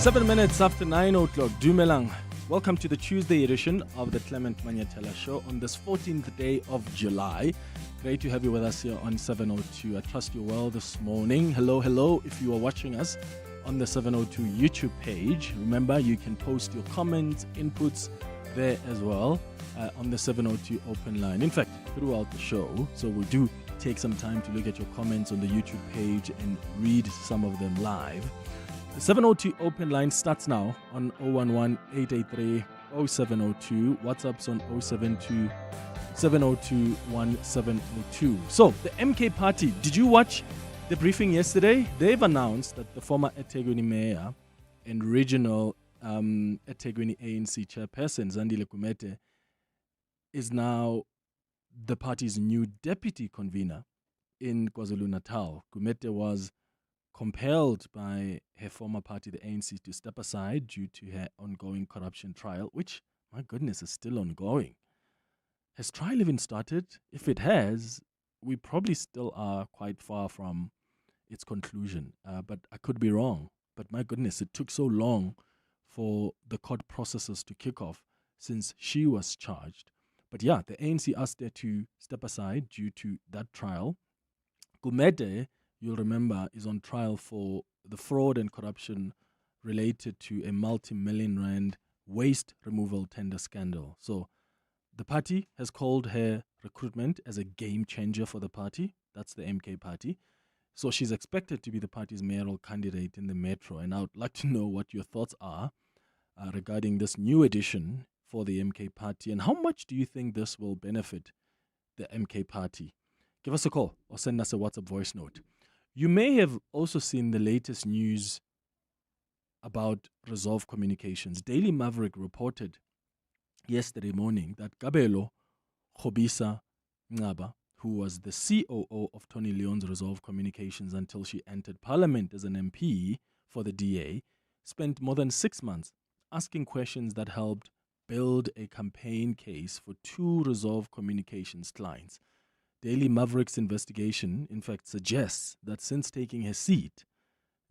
7 minutes after 9 o'clock, Dumelang. Welcome to the Tuesday edition of the Clement Manyathela Show on this 14th day of July. Great to have you with us here on 702. I trust you're well this morning. Hello, if you are watching us on the 702 YouTube page. Remember, you can post your comments, inputs there as well on the 702 open line. In fact, throughout the show. So we do take some time to look at your comments on the YouTube page and read some of them live. The 702 open line starts now on 011-883-0702. WhatsApp's on 072-702-1702. So, the MK party, did you watch the briefing yesterday? They've announced that the former eThekwini mayor and regional eThekwini ANC chairperson, Zandile Gumede, is now the party's new deputy convener in KwaZulu-Natal. Gumede was compelled by her former party, the ANC, to step aside due to her ongoing corruption trial, which, my goodness, is still ongoing. Has trial even started? If it has, we probably still are quite far from its conclusion. But I could be wrong. But my goodness, it took so long for the court processes to kick off since she was charged. But yeah, the ANC asked her to step aside due to that trial. Gumede, you'll remember, is on trial for the fraud and corruption related to a multi-million rand waste removal tender scandal. So the party has called her recruitment as a game changer for the party. That's the MK party. So she's expected to be the party's mayoral candidate in the metro. And I would like to know what your thoughts are regarding this new addition for the MK party. And how much do you think this will benefit the MK party? Give us a call or send us a WhatsApp voice note. You may have also seen the latest news about Resolve Communications. Daily Maverick reported yesterday morning that Kabelo Khobisa Ngaba, who was the COO of Tony Leon's Resolve Communications until she entered Parliament as an MP for the DA, spent more than 6 months asking questions that helped build a campaign case for 2 Resolve Communications clients. Daily Maverick's investigation, in fact, suggests that since taking her seat,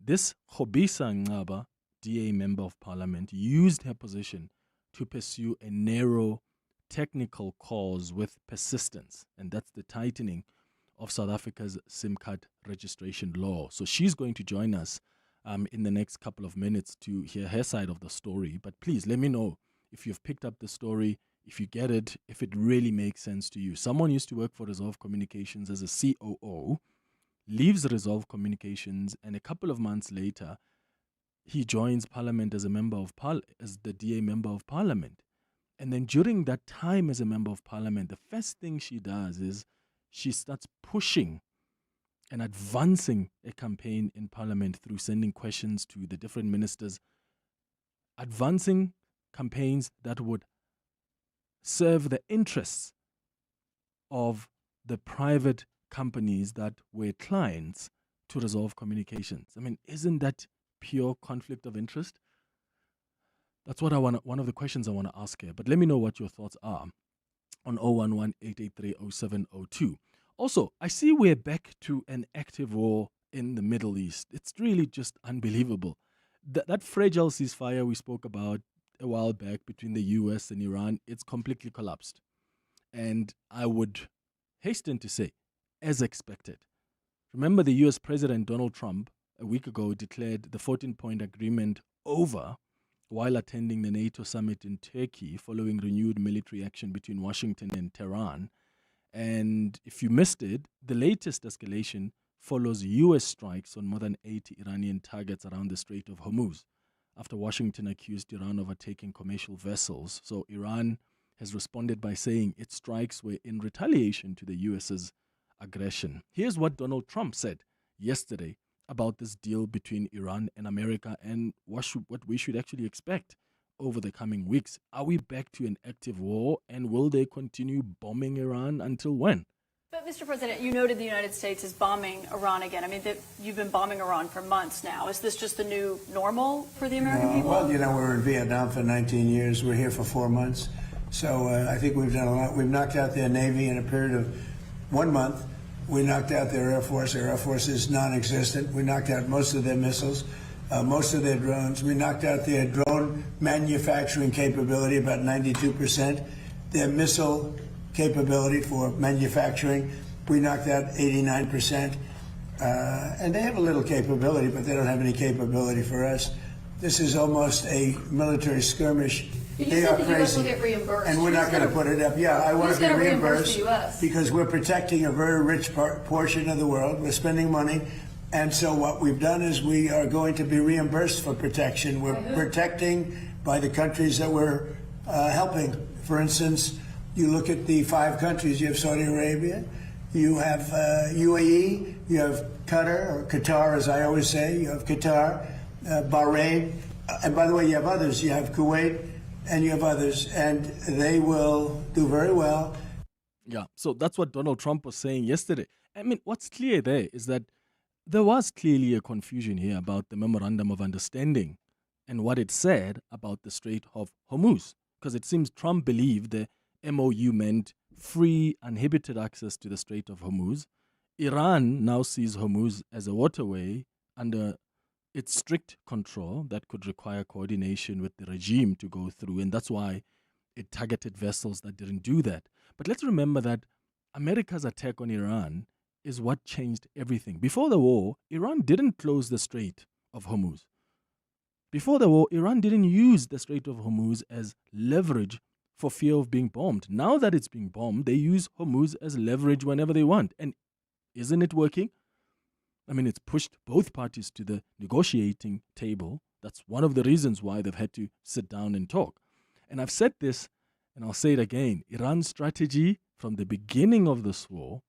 this Khobisa Ngaba, DA Member of Parliament, used her position to pursue a narrow technical cause with persistence, and that's the tightening of South Africa's SIM card registration law. So she's going to join us in the next couple of minutes to hear her side of the story. But please let me know if you've picked up the story, if you get it, if it really makes sense to you. Someone used to work for Resolve Communications as a COO, leaves Resolve Communications, and a couple of months later, he joins Parliament as a member of as the DA Member of Parliament. And then during that time as a Member of Parliament, the first thing she does is she starts pushing and advancing a campaign in Parliament through sending questions to the different ministers, advancing campaigns that would serve the interests of the private companies that were clients to Resolve Communications. I mean, isn't that pure conflict of interest? That's what one of the questions I want to ask here. But let me know what your thoughts are on 011-883-0702. Also, I see we're back to an active war in the Middle East. It's really just unbelievable. That fragile ceasefire we spoke about a while back between the U.S. and Iran, it's completely collapsed. And I would hasten to say, as expected. Remember, the U.S. President Donald Trump a week ago declared the 14-point agreement over while attending the NATO summit in Turkey following renewed military action between Washington and Tehran. And if you missed it, the latest escalation follows U.S. strikes on more than 80 Iranian targets around the Strait of Hormuz, after Washington accused Iran of attacking commercial vessels. So Iran has responded by saying its strikes were in retaliation to the U.S.'s aggression. Here's what Donald Trump said yesterday about this deal between Iran and America and what we should actually expect over the coming weeks. Are we back to an active war, and will they continue bombing Iran until when? But, Mr. President, you noted the United States is bombing Iran again. I mean, you've been bombing Iran for months now. Is this just the new normal for the American people? Well, we were in Vietnam for 19 years. We're here for 4 months. So I think we've done a lot. We've knocked out their Navy in a period of 1 month. We knocked out their Air Force. Their Air Force is non-existent. We knocked out most of their missiles. most of their drones. We knocked out their drone manufacturing capability, about 92%. Their missile capability for manufacturing, we knocked out 89%. And they have a little capability, but they don't have any capability for us. This is almost a military skirmish. They are crazy. Will get reimbursed. And we're not going to put it up. Yeah, I want to be reimbursed the US? because we're protecting a very rich portion of the world. We're spending money. And so what we've done is we are going to be reimbursed for protection. We're protecting by the countries that we're helping. For instance, you look at the 5 countries. You have Saudi Arabia, you have UAE, you have Qatar, or Qatar as I always say, you have Qatar, Bahrain, and by the way, you have others. You have Kuwait, and you have others, and they will do very well. Yeah, so that's what Donald Trump was saying yesterday. I mean, what's clear there is that there was clearly a confusion here about the Memorandum of Understanding and what it said about the Strait of Hormuz, because it seems Trump believed the MOU meant free, uninhibited access to the Strait of Hormuz. Iran now sees Hormuz as a waterway under its strict control that could require coordination with the regime to go through, and that's why it targeted vessels that didn't do that. But let's remember that America's attack on Iran is what changed everything. Before the war, Iran didn't close the Strait of Hormuz. Before the war, Iran didn't use the Strait of Hormuz as leverage for fear of being bombed. Now that it's being bombed, they use Hormuz as leverage whenever they want. And isn't it working? I mean, it's pushed both parties to the negotiating table. That's one of the reasons why they've had to sit down and talk. And I've said this, and I'll say it again. Iran's strategy from the beginning of this war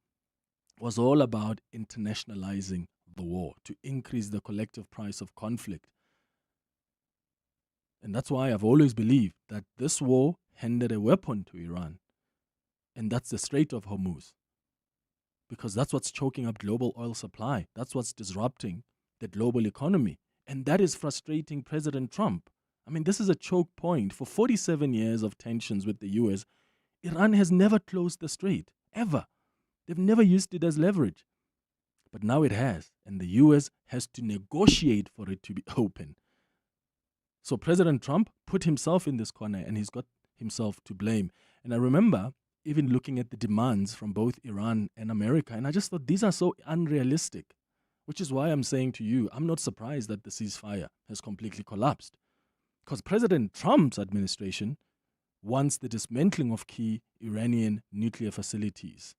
was all about internationalizing the war to increase the collective price of conflict. And that's why I've always believed that this war handed a weapon to Iran, and that's the Strait of Hormuz. Because that's what's choking up global oil supply. That's what's disrupting the global economy. And that is frustrating President Trump. I mean, this is a choke point. For 47 years of tensions with the U.S., Iran has never closed the strait, ever. They've never used it as leverage. But now it has, and the U.S. has to negotiate for it to be open. So President Trump put himself in this corner, and he's got himself to blame. And I remember even looking at the demands from both Iran and America, and I just thought these are so unrealistic, which is why I'm saying to you, I'm not surprised that the ceasefire has completely collapsed. Because President Trump's administration wants the dismantling of key Iranian nuclear facilities.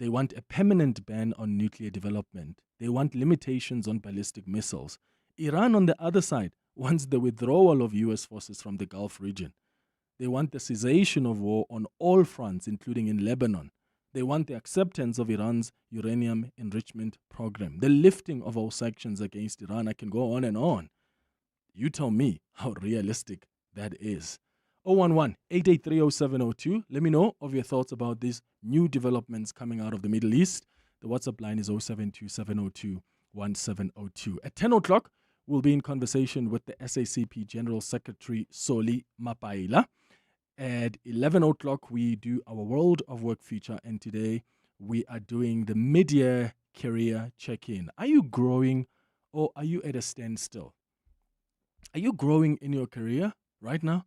They want a permanent ban on nuclear development. They want limitations on ballistic missiles. Iran, on the other side, wants the withdrawal of U.S. forces from the Gulf region. They want the cessation of war on all fronts, including in Lebanon. They want the acceptance of Iran's uranium enrichment program, the lifting of all sanctions against Iran. I can go on and on. You tell me how realistic that is. 011-883-0702. Let me know of your thoughts about these new developments coming out of the Middle East. The WhatsApp line is 072-702-1702. At 10 o'clock, we'll be in conversation with the SACP General Secretary Soli Mapaila. At 11 o'clock, we do our World of Work feature, and today we are doing the mid-year career check-in. Are you growing or are you at a standstill? Are you growing in your career right now,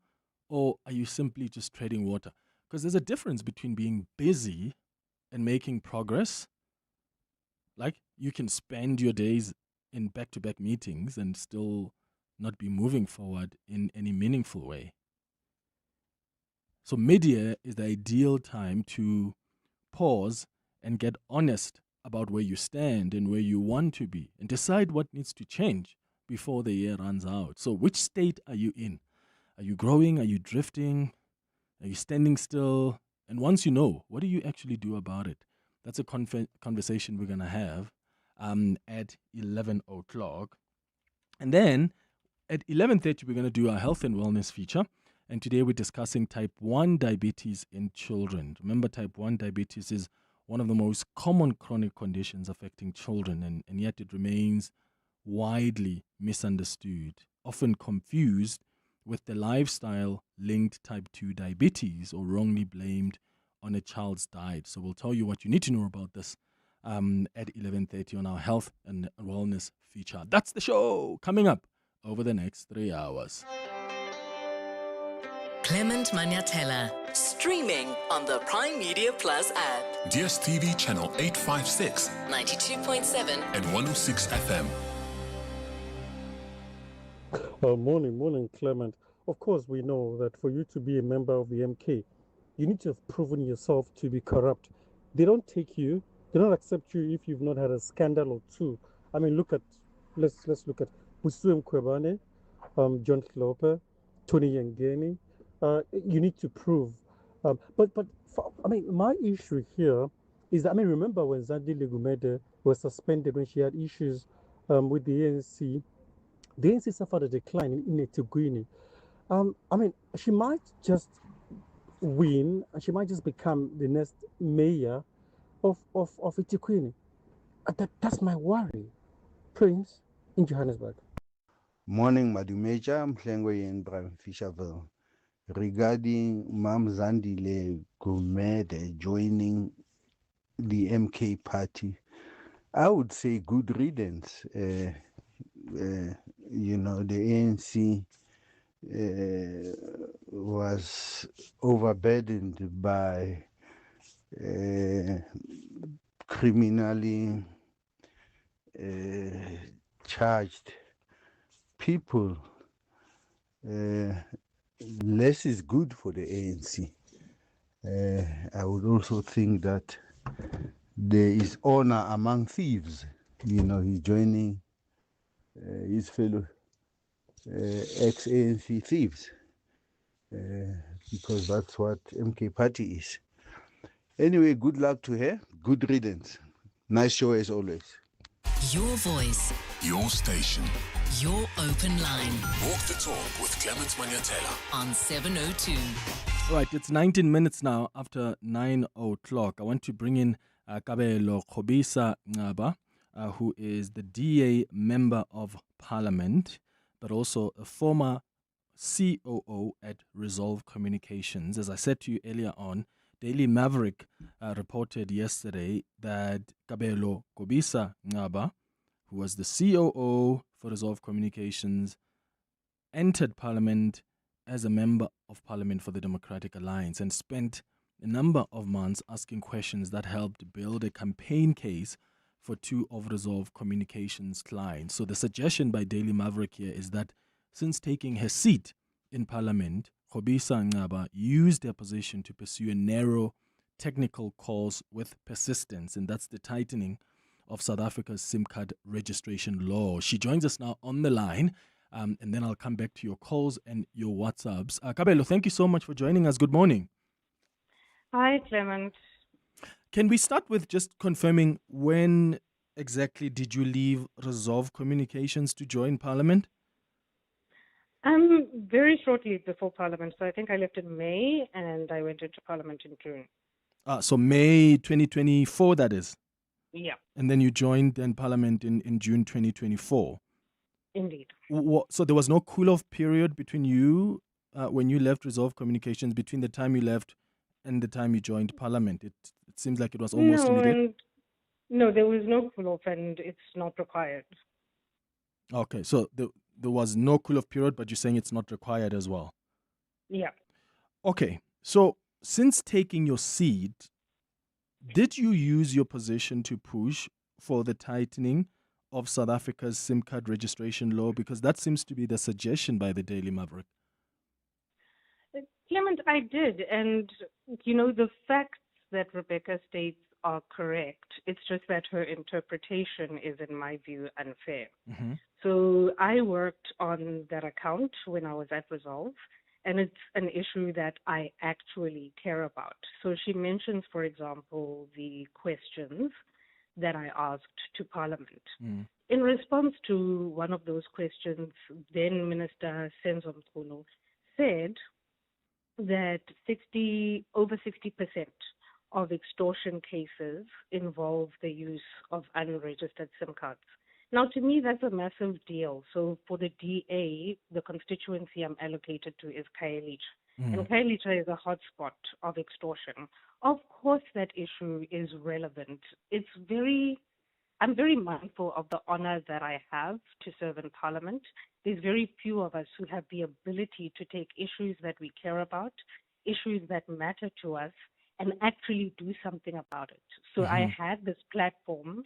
or are you simply just treading water? Because there's a difference between being busy and making progress. Like, you can spend your days in back-to-back meetings and still not be moving forward in any meaningful way. So mid-year is the ideal time to pause and get honest about where you stand and where you want to be and decide what needs to change before the year runs out. So which state are you in? Are you growing? Are you drifting? Are you standing still? And once you know, what do you actually do about it? That's a conversation we're going to have at 11 o'clock. And then at 11:30, we're going to do our health and wellness feature. And today we're discussing type 1 diabetes in children. Remember, type 1 diabetes is one of the most common chronic conditions affecting children, and yet it remains widely misunderstood, often confused with the lifestyle-linked type 2 diabetes or wrongly blamed on a child's diet. So we'll tell you what you need to know about this at 11:30 on our health and wellness feature. That's the show coming up over the next 3 hours. Clement Manyathela, streaming on the Prime Media Plus app. DSTV channel 856, 92.7 and 106 FM. Morning, Clement. Of course, we know that for you to be a member of the MK, you need to have proven yourself to be corrupt. They don't accept you if you've not had a scandal or two. I mean, let's look at Busu Mkhwebane, John Sloper, Tony Yangeni. You need to prove. My issue here is that, remember when Zandi Legumede was suspended when she had issues with the ANC? The ANC suffered a decline in eThekwini. She might just win, and she might just become the next mayor of eThekwini. That's my worry. Prince in Johannesburg. Morning, Madumeja, Mhlengwe in Fisherville. Regarding Mam Zandile Gumede joining the MK party, I would say good riddance. The ANC was overburdened by criminally charged people. Less is good for the ANC. I would also think that there is honor among thieves. He's joining his fellow ex-ANC thieves because that's what MK Party is. Anyway, good luck to her. Good riddance. Nice show as always. Your voice, Your station. your open line Walk the talk with Clement Manyathela. on 702. All right, it's 19 minutes now after 9 o'clock. I want to bring in Kabelo Khobisa Ngaba, who is the DA Member of Parliament, but also a former COO at Resolve Communications. As I said to you earlier on, Daily Maverick reported yesterday that Kabelo Khobisa Ngaba, who was the COO for Resolve Communications, entered Parliament as a Member of Parliament for the Democratic Alliance and spent a number of months asking questions that helped build a campaign case for two of Resolve Communications clients. So the suggestion by Daily Maverick here is that since taking her seat in Parliament, Khobisa Ngaba used her position to pursue a narrow technical course with persistence, and that's the tightening of South Africa's SIM card registration law. She joins us now on the line, and then I'll come back to your calls and your WhatsApps. Kabelo, thank you so much for joining us. Good morning. Hi, Clement. Can we start with just confirming when exactly did you leave Resolve Communications to join Parliament? Very shortly before Parliament. So I think I left in May and I went into Parliament in June. So May 2024, that is. Yeah, And then you joined then Parliament in June 2024. indeed. So there was no cool-off period between you, when you left Resolve Communications, between the time you left and the time you joined Parliament. It seems like it was almost immediate. No, there was no cool-off and it's not required. Okay, so there was no cool-off period, but you're saying it's not required as well. Yeah. Okay, so since taking your seat, did you use your position to push for the tightening of South Africa's SIM card registration law? Because that seems to be the suggestion by the Daily Maverick. Clement, I did. And, the facts that Rebecca states are correct. It's just that her interpretation is, in my view, unfair. Mm-hmm. So I worked on that account when I was at Resolve, and it's an issue that I actually care about. So she mentions, for example, the questions that I asked to Parliament. Mm. In response to one of those questions, then Minister Senzo Mkhunu said that over 60% of extortion cases involve the use of unregistered SIM cards. Now, to me, that's a massive deal. So for the DA, the constituency I'm allocated to is Khayelitsha. And Khayelitsha is a hotspot of extortion. Of course, that issue is relevant. I'm very mindful of the honor that I have to serve in Parliament. There's very few of us who have the ability to take issues that we care about, issues that matter to us, and actually do something about it. So I had this platform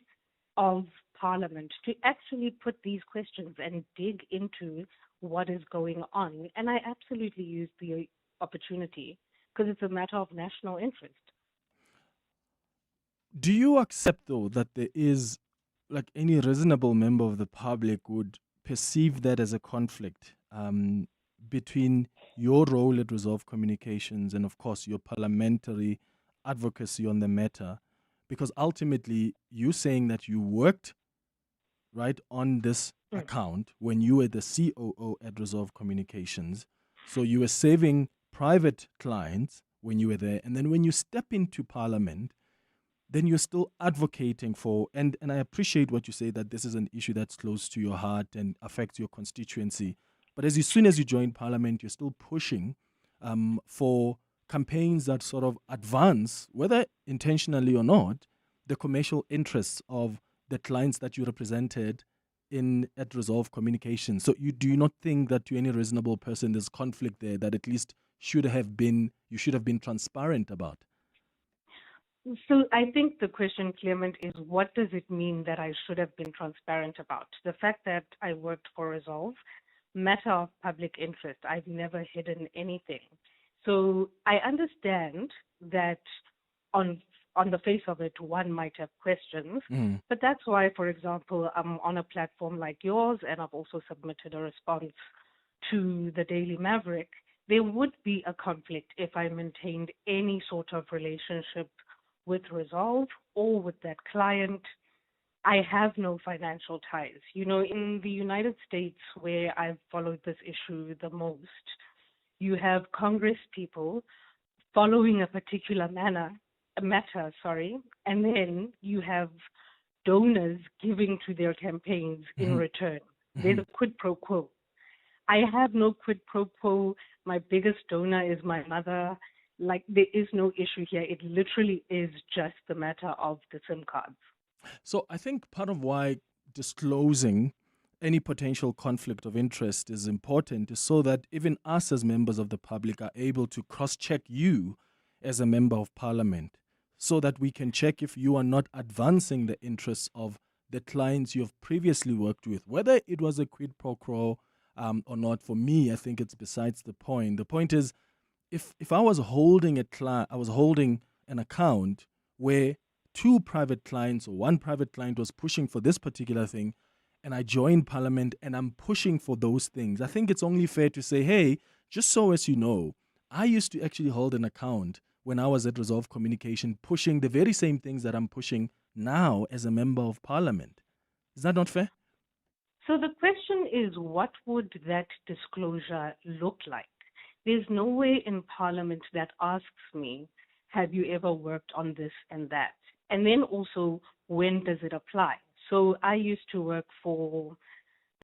of Parliament to actually put these questions and dig into what is going on. And I absolutely used the opportunity because it's a matter of national interest. Do you accept, though, that there is, like any reasonable member of the public would perceive that as a conflict between your role at Resolve Communications and, of course, your parliamentary advocacy on the matter? Because ultimately, you saying that you worked right on this account when you were the COO at Resolve Communications. So you were saving private clients when you were there. And then when you step into Parliament, then you're still advocating for, and I appreciate what you say, that this is an issue that's close to your heart and affects your constituency. But as soon as you join Parliament, you're still pushing for campaigns that sort of advance, whether intentionally or not, the commercial interests of the clients that you represented at Resolve Communications. So do you not think that to any reasonable person there's conflict there that at least you should have been transparent about? So I think the question, Clement, is what does it mean that I should have been transparent about? The fact that I worked for Resolve, matter of public interest. I've never hidden anything. So I understand that on the face of it, one might have questions, but that's why, for example, I'm on a platform like yours, and I've also submitted a response to the Daily Maverick. There would be a conflict if I maintained any sort of relationship with Resolve or with that client. I have no financial ties. You know, in the United States, where I've followed this issue the most, you have Congress people following a particular matter, and then you have donors giving to their campaigns in return. There's a quid pro quo. I have no quid pro quo. My biggest donor is my mother. Like, there is no issue here. It literally is just the matter of the SIM cards. So I think part of why disclosing any potential conflict of interest is important is so that even us as members of the public are able to cross-check you as a member of Parliament, so that we can check if you are not advancing the interests of the clients you have previously worked with, whether it was a quid pro quo or not. For me, I think it's besides the point. The point is, if I was holding an account where two private clients or one private client was pushing for this particular thing, and I joined Parliament and I'm pushing for those things, I think it's only fair to say, hey, just so as you know, I used to actually hold an account when I was at Resolve Communication pushing the very same things that I'm pushing now as a member of Parliament. Is that not fair? So the question is, what would that disclosure look like? There's no way in Parliament that asks me, have you ever worked on this and that? And then also, when does it apply? So I used to work for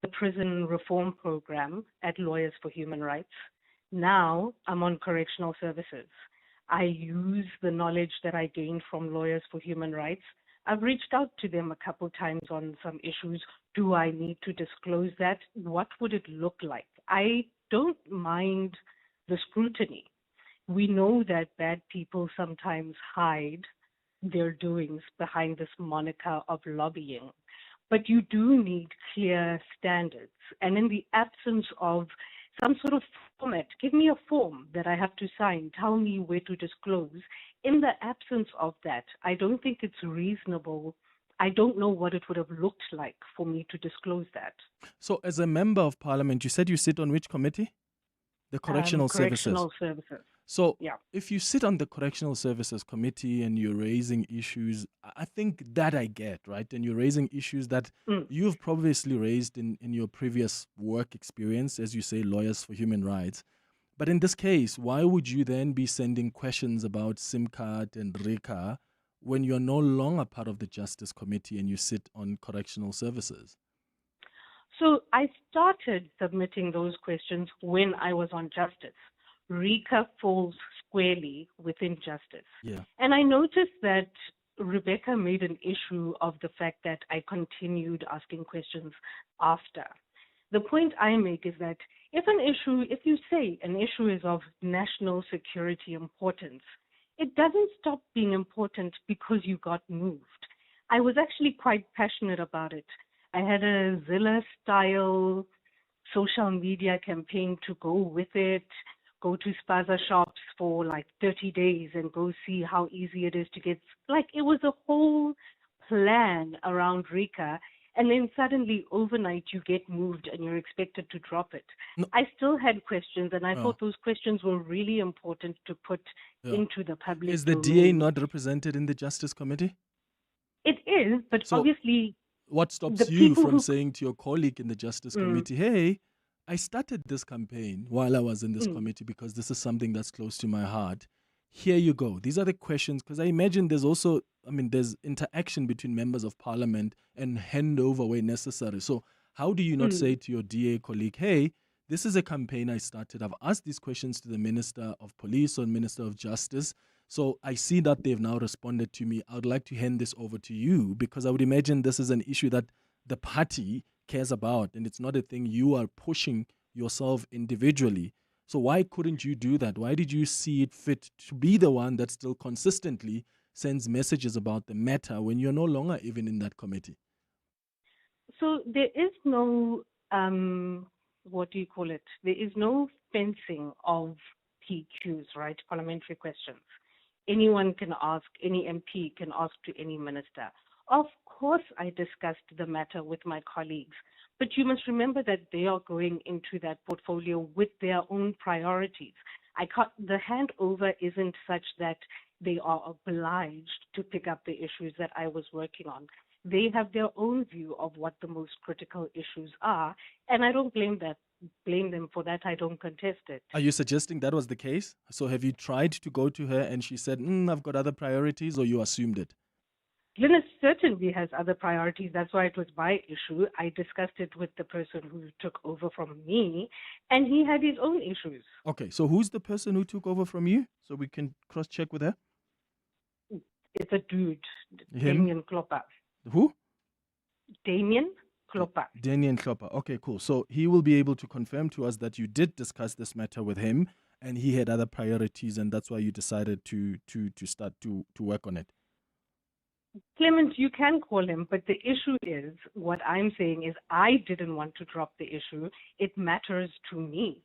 the prison reform program at Lawyers for Human Rights. Now I'm on correctional services. I use the knowledge that I gained from Lawyers for Human Rights. I've reached out to them a couple times on some issues. Do I need to disclose that? What would it look like? I don't mind the scrutiny. We know that bad people sometimes hide their doings behind this moniker of lobbying, but you do need clear standards. And in the absence of some sort of format, give me a form that I have to sign, tell me where to disclose. In the absence of that, I don't think it's reasonable. I don't know what it would have looked like for me to disclose that. So as a member of Parliament, you said you sit on which committee? The Correctional Services. Correctional Services. So yeah. If you sit on the Correctional Services Committee and you're raising issues, I think that I get, right? And you're raising issues that you've previously raised in your previous work experience, as you say, Lawyers for Human Rights. But in this case, why would you then be sending questions about SIM card and RICA when you're no longer part of the Justice Committee and you sit on Correctional Services? So I started submitting those questions when I was on justice. Rika falls squarely within justice. Yeah. And I noticed that Rebecca made an issue of the fact that I continued asking questions after. The point I make is that if you say an issue is of national security importance, it doesn't stop being important because you got moved. I was actually quite passionate about it. I had a Zilla-style social media campaign to go with it, go to spaza shops for like 30 days and go see how easy it is to get. Like, it was a whole plan around Rika, and then suddenly overnight you get moved and you're expected to drop it. No. I still had questions, and I thought those questions were really important to put into the public Is the domain. DA not represented in the Justice Committee? It is, but So obviously what stops the you people from who saying to your colleague in the Justice Committee, hey, I started this campaign while I was in this committee because this is something that's close to my heart. Here you go. These are the questions, because I imagine there's also, there's interaction between members of parliament and handover where necessary. So how do you not say to your DA colleague, hey, this is a campaign I started. I've asked these questions to the Minister of Police or Minister of Justice. So I see that they've now responded to me. I would like to hand this over to you, because I would imagine this is an issue that the party cares about, and it's not a thing you are pushing yourself individually. So why couldn't you do that? Why did you see it fit to be the one that still consistently sends messages about the matter when you're no longer even in that committee? So there is no, there is no fencing of PQs, right? Parliamentary questions. Anyone can ask, any MP can ask to any minister. Of course, I discussed the matter with my colleagues, but you must remember that they are going into that portfolio with their own priorities. The handover isn't such that they are obliged to pick up the issues that I was working on. They have their own view of what the most critical issues are, and I don't blame them for that. I don't contest it. Are you suggesting that was the case? So have you tried to go to her and she said, I've got other priorities, or you assumed it? Glynis certainly has other priorities. That's why it was my issue. I discussed it with the person who took over from me, and he had his own issues. Okay, so who's the person who took over from you? So we can cross-check with her. It's a dude, Him? Damien Klopper. Who? Damien Klopper. Damien Klopper. Okay, cool. So he will be able to confirm to us that you did discuss this matter with him, and he had other priorities, and that's why you decided to start to work on it. Clement, you can call him, but the issue is, what I'm saying is I didn't want to drop the issue. It matters to me.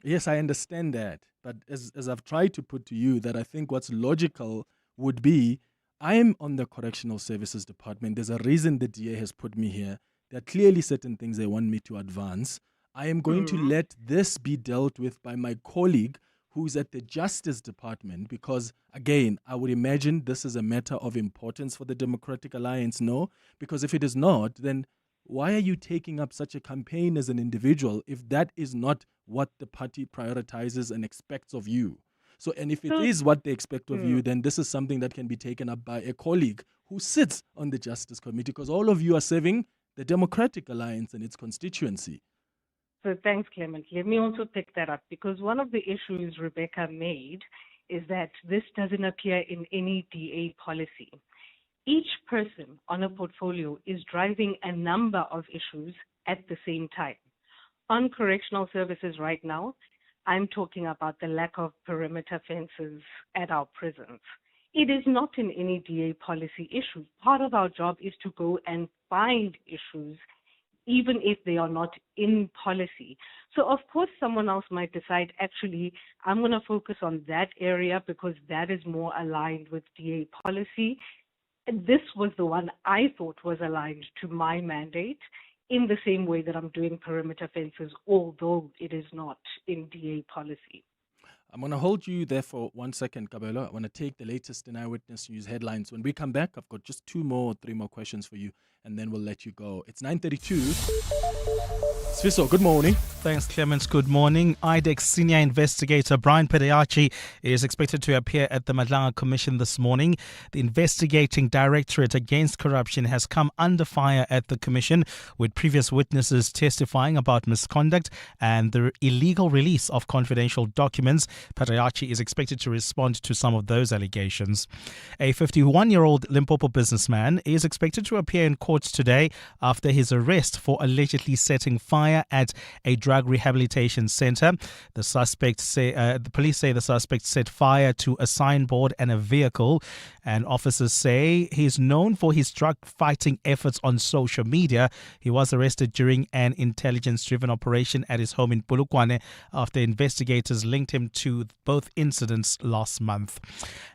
Yes, I understand that. But as I've tried to put to you, that I think what's logical would be, I'm on the Correctional Services Department. There's a reason the DA has put me here. There are clearly certain things they want me to advance. I am going to let this be dealt with by my colleague who's at the Justice Department, because, again, I would imagine this is a matter of importance for the Democratic Alliance, no? Because if it is not, then why are you taking up such a campaign as an individual if that is not what the party prioritizes and expects of you? So, and if it is what they expect of you, then this is something that can be taken up by a colleague who sits on the Justice Committee, because all of you are serving the Democratic Alliance and its constituency. So thanks, Clement. Let me also pick that up, because one of the issues Rebecca made is that this doesn't appear in any DA policy. Each person on a portfolio is driving a number of issues at the same time. On correctional services right now, I'm talking about the lack of perimeter fences at our prisons. It is not in any DA policy issue. Part of our job is to go and find issues, even if they are not in policy. So of course someone else might decide, actually, I'm going to focus on that area because that is more aligned with DA policy. And this was the one I thought was aligned to my mandate, in the same way that I'm doing perimeter fences, although it is not in DA policy. I'm going to hold you there for 1 second, Kabelo. I want to take the latest in Eyewitness News headlines. When we come back, I've got just 3 more questions for you, and then we'll let you go. It's 9:32. Sfiso, good morning. Thanks, Clements. Good morning. IDEX senior investigator Brian Pedayachi is expected to appear at the Madlanga Commission this morning. The investigating directorate against corruption has come under fire at the Commission, with previous witnesses testifying about misconduct and the illegal release of confidential documents. Pedayachi is expected to respond to some of those allegations. A 51-year-old Limpopo businessman is expected to appear in court today after his arrest for allegedly setting fire at a drug rehabilitation center. The police say the suspect set fire to a signboard and a vehicle, and officers say he's known for his drug fighting efforts on social media. He was arrested during an intelligence-driven operation at his home in Polokwane after investigators linked him to both incidents last month.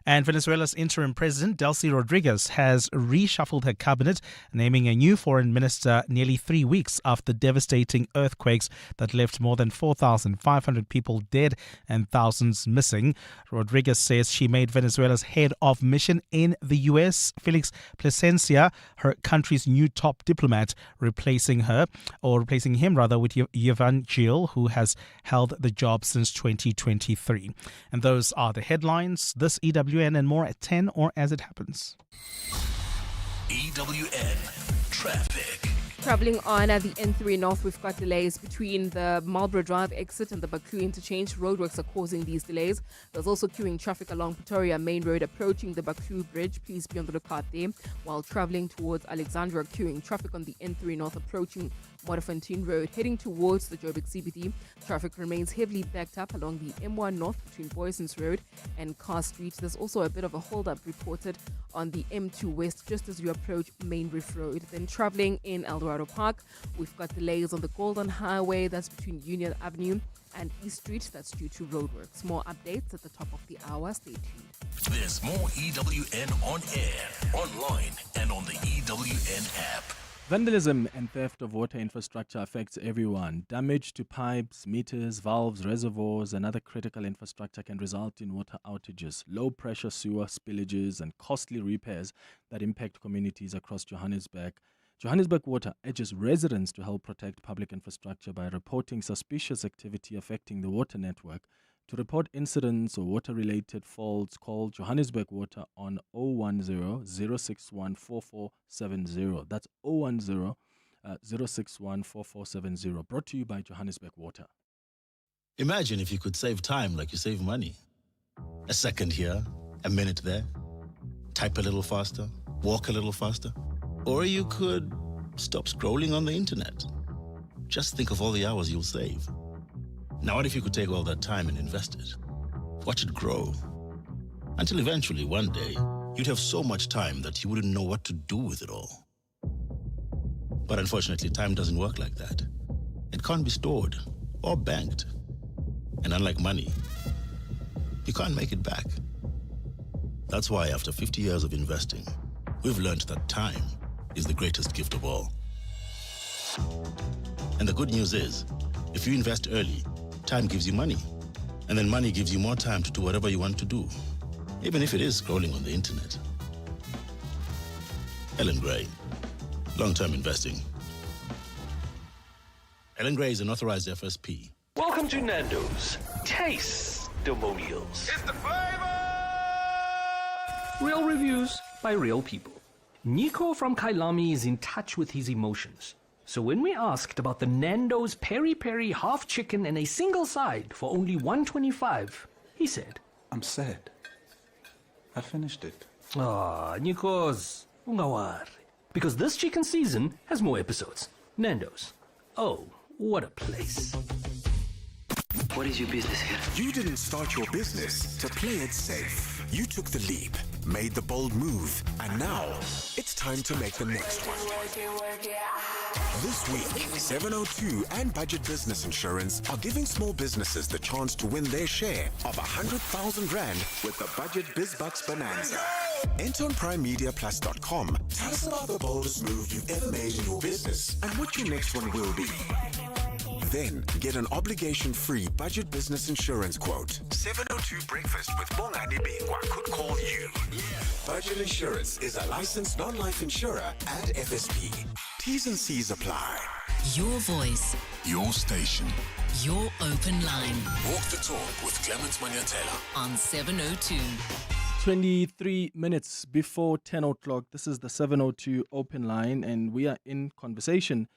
And Venezuela's interim president, Delcy Rodriguez, has reshuffled her cabinet, naming a new foreign minister nearly 3 weeks after devastating earthquakes that left more than 4,500 people dead and thousands missing. Rodriguez says she made Venezuela's head of mission in the U.S., Felix Plasencia, her country's new top diplomat, replacing him with Yvonne Gil, who has held the job since 2023. And those are the headlines. This EWN and more at 10 or as it happens. EWN Traffic. Travelling on at the N3 North, we've got delays between the Marlborough Drive exit and the Baku interchange. Roadworks are causing these delays. There's also queuing traffic along Pretoria Main Road approaching the Baku Bridge. Please be on the lookout there. While travelling towards Alexandra, queuing traffic on the N3 North approaching Modderfontein Road. Heading towards the Joburg CBD, traffic remains heavily backed up along the M1 North between Boysons Road and Carr Street. There's also a bit of a hold-up reported on the M2 West just as you approach Main Reef Road. Then travelling in Eldorado Park, we've got delays on the Golden Highway. That's between Union Avenue and East Street. That's due to roadworks. More updates at the top of the hour. Stay tuned. There's more EWN on air, online, and on the EWN app. Vandalism and theft of water infrastructure affects everyone. Damage to pipes, meters, valves, reservoirs, and other critical infrastructure can result in water outages, low-pressure sewer spillages, and costly repairs that impact communities across Johannesburg. Johannesburg Water urges residents to help protect public infrastructure by reporting suspicious activity affecting the water network. To report incidents or water-related faults, call Johannesburg Water on 010-061-4470. That's 010-061-4470. Brought to you by Johannesburg Water. Imagine if you could save time like you save money. A second here, a minute there. Type a little faster, walk a little faster. Or you could stop scrolling on the internet. Just think of all the hours you'll save. Now, what if you could take all that time and invest it? Watch it grow. Until eventually, one day, you'd have so much time that you wouldn't know what to do with it all. But unfortunately, time doesn't work like that. It can't be stored or banked. And unlike money, you can't make it back. That's why after 50 years of investing, we've learned that time is the greatest gift of all. And the good news is, if you invest early, time gives you money. And then money gives you more time to do whatever you want to do, even if it is scrolling on the internet. Ellen Gray, long-term investing. Ellen Gray is an authorized FSP. Welcome to Nando's Taste-Demonials. It's the flavor! Real reviews by real people. Nico from Kailami is in touch with his emotions. So when we asked about the Nando's Peri Peri half chicken and a single side for only $1.25, he said, I'm sad. I finished it. Ah, Nikos, ungawari. Because this chicken season has more episodes. Nando's. Oh, what a place. What is your business here? You didn't start your business to play it safe. You took the leap, made the bold move, and now it's time to make the next one. This week, 702 and Budget Business Insurance are giving small businesses the chance to win their share of 100,000 Rand with the Budget BizBucks Bonanza. Enter on PrimeMediaPlus.com. Tell us about the boldest move you've ever made in your business and what your next one will be. Then get an obligation-free Budget Business Insurance quote. 702 Breakfast with Bongani Bingwa could call you. Budget Insurance is a licensed non-life insurer and FSP. T's and C's apply. Your voice, Your station. your open line Walk the talk with Clement Manyathela. on 702. 23 minutes before 10 o'clock. This is the 702 open line, and we are in conversation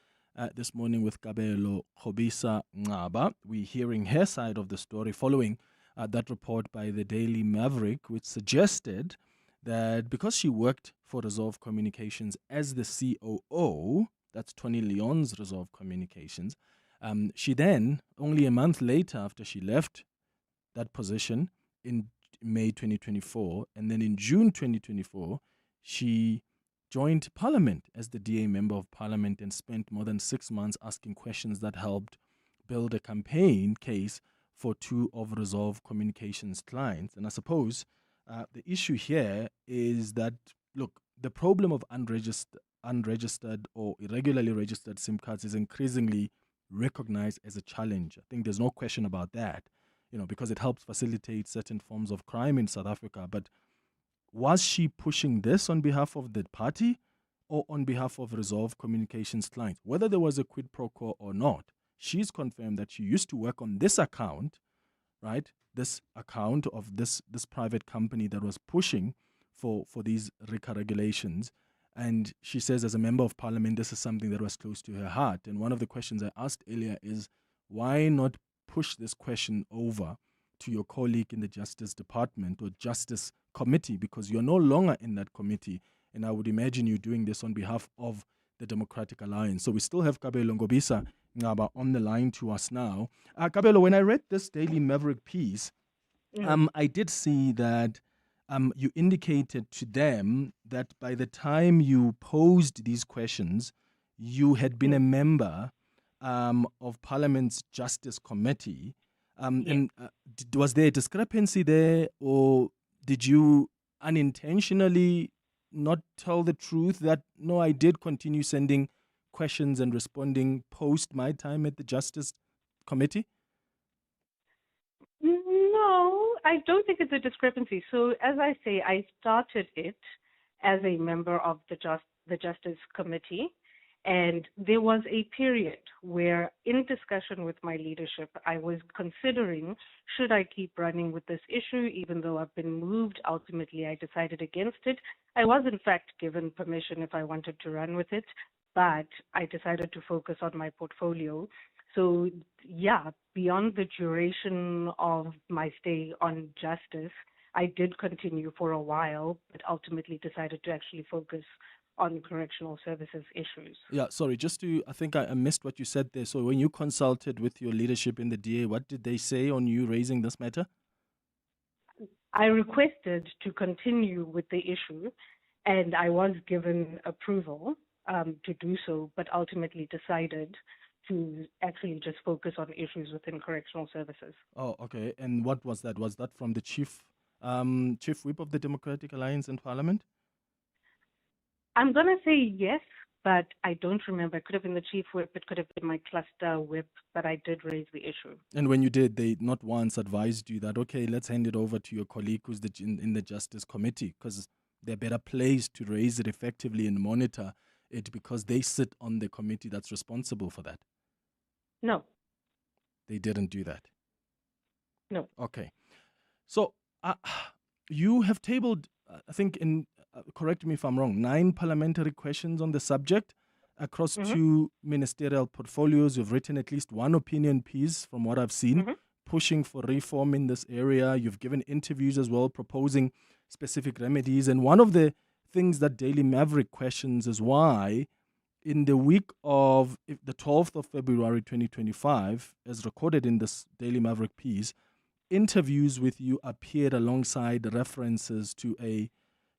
this morning with Kabelo Khobisa Ngaba. We're hearing her side of the story following that report by the Daily Maverick, which suggested that because she worked for Resolve Communications as the COO, that's Tony Leon's Resolve Communications, she then, only a month later after she left that position in May 2024, and then in June 2024, she joined Parliament as the DA Member of Parliament and spent more than 6 months asking questions that helped build a campaign case for two of Resolve Communications clients. And I suppose the issue here is that, look, the problem of unregistered or irregularly registered SIM cards is increasingly recognized as a challenge. I think there's no question about that, because it helps facilitate certain forms of crime in South Africa. But was she pushing this on behalf of the party or on behalf of Resolve Communications clients? Whether there was a quid pro quo or not, she's confirmed that she used to work on this account, right? This account of this private company that was pushing for these RICA regulations. And she says, as a member of parliament, this is something that was close to her heart. And one of the questions I asked earlier is, why not push this question over to your colleague in the Justice Department or Justice Committee, because you're no longer in that committee. And I would imagine you doing this on behalf of the Democratic Alliance. So we still have Kabelo Ngobisa Ngaba on the line to us now. Kabelo, when I read this Daily Maverick piece, I did see that you indicated to them that by the time you posed these questions, you had been a member of Parliament's Justice Committee. And was there a discrepancy there, or did you unintentionally not tell the truth that, no, I did continue sending questions and responding post my time at the Justice Committee? No, I don't think it's a discrepancy. So as I say, I started it as a member of the Justice Committee. And there was a period where, in discussion with my leadership, I was considering, should I keep running with this issue, even though I've been moved. Ultimately, I decided against it. I was, in fact, given permission if I wanted to run with it, but I decided to focus on my portfolio. So, yeah, beyond the duration of my stay on justice, I did continue for a while, but ultimately decided to actually focus on correctional services issues. Yeah, sorry, I think I missed what you said there. So when you consulted with your leadership in the DA, what did they say on you raising this matter? I requested to continue with the issue, and I was given approval to do so, but ultimately decided to actually just focus on issues within correctional services. Oh, okay. And what was that? Was that from the chief whip of the Democratic Alliance in Parliament? I'm going to say yes, but I don't remember. It could have been the chief whip. It could have been my cluster whip, but I did raise the issue. And when you did, they not once advised you that, okay, let's hand it over to your colleague who's in the Justice Committee, because they're better placed to raise it effectively and monitor it because they sit on the committee that's responsible for that. No. They didn't do that? No. Okay. So you have tabled, I think, correct me if I'm wrong, 9 parliamentary questions on the subject across 2 ministerial portfolios. You've written at least 1 opinion piece, from what I've seen, pushing for reform in this area. You've given interviews as well, proposing specific remedies. And one of the things that Daily Maverick questions is why, in the week of the 12th of February 2025, as recorded in this Daily Maverick piece, interviews with you appeared alongside references to a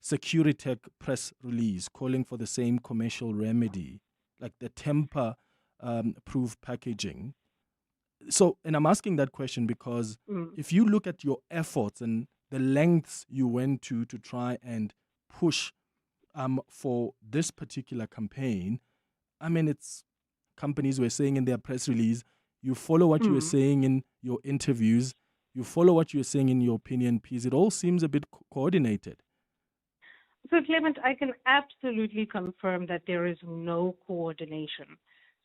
Securitech press release calling for the same commercial remedy, like the temper-proof packaging. So, and I'm asking that question because if you look at your efforts and the lengths you went to try and push for this particular campaign, I mean, it's companies were saying in their press release, you follow what you were saying in your interviews, you follow what you're saying in your opinion piece. It all seems a bit coordinated. So, Clement, I can absolutely confirm that there is no coordination.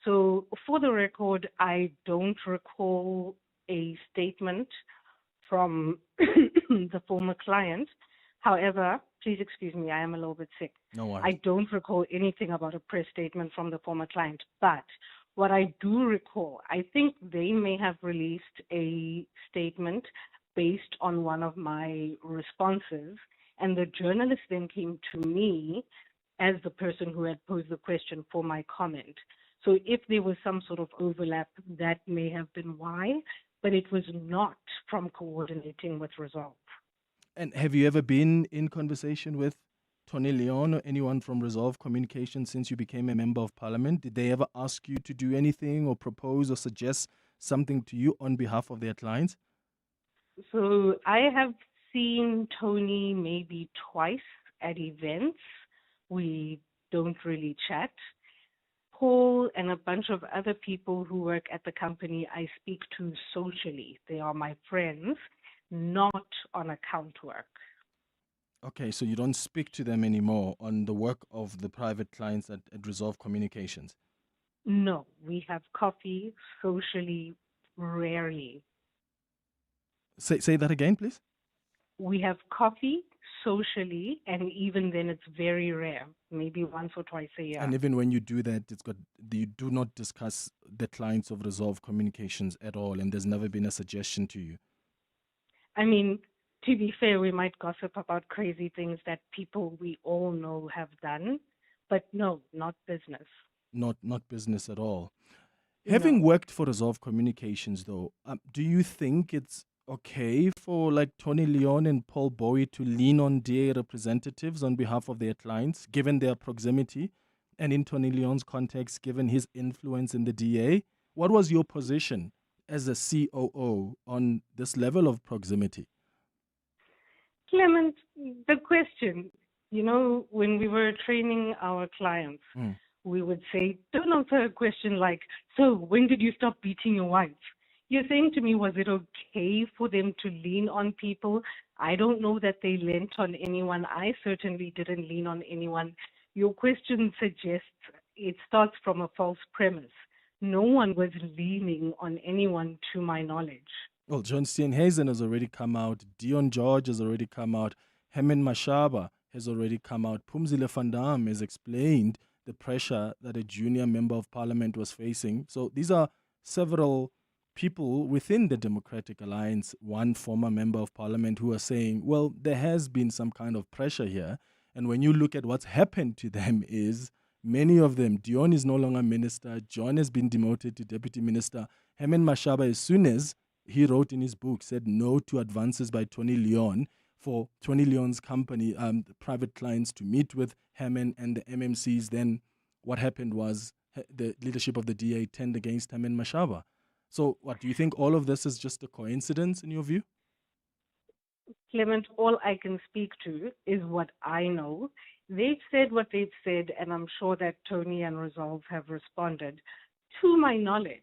So for the record, I don't recall a statement from the former client. However, please excuse me, I am a little bit sick. No worries. I don't recall anything about a press statement from the former client. But what I do recall, I think they may have released a statement based on one of my responses. And the journalist then came to me as the person who had posed the question for my comment. So if there was some sort of overlap, that may have been why, but it was not from coordinating with Resolve. And have you ever been in conversation with Tony Leon or anyone from Resolve Communications since you became a member of parliament? Did they ever ask you to do anything or propose or suggest something to you on behalf of their clients? So I have seen Tony maybe twice at events. We don't really chat. Paul and a bunch of other people who work at the company I speak to socially. They are my friends, not on account work. Okay, so you don't speak to them anymore on the work of the private clients at Resolve Communications? No, we have coffee socially, rarely. Say that again, please. We have coffee socially, and even then it's very rare, maybe once or twice a year. And even when you do that, you do not discuss the clients of Resolve Communications at all, and there's never been a suggestion to you. I mean, to be fair, we might gossip about crazy things that people we all know have done, but no, not business. Not business at all. No. Having worked for Resolve Communications, though, do you think it's okay for like Tony Leon and Paul Bowie to lean on DA representatives on behalf of their clients, given their proximity? And in Tony Leon's context, given his influence in the DA, what was your position as a COO on this level of proximity? Clement, the question, when we were training our clients, we would say, don't answer a question like, so when did you stop beating your wife? You're saying to me, was it okay for them to lean on people? I don't know that they leant on anyone. I certainly didn't lean on anyone. Your question suggests it starts from a false premise. No one was leaning on anyone to my knowledge. Well, John Steenhuisen has already come out. Dion George has already come out. Herman Mashaba has already come out. Phumzile van Dam has explained the pressure that a junior member of parliament was facing. So these are several people within the Democratic Alliance, one former member of parliament, who are saying, well, there has been some kind of pressure here. And when you look at what's happened to them is many of them, Dion is no longer minister, John has been demoted to deputy minister. Herman Mashaba, as soon as he wrote in his book, said no to advances by Tony Leon for Tony Leon's company, the private clients to meet with Herman and the MMCs. Then what happened was the leadership of the DA turned against Herman Mashaba. So what, do you think all of this is just a coincidence in your view? Clement, all I can speak to is what I know. They've said what they've said, and I'm sure that Tony and Resolve have responded. To my knowledge,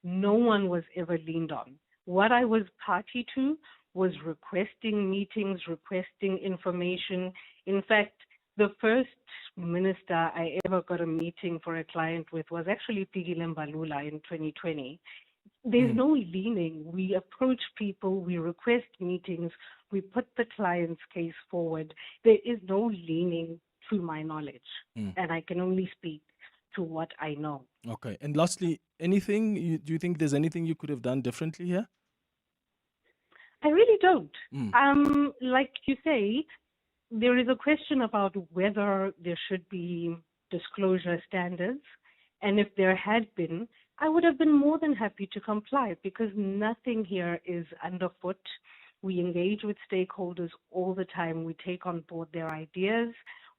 no one was ever leaned on. What I was party to was requesting meetings, requesting information. In fact, the first minister I ever got a meeting for a client with was actually Pigile Mbalula in 2020. There's no leaning. We approach people, we request meetings, we put the client's case forward. There is no leaning to my knowledge, and I can only speak to what I know. Okay. And lastly, do you think there's anything you could have done differently here? I really don't. Like you say, there is a question about whether there should be disclosure standards, and if there had been, I would have been more than happy to comply because nothing here is underfoot. We engage with stakeholders all the time. We take on board their ideas.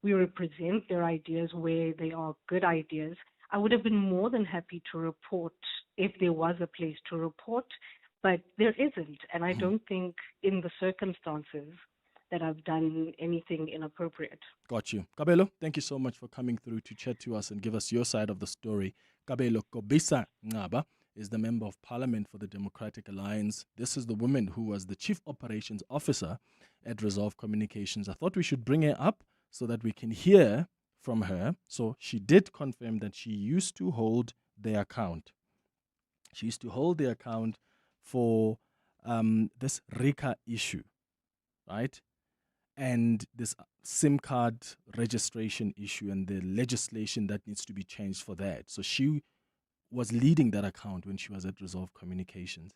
We represent their ideas where they are good ideas. I would have been more than happy to report if there was a place to report, but there isn't. And I don't think in the circumstances that I've done anything inappropriate. Got you. Kabelo, thank you so much for coming through to chat to us and give us your side of the story. Kabelo Kobisa Ngaba is the Member of Parliament for the Democratic Alliance. This is the woman who was the Chief Operations Officer at Resolve Communications. I thought we should bring her up so that we can hear from her. So she did confirm that she used to hold their account. She used to hold the account for this RICA issue, right? And this SIM card registration issue and the legislation that needs to be changed for that. So she was leading that account when she was at Resolve Communications.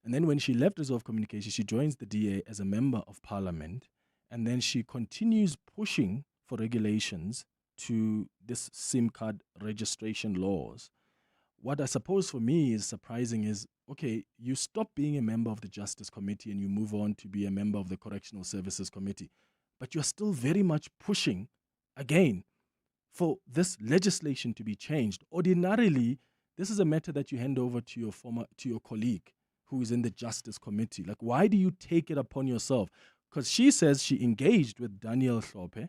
And then when she left Resolve Communications, she joins the DA as a member of parliament. And then she continues pushing for regulations to this SIM card registration laws. What I suppose for me is surprising is, okay, you stop being a member of the Justice Committee and you move on to be a member of the Correctional Services Committee, but you're still very much pushing, again, for this legislation to be changed. Ordinarily, this is a matter that you hand over to your colleague who is in the Justice Committee. Like, why do you take it upon yourself? Because she says she engaged with Daniel Hlophe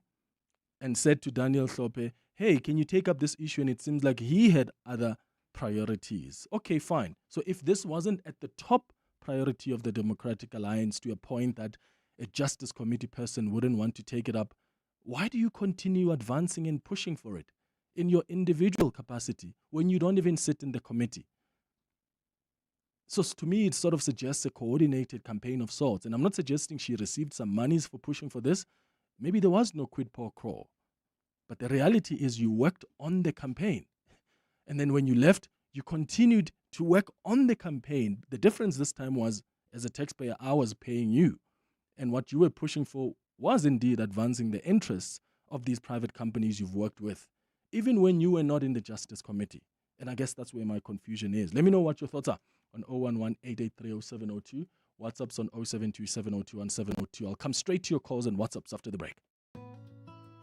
and said to Daniel Hlophe, hey, can you take up this issue? And it seems like he had other priorities. Okay, fine. So if this wasn't at the top priority of the Democratic Alliance to a point that a Justice Committee person wouldn't want to take it up, why do you continue advancing and pushing for it in your individual capacity when you don't even sit in the committee? So to me, it sort of suggests a coordinated campaign of sorts. And I'm not suggesting she received some monies for pushing for this. Maybe there was no quid pro quo. But the reality is you worked on the campaign. And then when you left, you continued to work on the campaign. The difference this time was, as a taxpayer, I was paying you. And what you were pushing for was indeed advancing the interests of these private companies you've worked with, even when you were not in the Justice Committee. And I guess that's where my confusion is. Let me know what your thoughts are on 011-883-0702. WhatsApp's on 072-702-1702. I'll come straight to your calls and WhatsApps after the break.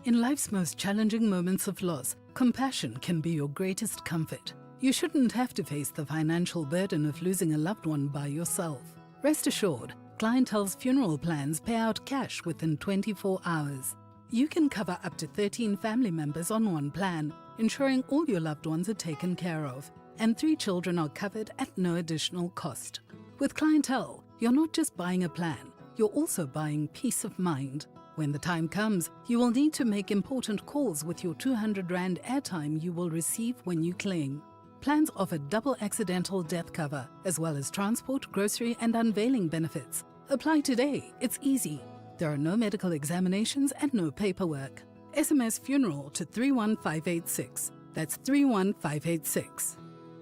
In life's most challenging moments of loss, compassion can be your greatest comfort. You shouldn't have to face the financial burden of losing a loved one by yourself. Rest assured, Clientele's funeral plans pay out cash within 24 hours. You can cover up to 13 family members on one plan, ensuring all your loved ones are taken care of, and 3 children are covered at no additional cost. With Clientele, you're not just buying a plan, you're also buying peace of mind. When the time comes, you will need to make important calls with your 200 Rand airtime you will receive when you claim. Plans offer double accidental death cover, as well as transport, grocery, and unveiling benefits. Apply today. It's easy. There are no medical examinations and no paperwork. SMS funeral to 31586. That's 31586.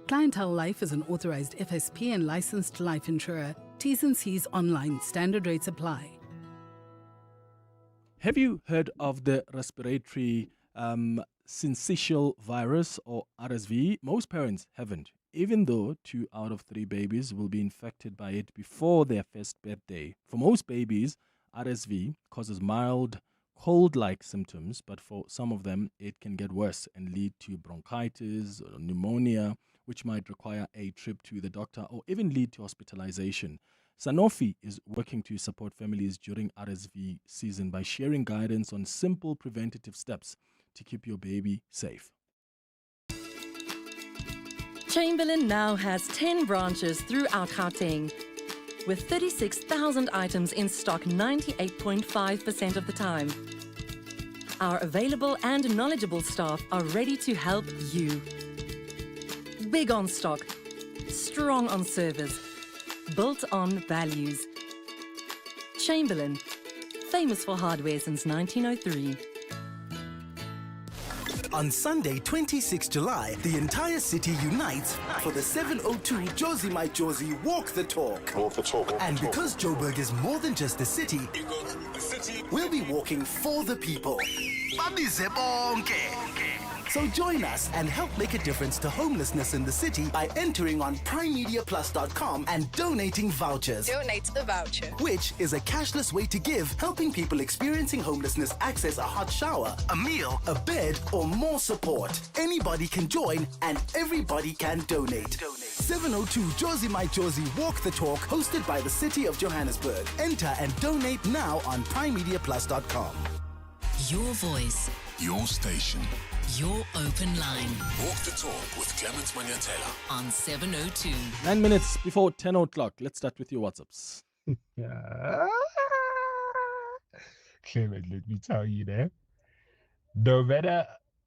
Clientele Life is an authorized FSP and licensed life insurer. T's and C's online. Standard rates apply. Have you heard of the respiratory syncytial virus, or RSV? Most parents haven't, even though 2 out of 3 babies will be infected by it before their first birthday. For most babies, RSV causes mild cold-like symptoms, but for some of them, it can get worse and lead to bronchitis or pneumonia, which might require a trip to the doctor or even lead to hospitalization. Sanofi is working to support families during RSV season by sharing guidance on simple preventative steps to keep your baby safe. Chamberlain now has 10 branches throughout Gauteng. With 36,000 items in stock 98.5% of the time. Our available and knowledgeable staff are ready to help you. Big on stock, strong on service, built on values. Chamberlain, famous for hardware since 1903. On Sunday, 26 July, the entire city unites for the 702 Josie My Josie Walk the Talk. Walk the Talk. And because Joburg is more than just a city, we'll be walking for the people. So join us and help make a difference to homelessness in the city by entering on primemediaplus.com and donating vouchers. Donate the voucher. Which is a cashless way to give, helping people experiencing homelessness access a hot shower, a meal, a bed, or more support. Anybody can join and everybody can donate. 702 Josie My Josie Walk the Talk, hosted by the City of Johannesburg. Enter and donate now on primemediaplus.com. Your voice. Your station. Your open line. Walk the Talk with Clement Manyathela on 702. 9 minutes before 10 o'clock. Let's start with your WhatsApps. Clement, let me tell you that no matter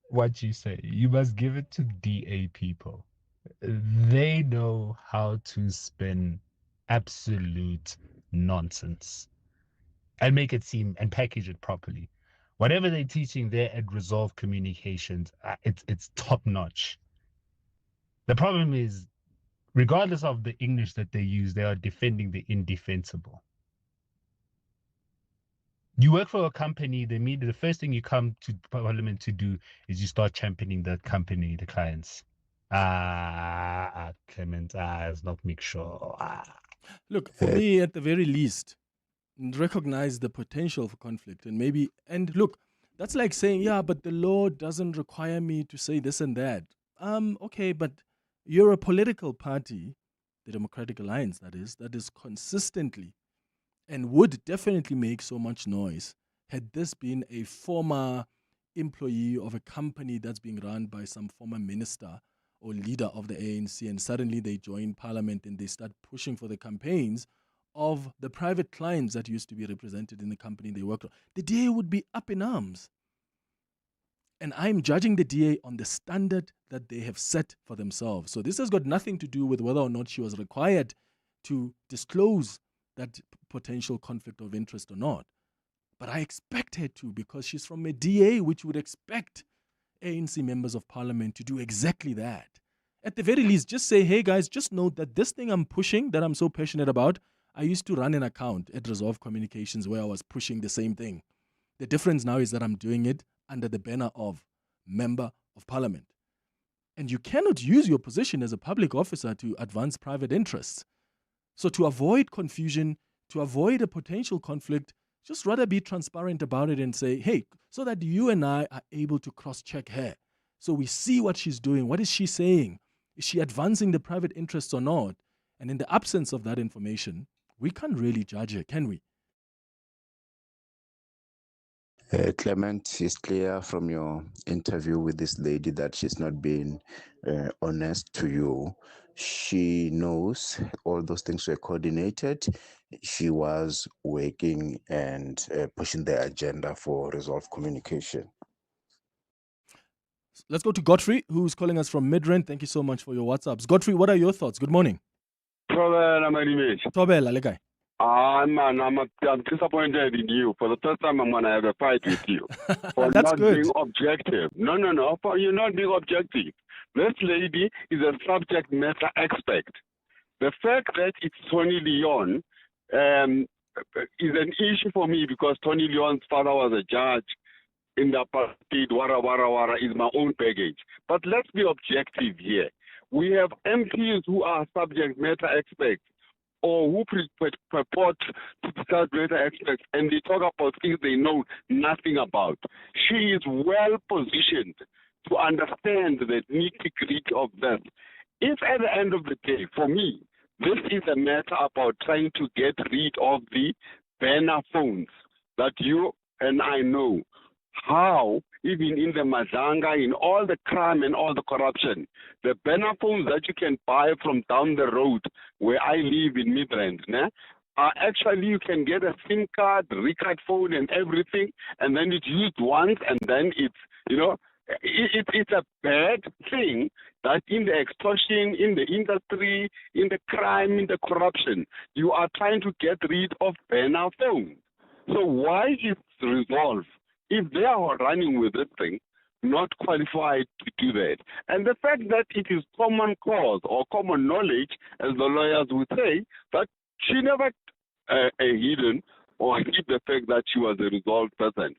what you say, you must give it to DA people. They know how to spin absolute nonsense and make it seem and package it properly. Whatever they're teaching there at Resolve Communications, it's top notch. The problem is, regardless of the English that they use, they are defending the indefensible. You work for a company, the first thing you come to Parliament to do is you start championing that company, the clients. Clement, it's not make sure. Look, for me, at the very least, recognize the potential for conflict and look, that's like saying, yeah, but the law doesn't require me to say this and that. Okay, but you're a political party, the Democratic Alliance, that is consistently and would definitely make so much noise had this been a former employee of a company that's being run by some former minister or leader of the ANC, and suddenly they join parliament and they start pushing for the campaigns of the private clients that used to be represented in the company they worked on. The DA would be up in arms. And I'm judging the DA on the standard that they have set for themselves. So this has got nothing to do with whether or not she was required to disclose that potential conflict of interest or not. But I expect her to, because she's from a DA, which would expect ANC members of parliament to do exactly that. At the very least, just say, hey guys, just note that this thing I'm pushing, that I'm so passionate about, I used to run an account at Resolve Communications where I was pushing the same thing. The difference now is that I'm doing it under the banner of Member of Parliament. And you cannot use your position as a public officer to advance private interests. So to avoid confusion, to avoid a potential conflict, just rather be transparent about it and say, hey, so that you and I are able to cross-check her. So we see what she's doing. What is she saying? Is she advancing the private interests or not? And in the absence of that information, we can't really judge her, can we? Clement, it's clear from your interview with this lady that she's not being honest to you. She knows all those things were coordinated. She was working and pushing the agenda for Resolve Communication. Let's go to Godfrey, who's calling us from Midrand. Thank you so much for your WhatsApps. Godfrey, what are your thoughts? Good morning. Tobela, lekai. Man, I'm disappointed in you. For the first time, I'm going to have a fight with you. For That's not good. being objective. No. For you not being objective. This lady is a subject matter expert. The fact that it's Tony Leon is an issue for me because Tony Leon's father was a judge in the apartheid, wara, is my own baggage. But let's be objective here. We have MPs who are subject matter experts, or who purport to be subject matter experts, and they talk about things they know nothing about. She is well positioned to understand the nitty-gritty of this. If at the end of the day, for me, this is a matter about trying to get rid of the banner phones that you and I know, how, even in the Mazanga, in all the crime and all the corruption, the banner phones that you can buy from down the road where I live in Midrand, actually you can get a SIM card, recard phone and everything, and then it's used once, and then it's, it's a bad thing that in the extortion, in the industry, in the crime, in the corruption, you are trying to get rid of banner phones. So why is Resolve, if they are running with this thing, not qualified to do that? And the fact that it is common cause or common knowledge, as the lawyers would say, that she never hidden or hid the fact that she was a Resolve person.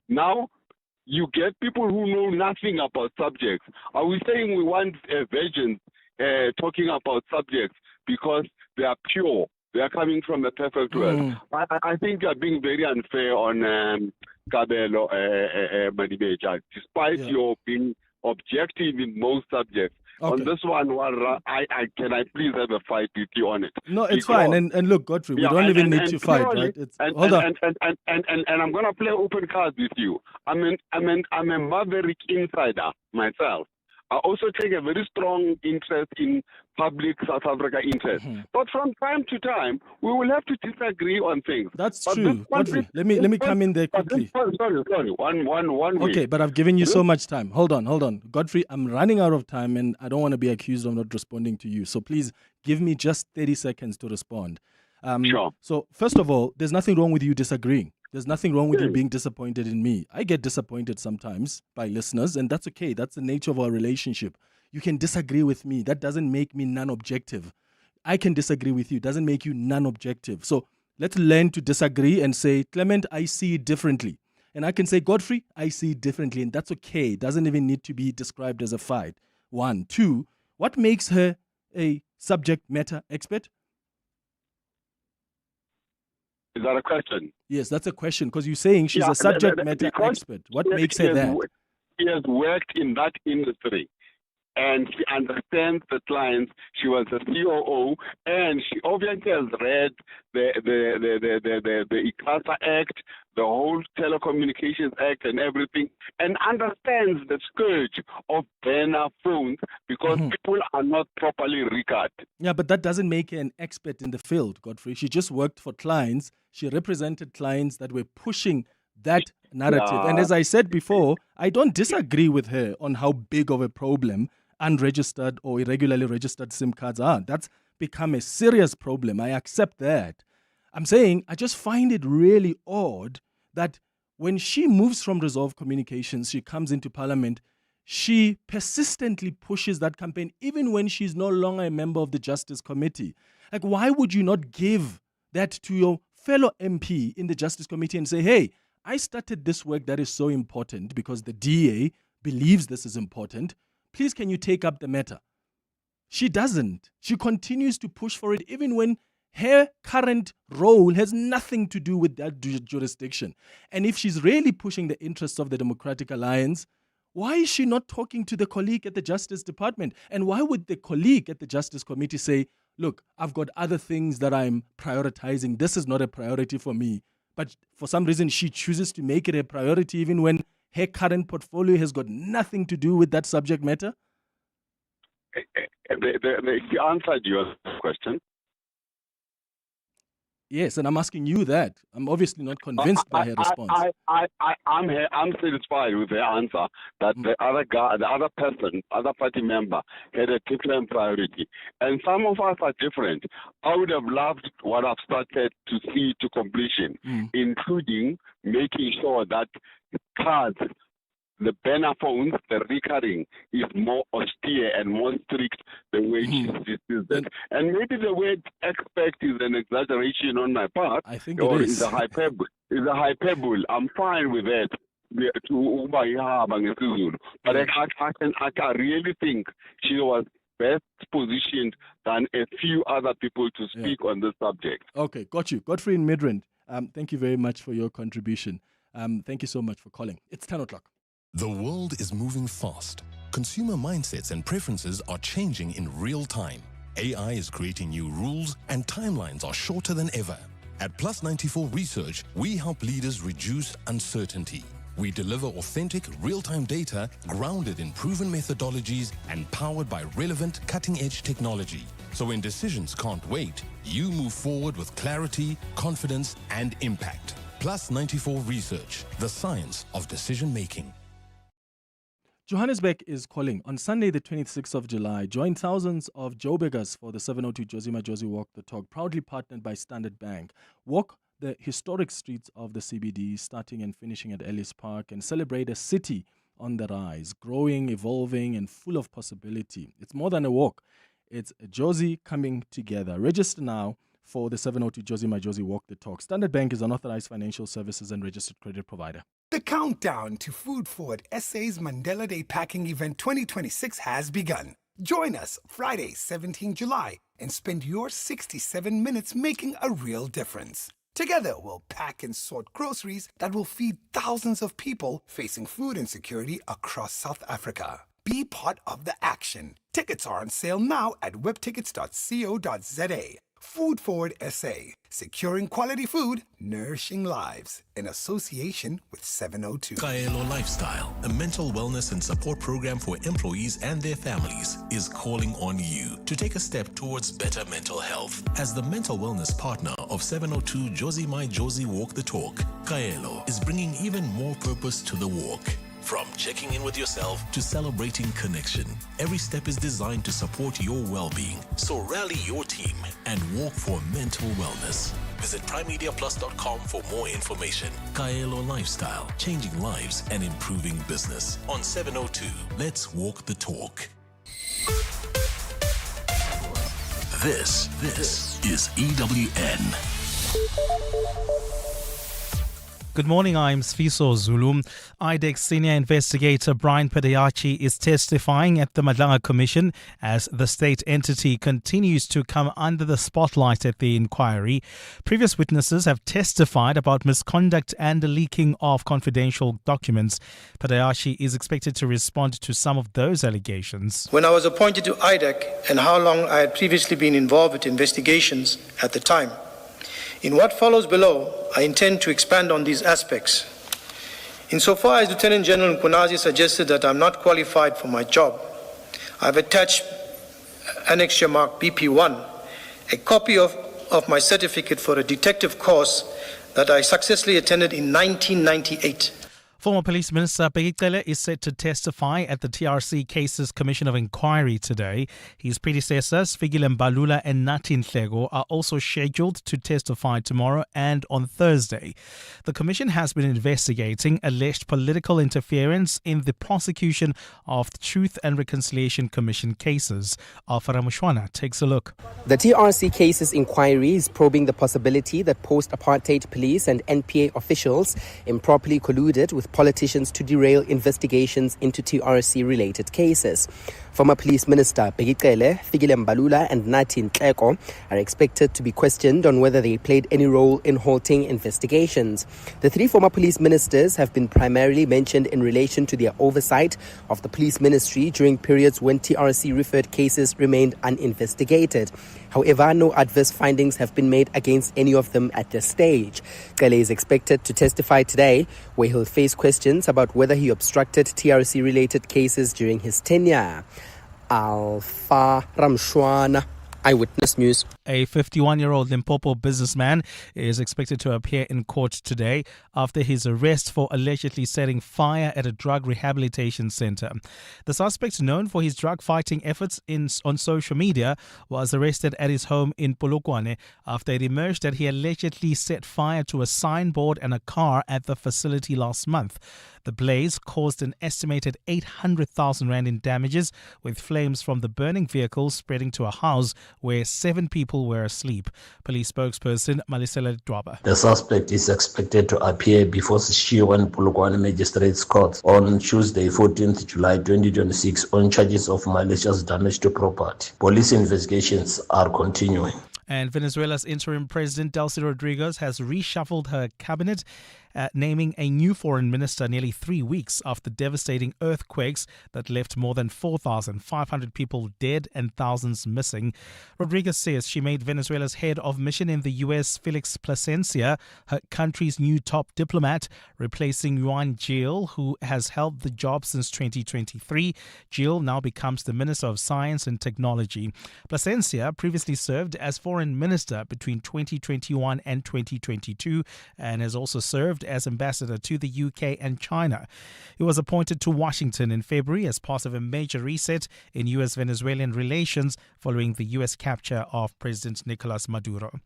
Now, you get people who know nothing about subjects. Are we saying we want virgins talking about subjects because they are pure? They are coming from a perfect world. I think you are being very unfair on Kabelo Madibeja, despite your being objective in most subjects. Okay. On this one, can I please have a fight with you on it? No, it's fine. And look, Godfrey, we don't even need to fight, right? Hold on. And I'm going to play open cards with you. I'm a maverick insider myself. I also take a very strong interest in public South Africa interest. But from time to time, we will have to disagree on things. That's but true. Godfrey, let me come in there quickly. Sorry. One Okay, way. but I've given you so much time. Hold on. Godfrey, I'm running out of time and I don't want to be accused of not responding to you. So please give me just 30 seconds to respond. Sure. So first of all, there's nothing wrong with you disagreeing. There's nothing wrong with you being disappointed in me. I get disappointed sometimes by listeners, and that's okay. That's the nature of our relationship. You can disagree with me. That doesn't make me non-objective. I can disagree with you. Doesn't make you non-objective. So let's learn to disagree and say, Clement, I see it differently. And I can say, Godfrey, I see it differently. And that's okay. It doesn't even need to be described as a fight. 1. 2, what makes her a subject matter expert? Is that a question? Yes, that's a question, because you're saying she's a subject matter expert. What makes her that? She has worked in that industry, and she understands the clients. She was a COO, and she obviously has read the ICASA Act, the whole Telecommunications Act and everything, and understands the scourge of burner phones because people are not properly recorded. Yeah, but that doesn't make her an expert in the field, Godfrey. She just worked for clients. She represented clients that were pushing that narrative. Yeah. And as I said before, I don't disagree with her on how big of a problem unregistered or irregularly registered SIM cards are. That's become a serious problem. I accept that. I'm saying I just find it really odd that when she moves from Resolve Communications, she comes into Parliament, she persistently pushes that campaign even when she's no longer a member of the Justice Committee. Like, why would you not give that to your fellow MP in the Justice Committee and say, hey, I started this work that is so important because the DA believes this is important. Please, can you take up the matter? She doesn't. She continues to push for it even when her current role has nothing to do with that jurisdiction. And if she's really pushing the interests of the Democratic Alliance, why is she not talking to the colleague at the Justice Department? And why would the colleague at the Justice Committee say, look, I've got other things that I'm prioritizing. This is not a priority for me. But for some reason, she chooses to make it a priority even when her current portfolio has got nothing to do with that subject matter? She answered your question. Yes, and I'm asking you that. I'm obviously not convinced by her response. I'm satisfied with the answer that the other guy, the other person, other party member had a different priority. And some of us are different. I would have loved what I've started to see to completion, including making sure that cards, the burner phones, the recurring, is more austere and more strict the way she sees it. And maybe the word expect is an exaggeration on my part. I think or it is. Is a hyperbole. I'm fine with that. But I really think she was best positioned than a few other people to speak on this subject. Okay, got you. Godfrey in Midrand, thank you very much for your contribution. Thank you so much for calling. It's 10 o'clock. The world is moving fast. Consumer mindsets and preferences are changing in real time. AI is creating new rules and timelines are shorter than ever. At Plus 94 Research, we help leaders reduce uncertainty. We deliver authentic, real-time data grounded in proven methodologies and powered by relevant, cutting-edge technology. So when decisions can't wait, you move forward with clarity, confidence, and impact. Plus 94 Research, the science of decision-making. Johannesburg is calling. On Sunday, the 26th of July, join thousands of Joburgers for the 702 Josie Majosi Walk the Talk, proudly partnered by Standard Bank. Walk the historic streets of the CBD, starting and finishing at Ellis Park, and celebrate a city on the rise, growing, evolving, and full of possibility. It's more than a walk. It's a Josie coming together. Register now for the 702 Josie Majosi Walk the Talk. Standard Bank is an authorized financial services and registered credit provider. The countdown to Food Forward SA's Mandela Day Packing Event 2026 has begun. Join us Friday, 17 July, and spend your 67 minutes making a real difference. Together, we'll pack and sort groceries that will feed thousands of people facing food insecurity across South Africa. Be part of the action. Tickets are on sale now at webtickets.co.za. Food Forward SA, securing quality food, nourishing lives, in association with 702. Kaelo Lifestyle, a mental wellness and support program for employees and their families, is calling on you to take a step towards better mental health. As the mental wellness partner of 702 Josie My Josie Walk the Talk, Kaelo is bringing even more purpose to the walk. From checking in with yourself to celebrating connection, every step is designed to support your well-being. So rally your team and walk for mental wellness. Visit primemediaplus.com for more information. Kaelo Lifestyle, changing lives and improving business. On 702, let's walk the talk. This is EWN. Good morning, I'm Sfiso Zulu. IDEX senior investigator Brian Pedayachi is testifying at the Madlanga Commission as the state entity continues to come under the spotlight at the inquiry. Previous witnesses have testified about misconduct and the leaking of confidential documents. Pedayachi is expected to respond to some of those allegations. When I was appointed to IDEC and how long I had previously been involved with investigations at the time. In what follows below, I intend to expand on these aspects. Insofar as Lieutenant General Nkunazi suggested that I'm not qualified for my job, I've attached annexure mark BP1, a copy of my certificate for a detective course that I successfully attended in 1998. Former Police Minister Begicele is set to testify at the TRC Cases Commission of Inquiry today. His predecessors, Fikile Mbalula and Nathi Nhleko, are also scheduled to testify tomorrow and on Thursday. The commission has been investigating alleged political interference in the prosecution of the Truth and Reconciliation Commission cases. Alfara Mushwana takes a look. The TRC Cases Inquiry is probing the possibility that post-apartheid police and NPA officials improperly colluded with politicians to derail investigations into TRC-related cases. Former Police Minister Begicele, Fikile Mbalula and Nathi Nhleko are expected to be questioned on whether they played any role in halting investigations. The three former police ministers have been primarily mentioned in relation to their oversight of the police ministry during periods when TRC-referred cases remained uninvestigated. However, no adverse findings have been made against any of them at this stage. Cele is expected to testify today, where he'll face questions about whether he obstructed TRC-related cases during his tenure. Alfa Ramshwana, Eyewitness News. A 51-year-old Limpopo businessman is expected to appear in court today after his arrest for allegedly setting fire at a drug rehabilitation center. The suspect, known for his drug-fighting efforts on social media, was arrested at his home in Polokwane after it emerged that he allegedly set fire to a signboard and a car at the facility last month. The blaze caused an estimated 800,000 rand in damages, with flames from the burning vehicle spreading to a house where 7 people were asleep. Police spokesperson Malisela Dwaba. The suspect is expected to appear before Sishiwa and Polokwane Magistrates Court on Tuesday, 14th July 2026 on charges of malicious damage to property. Police investigations are continuing. And Venezuela's interim president, Delcy Rodriguez, has reshuffled her cabinet, naming a new foreign minister nearly 3 weeks after devastating earthquakes that left more than 4,500 people dead and thousands missing. Rodriguez says she made Venezuela's head of mission in the U.S., Felix Plasencia, her country's new top diplomat, replacing Yuan Gil, who has held the job since 2023. Gil now becomes the Minister of Science and Technology. Plasencia previously served as foreign minister between 2021 and 2022 and has also served as ambassador to the UK and China. He was appointed to Washington in February as part of a major reset in U.S.-Venezuelan relations following the U.S. capture of President Nicolas Maduro.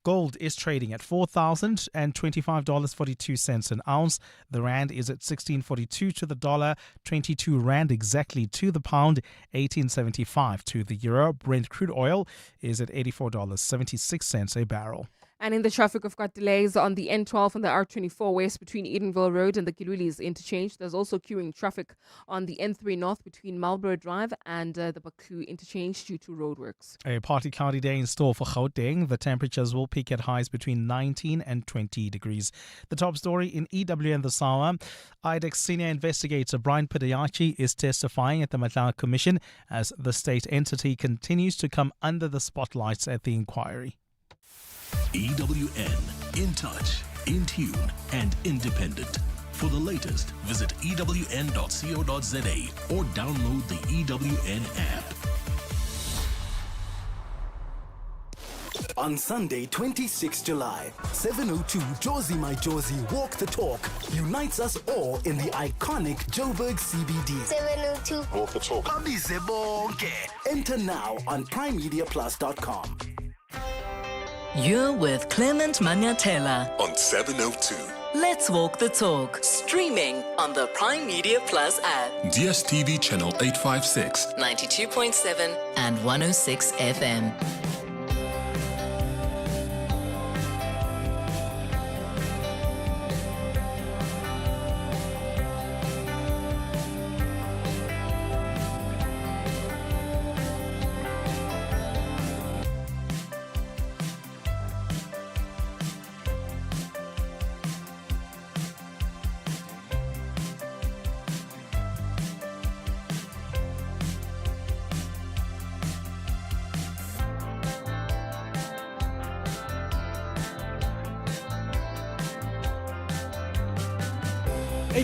Gold is trading at $4,025.42 an ounce. The rand is at 16.42 to the dollar, 22 rand exactly to the pound, 18.75 to the euro. Brent crude oil is at $84.76 a barrel. And in the traffic, we've got delays on the N12 and the R24 West between Edenville Road and the Kilulis interchange. There's also queuing traffic on the N3 North between Marlborough Drive and the Baku interchange due to roadworks. A party cloudy day in store for Gauteng. The temperatures will peak at highs between 19 and 20 degrees. The top story in EWN this hour. IDEX senior investigator Brian Pidayachi is testifying at the Matla Commission as the state entity continues to come under the spotlights at the inquiry. EWN, in touch, in tune, and independent. For the latest, visit ewn.co.za or download the EWN app. On Sunday, 26 July, 7:02 Josie My Josie Walk the Talk unites us all in the iconic Joburg CBD. 7:02 Walk the Talk. Abize bonke. Enter now on primemediaplus.com. You're with Clement Manyathela On 702. Let's walk the talk. Streaming on the Prime Media Plus app. DSTV channel 856. 92.7 and 106 FM.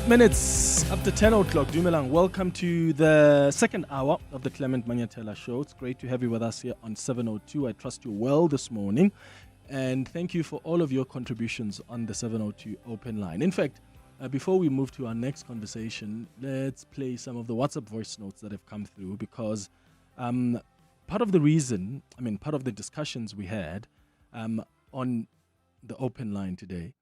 Minutes after 10 o'clock, Dumelang, welcome to the second hour of the Clement Manyathela show. It's great to have you with us here on 702. I trust you well this morning. And thank you for all of your contributions on the 702 open line. In fact, before we move to our next conversation, let's play some of the WhatsApp voice notes that have come through because part of the discussions we had on the open line today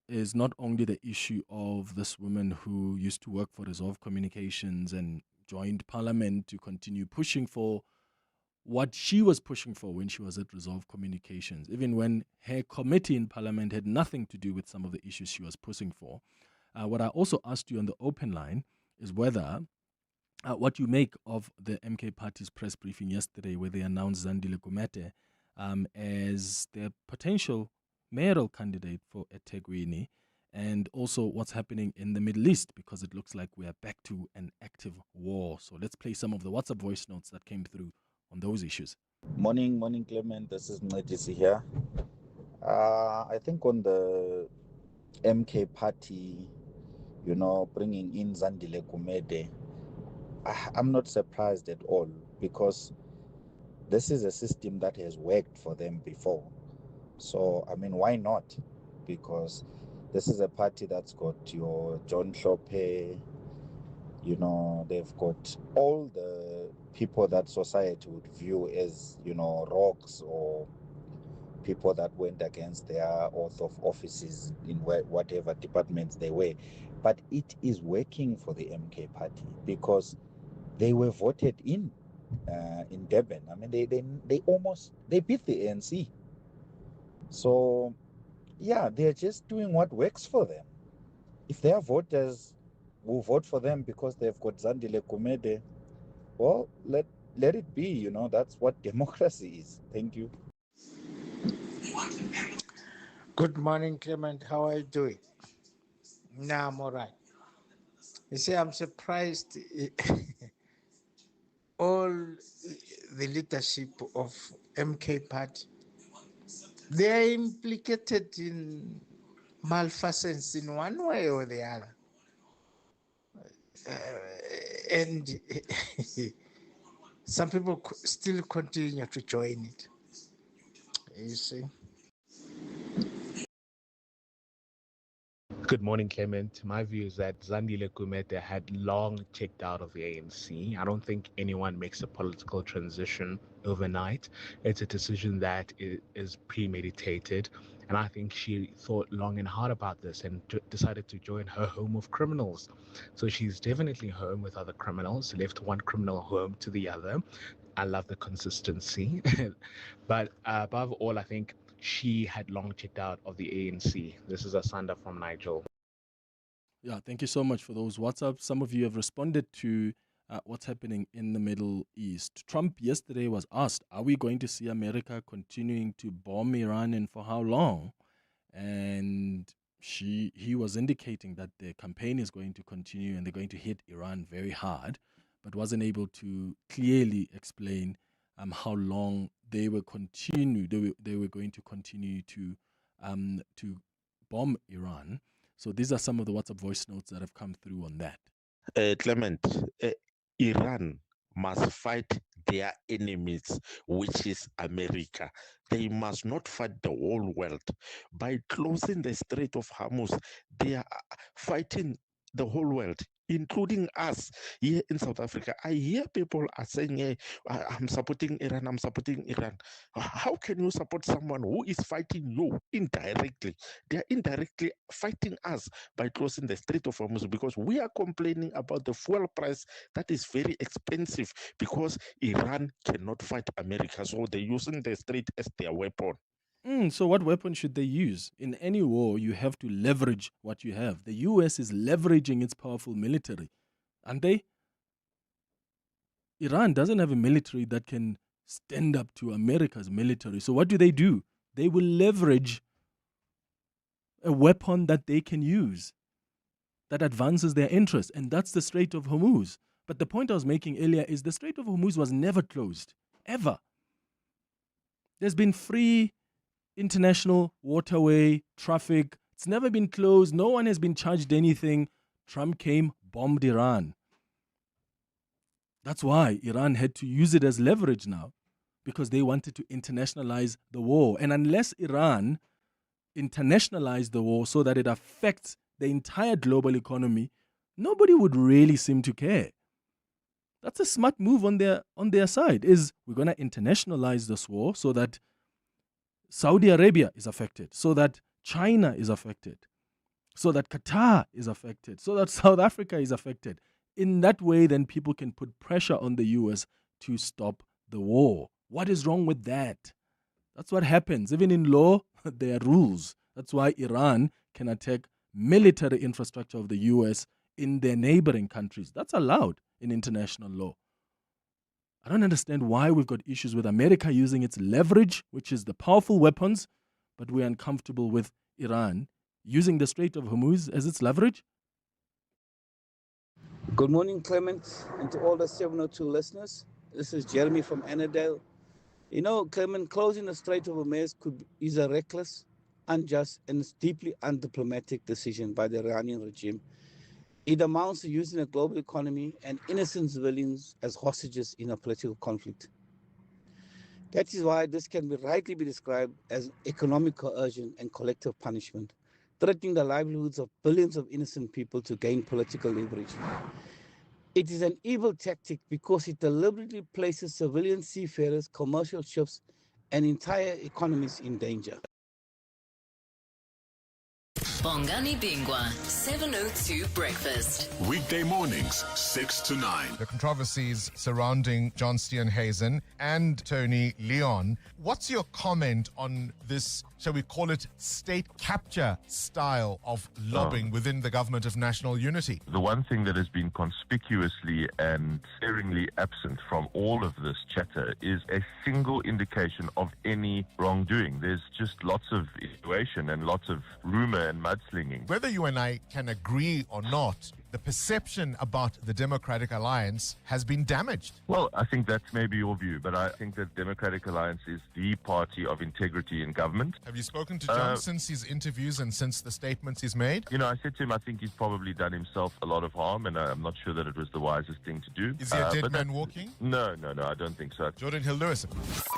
is not only the issue of this woman who used to work for Resolve Communications and joined Parliament to continue pushing for what she was pushing for when she was at Resolve Communications, even when her committee in Parliament had nothing to do with some of the issues she was pushing for. What I also asked you on the open line is whether what you make of the MK Party's press briefing yesterday where they announced Zandile Gumede as their potential mayoral candidate for eThekwini, and also what's happening in the Middle East, because it looks like we are back to an active war. So let's play some of the WhatsApp voice notes that came through on those issues. Morning, Clement. This is Ngedisi here. I think on the MK Party, bringing in Zandile Gumede, I'm not surprised at all because this is a system that has worked for them before. So, why not? Because this is a party that's got your John Shope, they've got all the people that society would view as, rogues or people that went against their oath of offices in whatever departments they were. But it is working for the MK Party because they were voted in Durban. They beat the ANC. So, they're just doing what works for them. If their voters will vote for them because they've got Zandile Gumede, well, let it be. That's what democracy is. Thank you. Good morning, Clement. How are you doing? Nah, I'm all right. You see, I'm surprised all the leadership of MK Party, they are implicated in malfeasance in one way or the other. And some people still continue to join it. You see? Good morning, Clement. My view is that Zandile Gumede had long checked out of the ANC. I don't think anyone makes a political transition overnight. It's a decision that is premeditated. And I think she thought long and hard about this and decided to join her home of criminals. So she's definitely home with other criminals, left one criminal home to the other. I love the consistency. But above all, I think she had long checked out of the ANC. This is Asanda from Nigel. Yeah, thank you so much for those WhatsApps. Some of you have responded to what's happening in the Middle East. Trump yesterday was asked, are we going to see America continuing to bomb Iran and for how long? And he was indicating that the campaign is going to continue and they're going to hit Iran very hard, but wasn't able to clearly explain how long they were going to continue to bomb Iran. So these are some of the WhatsApp voice notes that have come through on that. Clement, Iran must fight their enemies, which is America. They must not fight the whole world. By closing the Strait of Hormuz, they are fighting the whole world, including us here in South Africa. I hear people are saying, hey, I'm supporting Iran, I'm supporting Iran. How can you support someone who is fighting you indirectly? They are indirectly fighting us by closing the Strait of Hormuz because we are complaining about the fuel price that is very expensive because Iran cannot fight America. So they're using the Strait as their weapon. So what weapon should they use? In any war, you have to leverage what you have. The U.S. is leveraging its powerful military, aren't they? Iran doesn't have a military that can stand up to America's military. So what do? They will leverage a weapon that they can use that advances their interest, and that's the Strait of Hormuz. But the point I was making earlier is the Strait of Hormuz was never closed, ever. There's been free international waterway traffic. It's never been closed. No one has been charged anything. Trump came, bombed Iran. That's why Iran had to use it as leverage now, because they wanted to internationalize the war. And unless Iran internationalized the war so that it affects the entire global economy, nobody would really seem to care. That's a smart move on their side, is we're going to internationalize this war so that Saudi Arabia is affected, so that China is affected, so that Qatar is affected, so that South Africa is affected. In that way, then people can put pressure on the US to stop the war. What is wrong with that? That's what happens. Even in law, there are rules. That's why Iran can attack military infrastructure of the US in their neighboring countries. That's allowed in international law. I don't understand why we've got issues with America using its leverage, which is the powerful weapons, but we're uncomfortable with Iran using the Strait of Hormuz as its leverage. Good morning, Clement, and to all the 702 listeners. This is Jeremy from Annandale. You know, Clement, closing the Strait of Hormuz is a reckless, unjust, and deeply undiplomatic decision by the Iranian regime. It amounts to using a global economy and innocent civilians as hostages in a political conflict. That is why this can rightly be described as economic coercion and collective punishment, threatening the livelihoods of billions of innocent people to gain political leverage. It is an evil tactic because it deliberately places civilian seafarers, commercial ships, and entire economies in danger. Bongani Bingwa, 702 Breakfast. Weekday mornings, 6 to 9. The controversies surrounding John Steenhuisen and Tony Leon. What's your comment on this, shall we call it, state capture style of lobbying within the government of national unity? The one thing that has been conspicuously and staringly absent from all of this chatter is a single indication of any wrongdoing. There's just lots of insinuation and lots of rumor and mudslinging. Whether you and I can agree or not, the perception about the Democratic Alliance has been damaged. Well, I think that's maybe your view, but I think that Democratic Alliance is the party of integrity in government. Have you spoken to John since his interviews and since the statements he's made? You know, I said to him, I think he's probably done himself a lot of harm, and I'm not sure that it was the wisest thing to do. Is he a dead man walking? No, I don't think so. Jordan Hill-Lewis.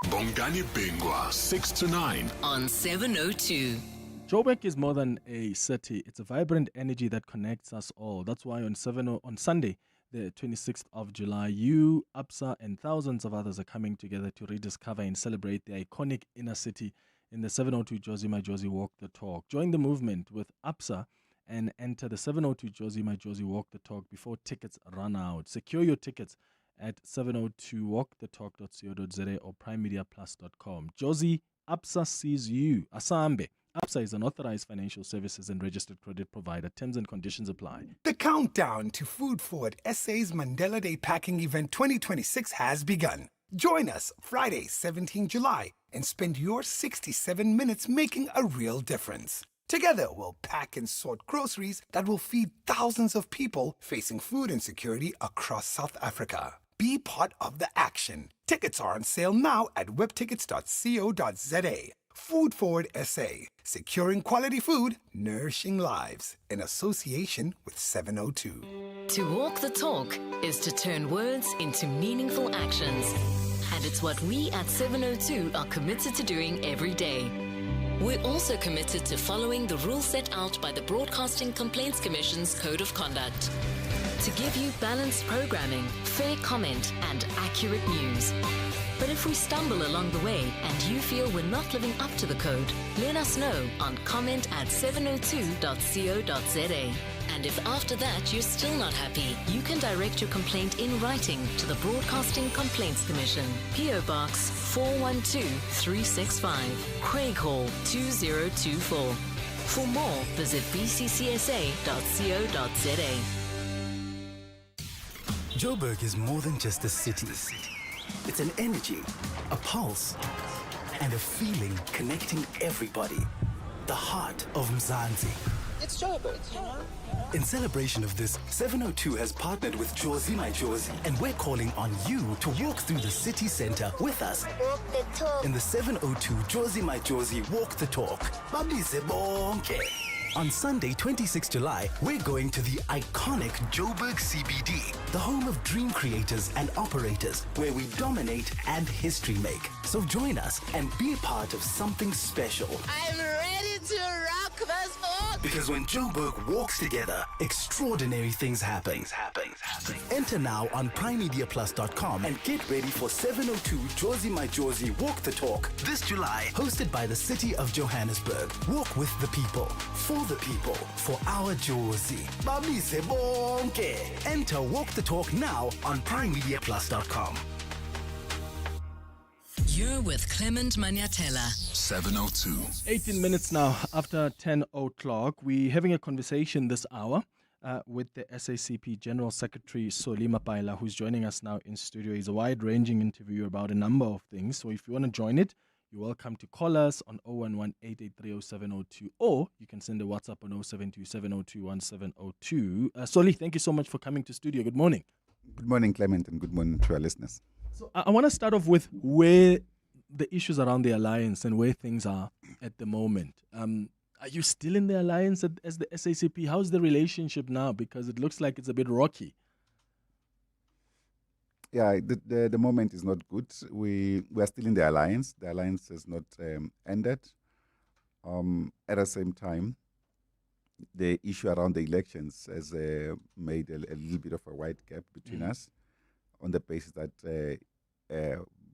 Bongani Bingwa, 6 to 9. On 702. Joburg is more than a city. It's a vibrant energy that connects us all. That's why on Sunday, the 26th of July, you, APSA, and thousands of others are coming together to rediscover and celebrate the iconic inner city in the 702 Josie My Josie Walk the Talk. Join the movement with APSA and enter the 702 Josie My Josie Walk the Talk before tickets run out. Secure your tickets at 702 walkthetalk.co.za or primemediaplus.com. Josie, APSA sees you. Asambe. APSA is an authorized financial services and registered credit provider. Terms and conditions apply. The countdown to Food Forward SA's Mandela Day Packing Event 2026 has begun. Join us Friday, 17 July, and spend your 67 minutes making a real difference. Together, we'll pack and sort groceries that will feed thousands of people facing food insecurity across South Africa. Be part of the action. Tickets are on sale now at webtickets.co.za. Food Forward SA, securing quality food, nourishing lives, in association with 702. To walk the talk is to turn words into meaningful actions. And it's what we at 702 are committed to doing every day. We're also committed to following the rules set out by the Broadcasting Complaints Commission's Code of Conduct. To give you balanced programming, fair comment, and accurate news. But if we stumble along the way and you feel we're not living up to the code, let us know on comment@702.co.za. And if after that you're still not happy, you can direct your complaint in writing to the Broadcasting Complaints Commission, PO Box 412365, Craig Hall 2024. For more, visit bccsa.co.za. Joburg is more than just a city. It's an energy, a pulse, and a feeling connecting everybody. The heart of Mzansi. It's Joburg. In celebration of this, 702 has partnered with Jozi My Jozi, and we're calling on you to walk through the city center with us. Walk the talk. In the 702 Jozi My Jozi Walk the Talk. Babize bonke. On Sunday, 26 July, we're going to the iconic Joburg CBD, the home of dream creators and operators, where we dominate and history make. So join us and be a part of something special. I'm ready to rock this book. Because when Joburg walks together, extraordinary things happen. Enter now on primemediaplus.com and get ready for 702 Jozi My Jozi Walk the Talk this July, hosted by the City of Johannesburg. Walk with the people, for the people, for our Jozi. Babize bonke. Enter Walk the Talk now on primemediaplus.com. You're with Clement Manyathela. 702. 18 minutes now after 10 o'clock. We're having a conversation this hour with the SACP General Secretary Soli Mapaila, who's joining us now in studio. He's a wide-ranging interview about a number of things. So if you want to join it, you're welcome to call us on 011-883-0702, or you can send a WhatsApp on 072-702-1702. Soli, thank you so much for coming to studio. Good morning. Good morning, Clement, and good morning to our listeners. So I want to start off with where the issues around the alliance and where things are at the moment. Are you still in the alliance as the SACP? How's the relationship now? Because it looks like it's a bit rocky. Yeah, the moment is not good. We are still in the alliance. The alliance has not ended. At the same time, the issue around the elections has made a little bit of a wide gap between us, on the basis that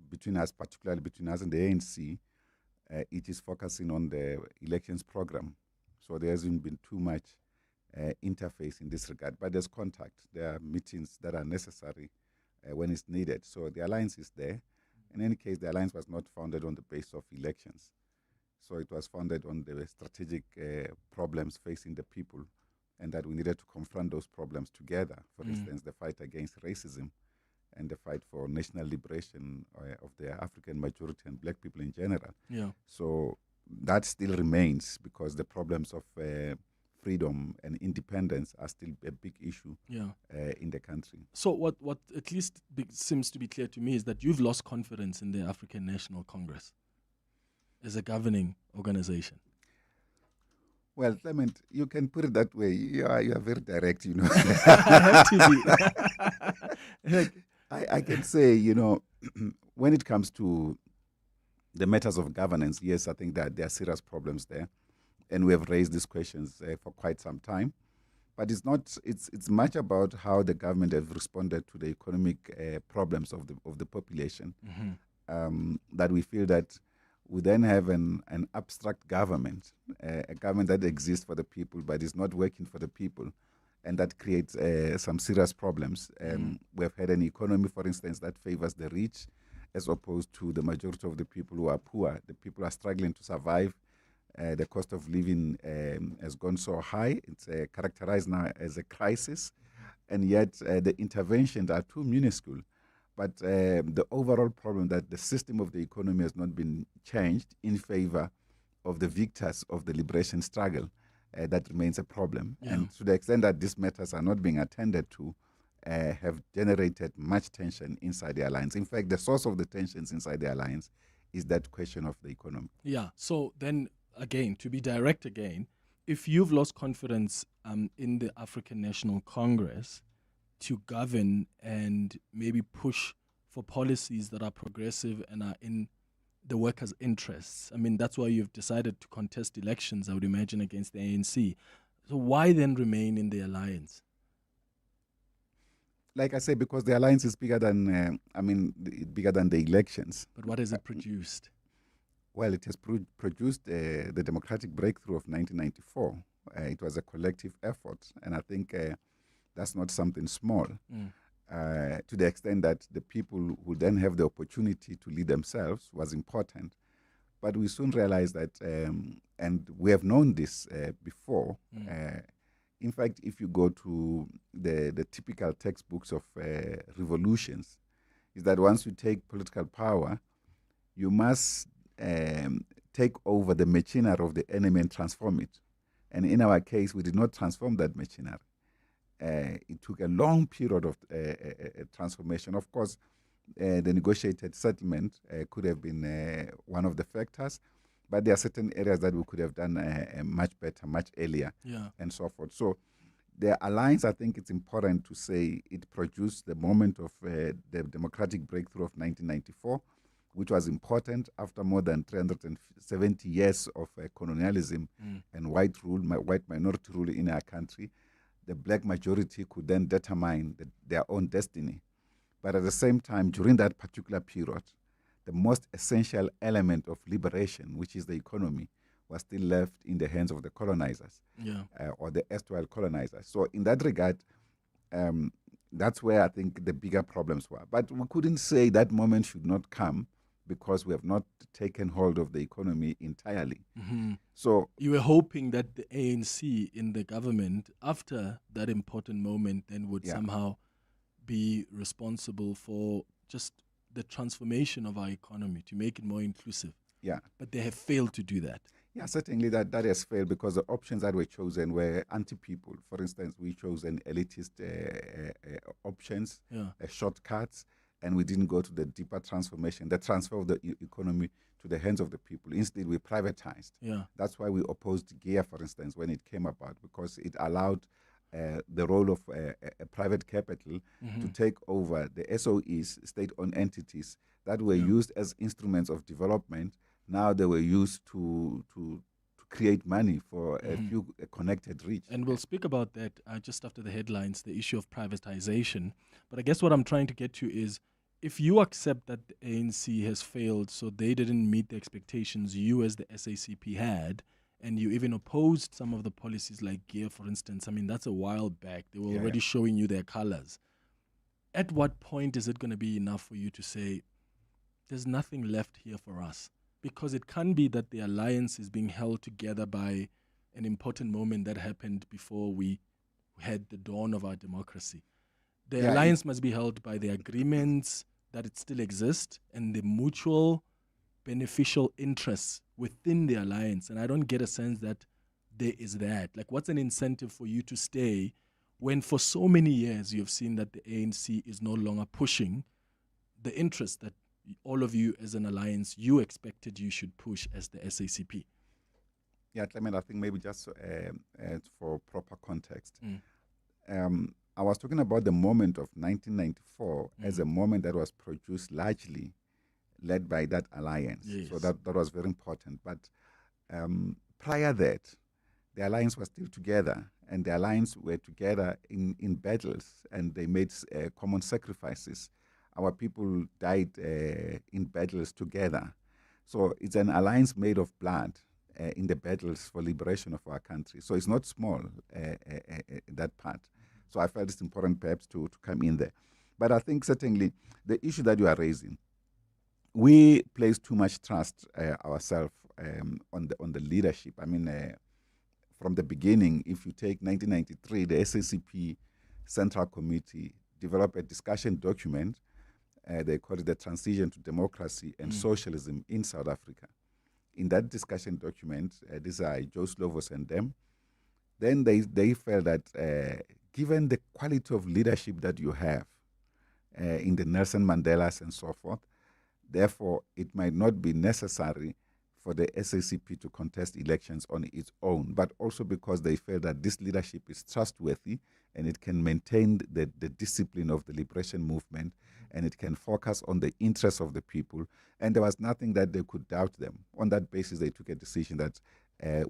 between us, particularly between us and the ANC, it is focusing on the elections program. So there hasn't been too much interface in this regard. But there's contact. There are meetings that are necessary when it's needed. So the alliance is there. In any case, the alliance was not founded on the basis of elections. So it was founded on the strategic problems facing the people, and that we needed to confront those problems together. For instance, the fight against racism and the fight for national liberation of the African majority and black people in general. Yeah. So that still remains, because the problems of freedom and independence are still a big issue in the country. So what at least seems to be clear to me is that you've lost confidence in the African National Congress as a governing organization. Well, Clement, you can put it that way. You are very direct, you know. I have to be. I can say, you know, when it comes to the matters of governance, yes, I think that there are serious problems there, and we have raised these questions for quite some time. But it's not. It's much about how the government have responded to the economic problems of the population. That we feel that we then have an abstract government, a government that exists for the people but is not working for the people, and that creates some serious problems. We've had an economy, for instance, that favors the rich as opposed to the majority of the people who are poor. The people are struggling to survive. The cost of living has gone so high. It's characterized now as a crisis, and yet the interventions are too minuscule. But the overall problem that the system of the economy has not been changed in favor of the victors of the liberation struggle, that remains a problem. Yeah. And to the extent that these matters are not being attended to, have generated much tension inside the alliance. In fact, the source of the tensions inside the alliance is that question of the economy. Yeah. So then, again, to be direct again, if you've lost confidence in the African National Congress to govern and maybe push for policies that are progressive and are in the workers' interests, I mean, that's why you've decided to contest elections, I would imagine, against the ANC. So why then remain in the alliance? Like I say, because the alliance is bigger than, bigger than the elections. But what has it produced? Well, it has produced the democratic breakthrough of 1994. It was a collective effort, and I think that's not something small. To the extent that the people who then have the opportunity to lead themselves was important. But we soon realized that, and we have known this before. In fact, if you go to the typical textbooks of revolutions, is that once you take political power, you must take over the machinery of the enemy and transform it. And in our case, we did not transform that machinery. It took a long period of transformation. Of course, the negotiated settlement could have been one of the factors, but there are certain areas that we could have done much better, much earlier, and so forth. So the alliance, I think it's important to say, it produced the moment of the democratic breakthrough of 1994, which was important after more than 370 years of colonialism and white minority rule in our country. The black majority could then determine their own destiny. But at the same time, during that particular period, the most essential element of liberation, which is the economy, was still left in the hands of the colonizers, or the erstwhile colonizers. So in that regard, that's where I think the bigger problems were. But we couldn't say that moment should not come because we have not taken hold of the economy entirely. So you were hoping that the ANC in the government, after that important moment, then would somehow be responsible for just the transformation of our economy to make it more inclusive. Yeah. But they have failed to do that. Yeah, certainly that has failed because the options that were chosen were anti-people. For instance, we chose an elitist options, shortcuts, and we didn't go to the deeper transformation, the transfer of the economy to the hands of the people. Instead, we privatized. That's why we opposed GEAR, for instance, when it came about, because it allowed the role of a private capital to take over the SOEs, state-owned entities, that were used as instruments of development. Now they were used to create money for a few connected rich. And we'll speak about that just after the headlines, the issue of privatization. But I guess what I'm trying to get to is, if you accept that the ANC has failed, so they didn't meet the expectations you as the SACP had, and you even opposed some of the policies like GEAR, for instance, I mean, that's a while back. They were already showing you their colors. At what point is it going to be enough for you to say, there's nothing left here for us? Because it can be that the alliance is being held together by an important moment that happened before we had the dawn of our democracy. The alliance must be held by the agreements that it still exists and the mutual beneficial interests within the alliance. And I don't get a sense that there is that. Like, what's an incentive for you to stay when for so many years you've seen that the ANC is no longer pushing the interest that all of you as an alliance, you expected you should push as the SACP? Yeah, Clement, I think maybe just for proper context. I was talking about the moment of 1994 as a moment that was produced largely led by that alliance. So that was very important. But prior that, the alliance was still together, and the alliance were together in battles, and they made common sacrifices. Our people died in battles together. So it's an alliance made of blood, in the battles for liberation of our country. So it's not small, that part. So I felt it's important perhaps to come in there. But I think certainly the issue that you are raising, we place too much trust ourselves on the leadership. I mean, from the beginning, if you take 1993, the SACP Central Committee developed a discussion document. They call it the Transition to Democracy and Socialism in South Africa. In that discussion document, these are Joe Slovos and them, then they felt that given the quality of leadership that you have in the Nelson Mandelas and so forth, therefore it might not be necessary for the SACP to contest elections on its own, but also because they felt that this leadership is trustworthy and it can maintain the discipline of the liberation movement and it can focus on the interests of the people. And there was nothing that they could doubt them. On that basis, they took a decision that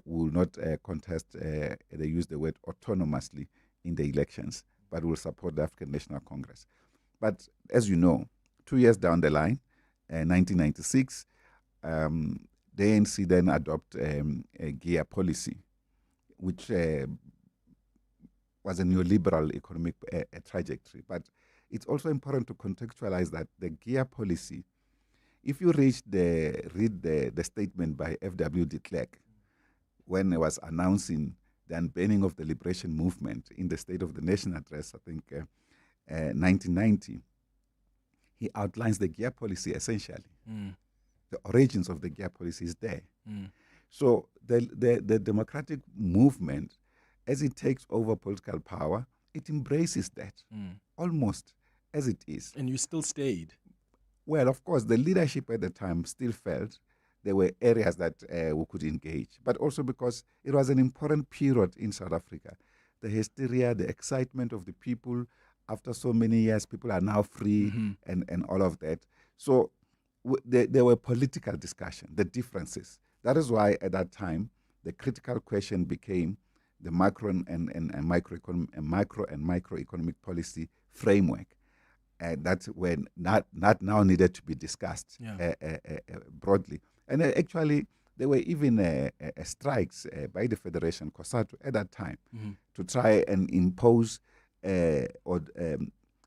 will not contest, they used the word autonomously in the elections, but will support the African National Congress. But as you know, 2 years down the line, 1996, the ANC then adopted a GEAR policy, which was a neoliberal economic trajectory. But it's also important to contextualize that the GEAR policy, if you read the statement by F.W. de Klerk, when he was announcing the unbanning of the liberation movement in the State of the Nation address, I think 1990, he outlines the GEAR policy essentially. The origins of the GEAR policy is there. So the democratic movement, as it takes over political power, it embraces that almost as it is. And you still stayed? Well, of course, the leadership at the time still felt there were areas that we could engage, but also because it was an important period in South Africa. The hysteria, the excitement of the people, after so many years, people are now free and all of that. So there were political discussion, the differences. That is why at that time, the critical question became the macro and microeconomic policy framework. That were not now needed to be discussed broadly. And actually, there were even strikes by the Federation, COSATU, at that time to try and impose or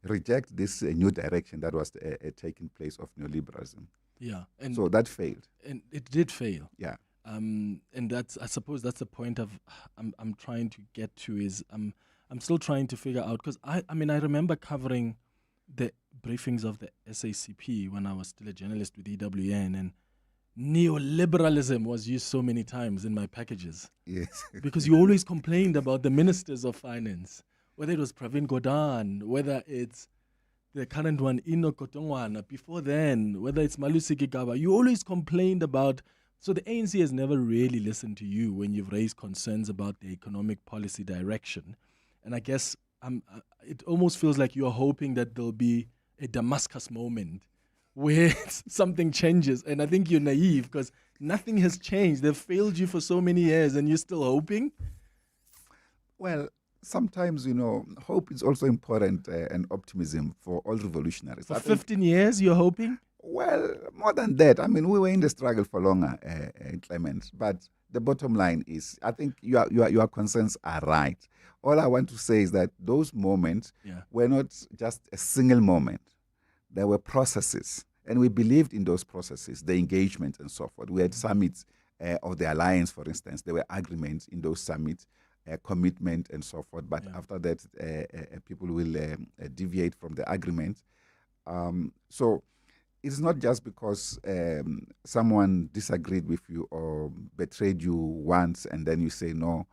reject this new direction that was taking place of neoliberalism. Yeah. And so that failed. And it did fail. Yeah. And that's, I suppose that's the point of I'm trying to get to is I'm still trying to figure out, because I remember covering the briefings of the SACP when I was still a journalist with EWN, and neoliberalism was used so many times in my packages. Yes. Because you always complained about the ministers of finance, whether it was Pravin Gordhan, whether it's the current one, Enoch Kotongwana, before then, whether it's Malusi Gigaba, you always complained about. So the ANC has never really listened to you when you've raised concerns about the economic policy direction. And I guess it almost feels like you're hoping that there'll be a Damascus moment where something changes. And I think you're naive because nothing has changed. They've failed you for so many years and you're still hoping? Well, sometimes, hope is also important and optimism for all revolutionaries. For 15 years, you're hoping? Well, more than that. I mean, we were in the struggle for longer, Clement. But the bottom line is, I think your concerns are right. All I want to say is that those moments were not just a single moment. There were processes. And we believed in those processes, the engagement and so forth. We had summits of the alliance, for instance. There were agreements in those summits, commitment and so forth. But after that, people will deviate from the agreement. So it's not just because someone disagreed with you or betrayed you once and then you say, no,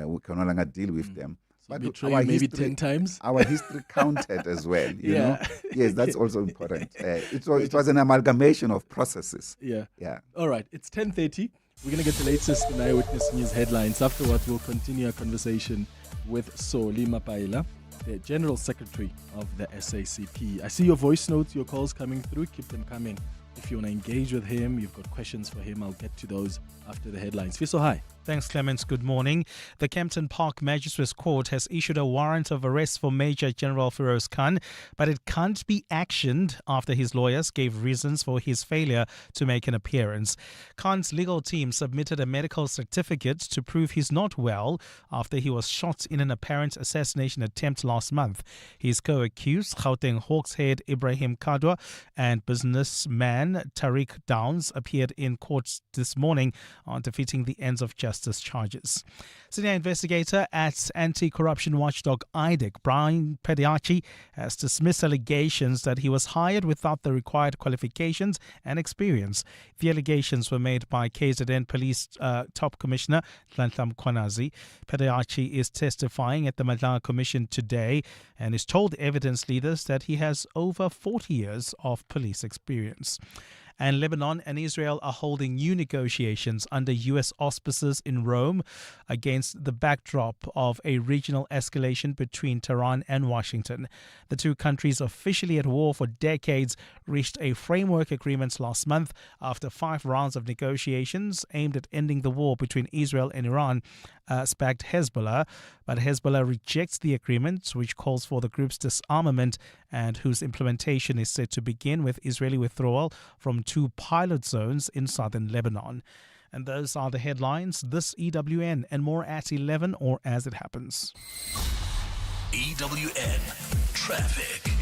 we can no longer deal with them. So but our maybe 10 times? Our history counted as well, you know? Yes, that's also important. It was an amalgamation of processes. Yeah. Yeah. All right, it's 10:30. We're going to get the latest in Eyewitness News headlines. Afterwards, we'll continue our conversation with Soli Mapaila, the General Secretary of the SACP. I see your voice notes, your calls coming through. Keep them coming. If you want to engage with him, you've got questions for him, I'll get to those after the headlines. Fiso, hi. Thanks, Clements. Good morning. The Kempton Park Magistrates Court has issued a warrant of arrest for Major General Feroz Khan, but it can't be actioned after his lawyers gave reasons for his failure to make an appearance. Khan's legal team submitted a medical certificate to prove he's not well after he was shot in an apparent assassination attempt last month. His co-accused, Gauteng Hawks head Ibrahim Kadwa and businessman Tariq Downs, appeared in court this morning on defeating the ends of justice charges. Senior investigator at anti-corruption watchdog IDEC, Brian Pediachi, has dismissed allegations that he was hired without the required qualifications and experience. The allegations were made by KZN Police Top Commissioner Nhlanhla Mkhwanazi. Pediachi is testifying at the Madlaga Commission today and is told evidence leaders that he has over 40 years of police experience. And Lebanon and Israel are holding new negotiations under U.S. auspices in Rome against the backdrop of a regional escalation between Tehran and Washington. The two countries, officially at war for decades, reached a framework agreement last month after 5 rounds of negotiations aimed at ending the war between Israel and Iran, backed Hezbollah. But Hezbollah rejects the agreement, which calls for the group's disarmament and whose implementation is set to begin with Israeli withdrawal from 2 pilot zones in southern Lebanon. And those are the headlines. This EWN and more at 11 or as it happens. EWN Traffic.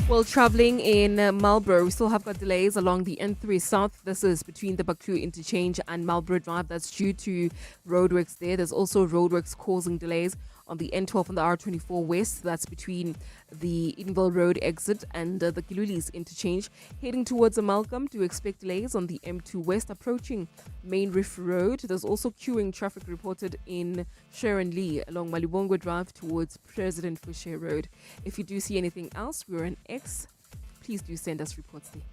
Well, traveling in Marlborough, we still have got delays along the N3 South. This is between the Baku interchange and Marlborough Drive. That's due to roadworks there. There's also roadworks causing delays on the N12 and the R24 West. That's between the Edenville Road exit and the Gilulis interchange. Heading towards Amalgam, do expect delays on the M2 West approaching Main Reef Road. There's also queuing traffic reported in Sharon Lee along Malibongwe Drive towards President Fouché Road. If you do see anything else, we're on X. Please do send us reports there.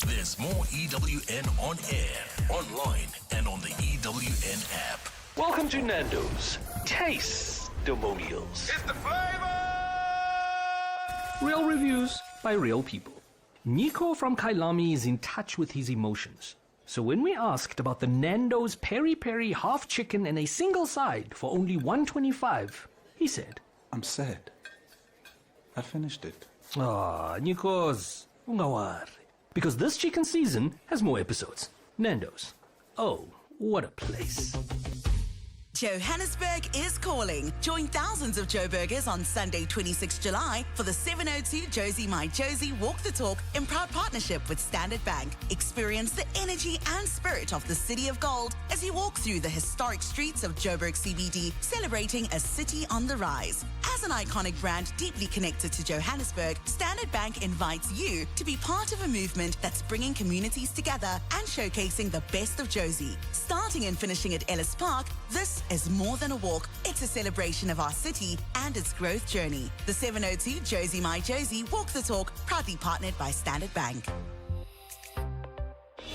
There's more EWN on air, online, and on the EWN app. Welcome to Nando's Taste-Demonials. It's the flavor! Real reviews by real people. Nico from Kailami is in touch with his emotions. So when we asked about the Nando's Peri Peri half chicken and a single side for only $1.25, he said, I'm sad. I finished it. Ah, Nikos, ungawari. Because this chicken season has more episodes. Nando's. Oh, what a place. Johannesburg is calling. Join thousands of Joe Burgers on Sunday, 26 July for the 702 Josie My Josie Walk the Talk in proud partnership with Standard Bank. Experience the energy and spirit of the City of Gold as you walk through the historic streets of Joburg CBD, celebrating a city on the rise. As an iconic brand deeply connected to Johannesburg, Standard Bank invites you to be part of a movement that's bringing communities together and showcasing the best of Josie. Starting and finishing at Ellis Park, this is more than a walk. It's a celebration of our city and its growth journey. The 702 Josie My Josie Walk the Talk, proudly partnered by Standard Bank.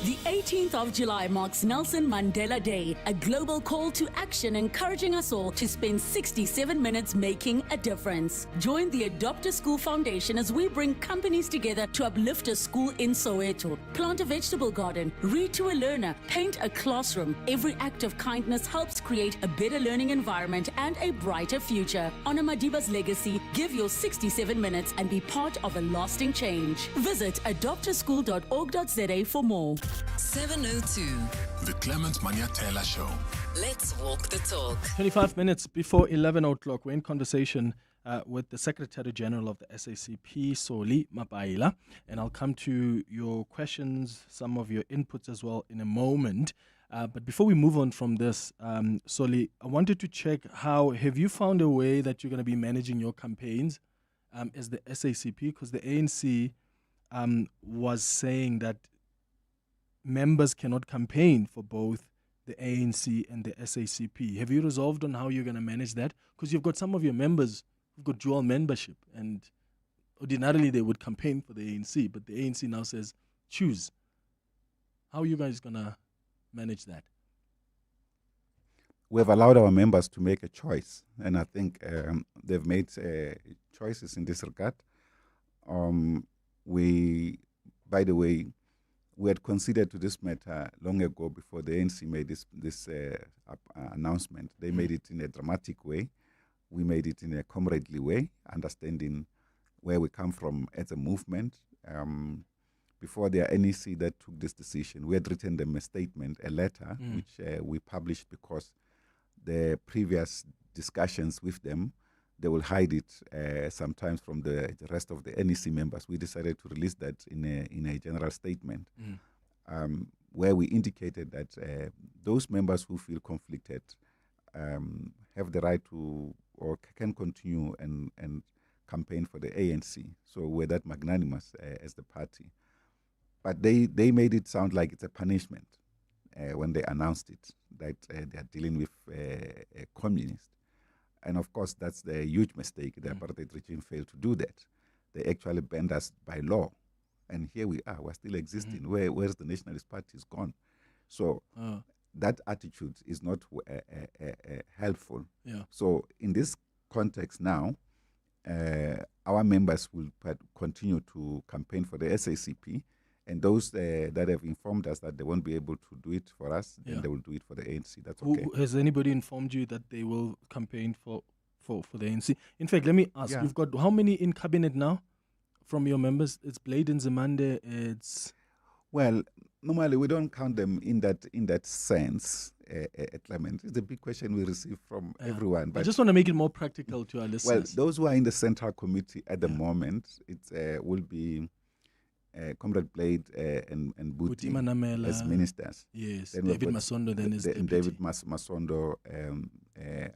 The 18th of July marks Nelson Mandela Day, a global call to action encouraging us all to spend 67 minutes making a difference. Join the Adopt a School Foundation as we bring companies together to uplift a school in Soweto. Plant a vegetable garden, read to a learner, paint a classroom. Every act of kindness helps create a better learning environment and a brighter future. Honor Madiba's legacy, give your 67 minutes and be part of a lasting change. Visit adoptaschool.org.za for more. 702. The Clement Manyathela Show. Let's walk the talk. 25 minutes before 11 o'clock, we're in conversation with the Secretary General of the SACP, Soli Mapaila. And I'll come to your questions, some of your inputs as well in a moment. But before we move on from this, Soli, I wanted to check have you found a way that you're going to be managing your campaigns as the SACP? Because the ANC was saying that members cannot campaign for both the ANC and the SACP. Have you resolved on how you're going to manage that? Because you've got some of your members who've got dual membership, and ordinarily they would campaign for the ANC, but the ANC now says, choose. How are you guys going to manage that? We have allowed our members to make a choice, and I think they've made choices in this regard. By the way, we had considered to this matter long ago before the ANC made this announcement. They made it in a dramatic way. We made it in a comradely way, understanding where we come from as a movement. Before the NEC that took this decision, we had written them a statement, a letter, which we published because the previous discussions with them, they will hide it sometimes from the rest of the NEC members. We decided to release that in a general statement where we indicated that those members who feel conflicted have the right to or can continue and campaign for the ANC. So we're that magnanimous as the party. But they made it sound like it's a punishment when they announced it, that they are dealing with a communist. And of course, that's the huge mistake. The apartheid regime failed to do that. They actually banned us by law. And here we are, we're still existing. Where's the Nationalist Party? Is gone. So that attitude is not helpful. Yeah. So in this context now, our members will continue to campaign for the SACP. And those that have informed us that they won't be able to do it for us, then they will do it for the ANC. That's okay. Has anybody informed you that they will campaign for the ANC? In fact, let me ask, you've got how many in cabinet now from your members? It's Blade and Zemande, it's... Well, normally we don't count them in that sense, Clement. It's a big question we receive from everyone. But I just want to make it more practical to our listeners. Well, those who are in the central committee at the moment, it will be... Comrade Blade and Buti as ministers. Yes, then David Masondo then is deputy. David Masondo,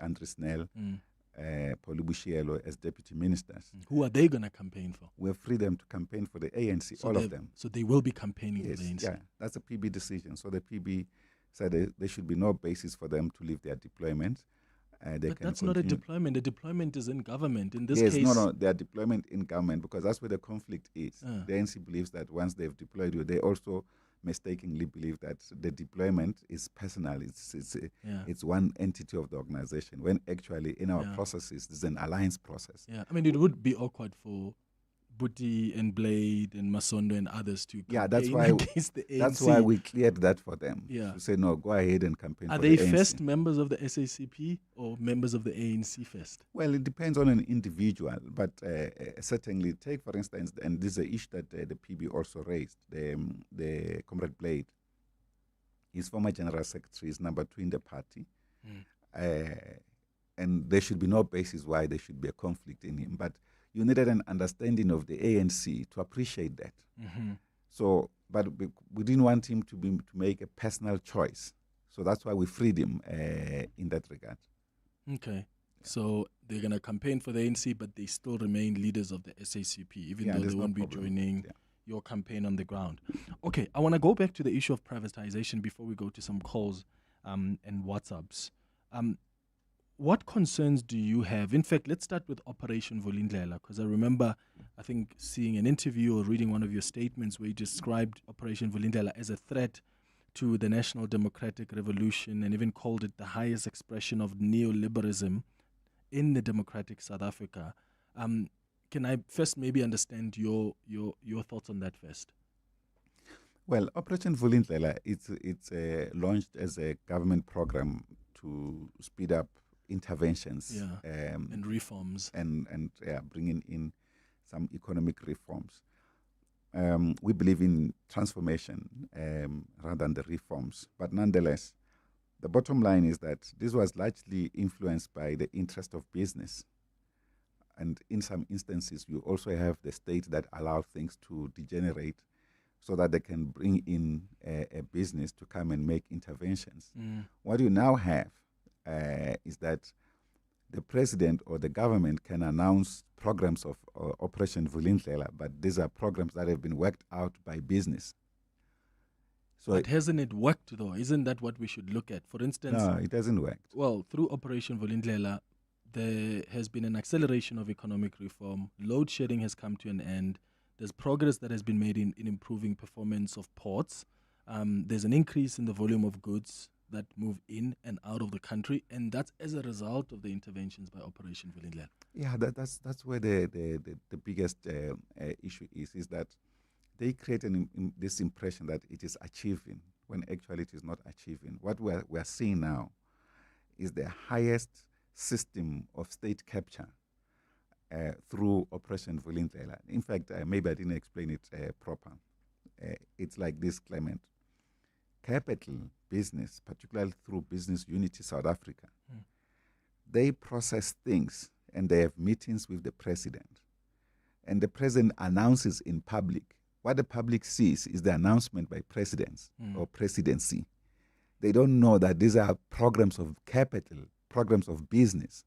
Andrew Snell, Pauli Bushielo as deputy ministers. Who are they going to campaign for? We have freedom to campaign for the ANC, so all of them. So they will be campaigning yes, for the ANC? Yeah, that's a PB decision. So the PB said there should be no basis for them to leave their deployment. But that's not a deployment. The deployment is in government. In this case... Yes, no, their deployment in government, because that's where the conflict is. The ANC believes that once they've deployed you, they also mistakenly believe that the deployment is personal. It's one entity of the organization, when actually in our processes, there's an alliance process. Yeah, I mean, it would be awkward for Buti and Blade and Masondo and others to campaign against the ANC. That's why we cleared that for them. Yeah. To say, no, go ahead and campaign for the ANC. Are they first members of the SACP or members of the ANC first? Well, it depends on an individual, but certainly take, for instance, and this is an issue that the PB also raised, the Comrade Blade. His former general secretary is number 2 in the party. And there should be no basis why there should be a conflict in him. But you needed an understanding of the ANC to appreciate that. So, but we didn't want him to make a personal choice. So that's why we freed him in that regard. Okay. So they're going to campaign for the ANC, but they still remain leaders of the SACP, even though they won't be joining your campaign on the ground. Okay, I want to go back to the issue of privatization before we go to some calls and WhatsApps. What concerns do you have? In fact, let's start with Operation Vulindlela, because I remember, I think, seeing an interview or reading one of your statements where you described Operation Vulindlela as a threat to the national democratic revolution and even called it the highest expression of neoliberalism in the democratic South Africa. Can I first maybe understand your thoughts on that first? Well, Operation Vulindlela, it's launched as a government program to speed up interventions and reforms and bringing in some economic reforms. We believe in transformation rather than the reforms, but nonetheless, the bottom line is that this was largely influenced by the interest of business, and in some instances you also have the state that allow things to degenerate so that they can bring in a business to come and make interventions. What you now have is that the president or the government can announce programs of Operation Vulindlela, but these are programs that have been worked out by business. So but hasn't it worked, though? Isn't that what we should look at? For instance... No, it hasn't worked. Well, through Operation Vulindlela, there has been an acceleration of economic reform. Load shedding has come to an end. There's progress that has been made in improving performance of ports. There's an increase in the volume of goods that move in and out of the country, and that's as a result of the interventions by Operation Vulindlela. Yeah, that's where the biggest issue is that they create this impression that it is achieving when actually it is not achieving. What we are seeing now is the highest system of state capture through Operation Vulindlela. In fact, maybe I didn't explain it proper. It's like this, Clement. Capital business, particularly through Business Unity South Africa, they process things and they have meetings with the president. And the president announces in public. What the public sees is the announcement by presidents or presidency. They don't know that these are programs of capital, programs of business.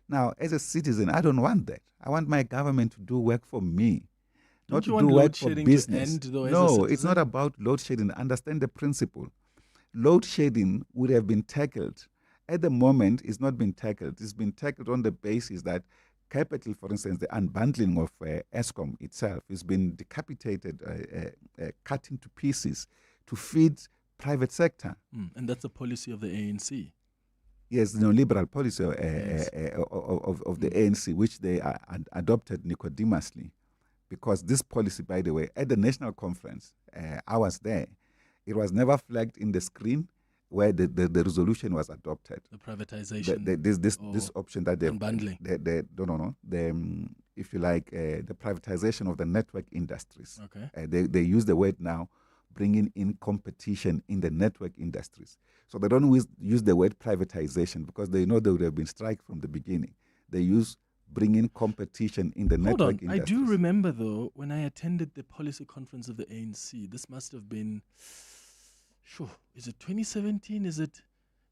Now, as a citizen, I don't want that. I want my government to do work for me, not to do work for business. No, it's not about load shedding. Understand the principle. Load shedding would have been tackled. At the moment, it's not been tackled. It's been tackled on the basis that capital, for instance, the unbundling of Eskom itself has been decapitated, cut into pieces to feed private sector. And that's the policy of the ANC. Yes, the neoliberal policy of the ANC, which they adopted Nicodemously. Because this policy, by the way, at the national conference, I was there. It was never flagged in the screen where the resolution was adopted. The privatization. This option that they unbundling. If you like, the privatization of the network industries. Okay. They use the word now, bringing in competition in the network industries. So they don't use the word privatization because they know there would have been strike from the beginning. They use bringing competition in the network industries. I do remember, though, when I attended the policy conference of the ANC, this must have been, is it 2017? Is it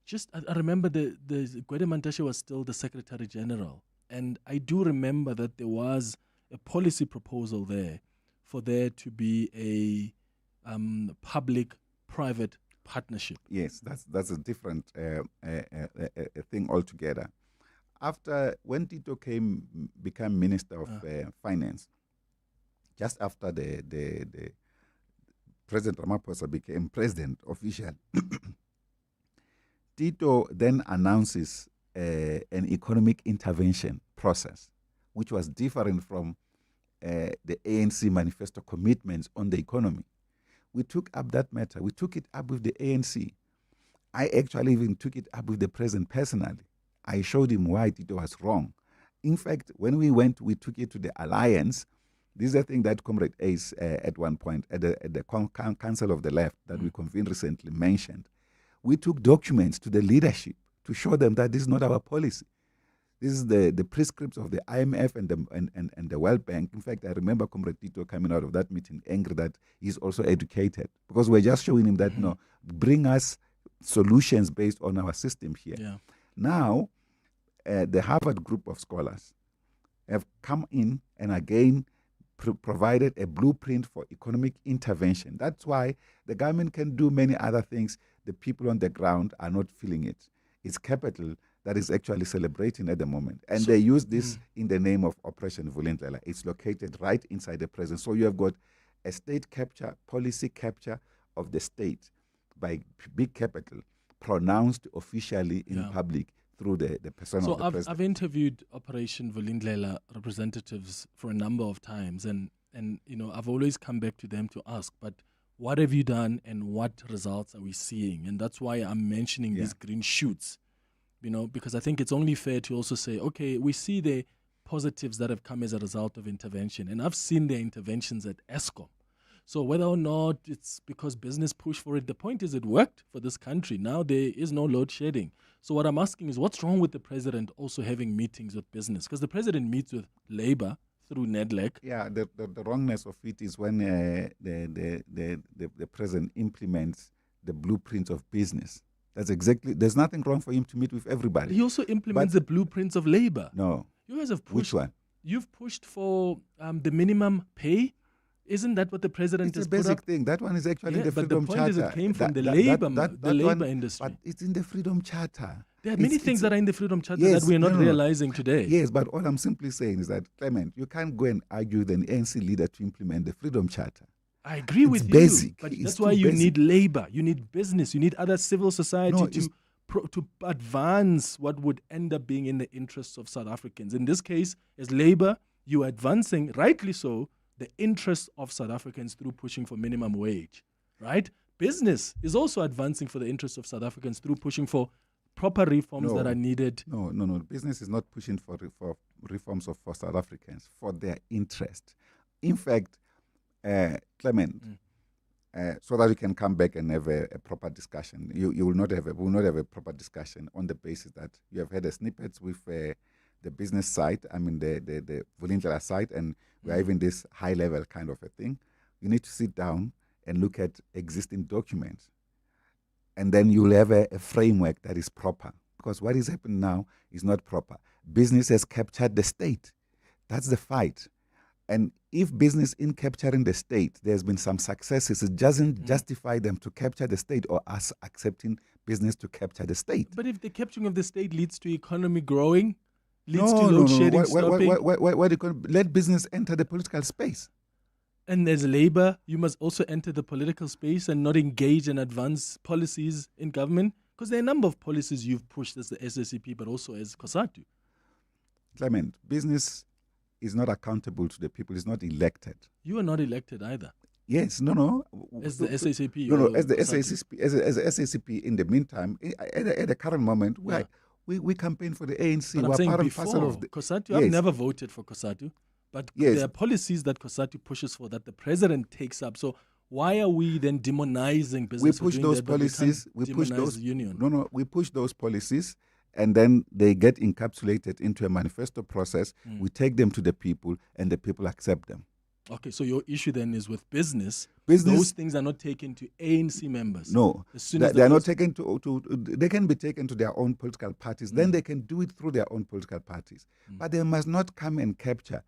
just, I remember the Gwede Mantashe was still the Secretary General. And I do remember that there was a policy proposal there for there to be a public-private partnership. Yes, that's a different thing altogether. When Tito became Minister of Finance, just after the President Ramaphosa became President official, Tito then announces an economic intervention process, which was different from the ANC manifesto commitments on the economy. We took up that matter. We took it up with the ANC. I actually even took it up with the president personally. I showed him why Tito was wrong. In fact, when we took it to the alliance. This is a thing that Comrade Ace at one point at the Council of the Left that we convened recently mentioned. We took documents to the leadership to show them that this is not our policy. This is the prescripts of the IMF and the World Bank. In fact, I remember Comrade Tito coming out of that meeting angry that he's also educated because we're just showing him that, bring us solutions based on our system here. Yeah. Now, the Harvard group of scholars have come in and again provided a blueprint for economic intervention. That's why the government can do many other things. The people on the ground are not feeling it. It's capital that is actually celebrating at the moment. And they use this in the name of Operation Vulindlela. It's located right inside the prison. So you have got a state capture, policy capture of the state by big capital, pronounced officially in public through the persona of the president. I've interviewed Operation Vulindlela representatives for a number of times, and I've always come back to them to ask, but what have you done and what results are we seeing? And that's why I'm mentioning these green shoots, because I think it's only fair to also say, okay, we see the positives that have come as a result of intervention, and I've seen their interventions at Eskom. So whether or not it's because business pushed for it, the point is it worked for this country. Now there is no load shedding. So what I'm asking is, what's wrong with the president also having meetings with business? Because the president meets with labor through NEDLEC. Yeah, the wrongness of it is when the president implements the blueprints of business. That's exactly, there's nothing wrong for him to meet with everybody. He also implements the blueprints of labor. No. You guys have pushed. Which one? You've pushed for the minimum pay. Isn't that what the president has put up? It's a basic thing. That one is actually in the Freedom Charter. But the point is it came from the labor industry. But it's in the Freedom Charter. There are many things that are in the Freedom Charter that we're not realizing today. Yes, but all I'm simply saying is that, Clement, you can't go and argue with an ANC leader to implement the Freedom Charter. I agree with you. Basic. But that's why you need labor, you need business, you need other civil society to advance what would end up being in the interests of South Africans. In this case, as labor, you're advancing, rightly so, the interests of South Africans through pushing for minimum wage, right? Business is also advancing for the interests of South Africans through pushing for proper reforms that are needed. No. Business is not pushing for reforms for South Africans, for their interest. In fact, Clement, so that we can come back and have a proper discussion. We will not have a proper discussion on the basis that you have had a snippet with the business side, the volunteer side, and we are having this high level kind of a thing. You need to sit down and look at existing documents, and then you'll have a framework that is proper. Because what is happening now is not proper. Business has captured the state. That's the fight. And if business in capturing the state, there's been some successes, it doesn't justify them to capture the state or us accepting business to capture the state. But if the capturing of the state leads to economy growing, leads to load shedding stopping. Let business enter the political space. And as labor, you must also enter the political space and not engage and advance policies in government. Because there are a number of policies you've pushed as the SACP, but also as COSATU. Clement, business is not accountable to the people, is not elected. You are not elected either. Yes, no. As the SACP? No, as the SACP, as the SACP in the meantime, at the current moment, we campaign for the ANC. But I'm saying before, COSATU, I've never voted for COSATU, but there are policies that COSATU pushes for that the president takes up. So why are we then demonizing business? We push those policies. We push those union. We push those policies. And then they get encapsulated into a manifesto process. We take them to the people, and the people accept them. Okay, so your issue then is with business. Those things are not taken to ANC members. No, they are not taken to. They can be taken to their own political parties. Then they can do it through their own political parties. But they must not come and capture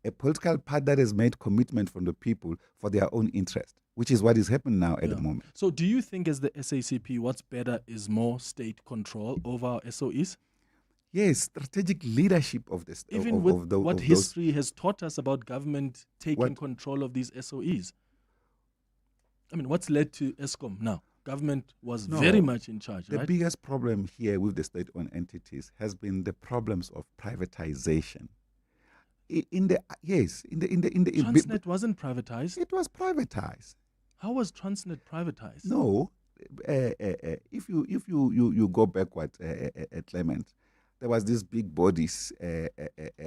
a political party that has made commitment from the people for their own interest, which is what is happening now at the moment. So do you think as the SACP, what's better is more state control over our SOEs? Yes, strategic leadership of the state. Even with what history has taught us about government taking control of these SOEs. I mean, what's led to ESCOM now? Government was very much in charge, The right? biggest problem here with the state-owned entities has been the problems of privatization. Transnet wasn't privatized. It was privatized. How was Transnet privatized? No, if you go backward, Clement, there was these big bodies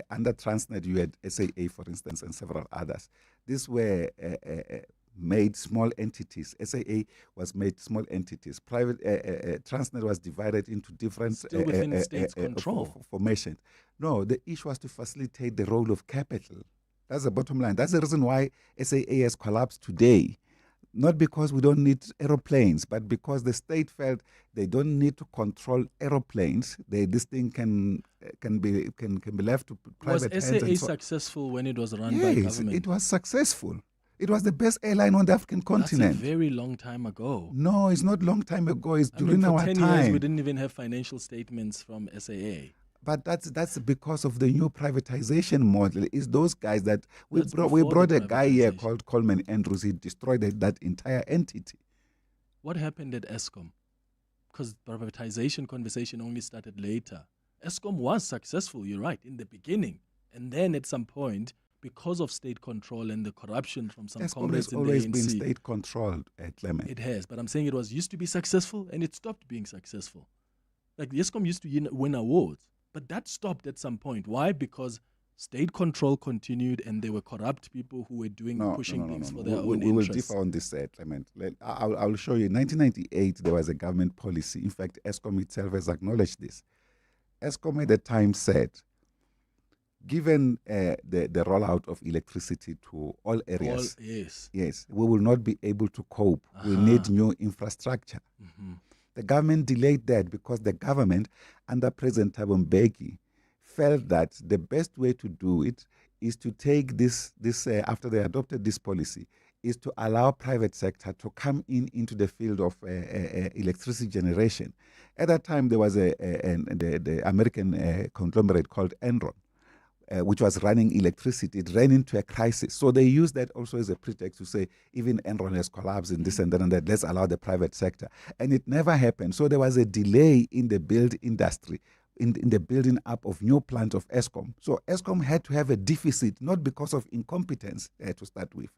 under Transnet. You had SAA, for instance, and several others. These were made small entities. SAA was made small entities. Transnet was divided into different Still within state's control. Formations. No, the issue was to facilitate the role of capital. That's the bottom line. That's the reason why SAA has collapsed today. Not because we don't need aeroplanes, but because the state felt they don't need to control aeroplanes. This thing can be left to private hands. Was SAA successful when it was run by government? It was successful. It was the best airline on the African continent. That's a very long time ago. No, it's not long time ago. It's during our time. For 10 years, we didn't even have financial statements from SAA. But that's because of the new privatization model. It's those guys that we brought a guy here called Coleman Andrews. He destroyed that entire entity. What happened at ESCOM? Because privatization conversation only started later. ESCOM was successful, you're right, in the beginning. And then at some point, because of state control and the corruption from some comrades in the ANC. ESCOM has always been state-controlled, Clement. It has, but I'm saying it used to be successful and it stopped being successful. Like the ESCOM used to win awards. But that stopped at some point. Why? Because state control continued and there were corrupt people who were pushing things for their own interests. We will interests. differ on this, Clement. I'll show you. In 1998, there was a government policy. In fact, ESCOM itself has acknowledged this. ESCOM at the time said, given the rollout of electricity to all areas, yes, we will not be able to cope. We need new infrastructure. Mm-hmm. The government delayed that because the government, under President Thabo Mbeki, felt that the best way to do it is to take this after they adopted this policy, is to allow private sector to come into the field of electricity generation. At that time, there was the American conglomerate called Enron, which was running electricity. It ran into a crisis. So they used that also as a pretext to say, even Enron has collapsed in this and that and that, let's allow the private sector. And it never happened. So there was a delay in the build industry. in the building up of new plants of Eskom. So Eskom had to have a deficit, not because of incompetence to start with.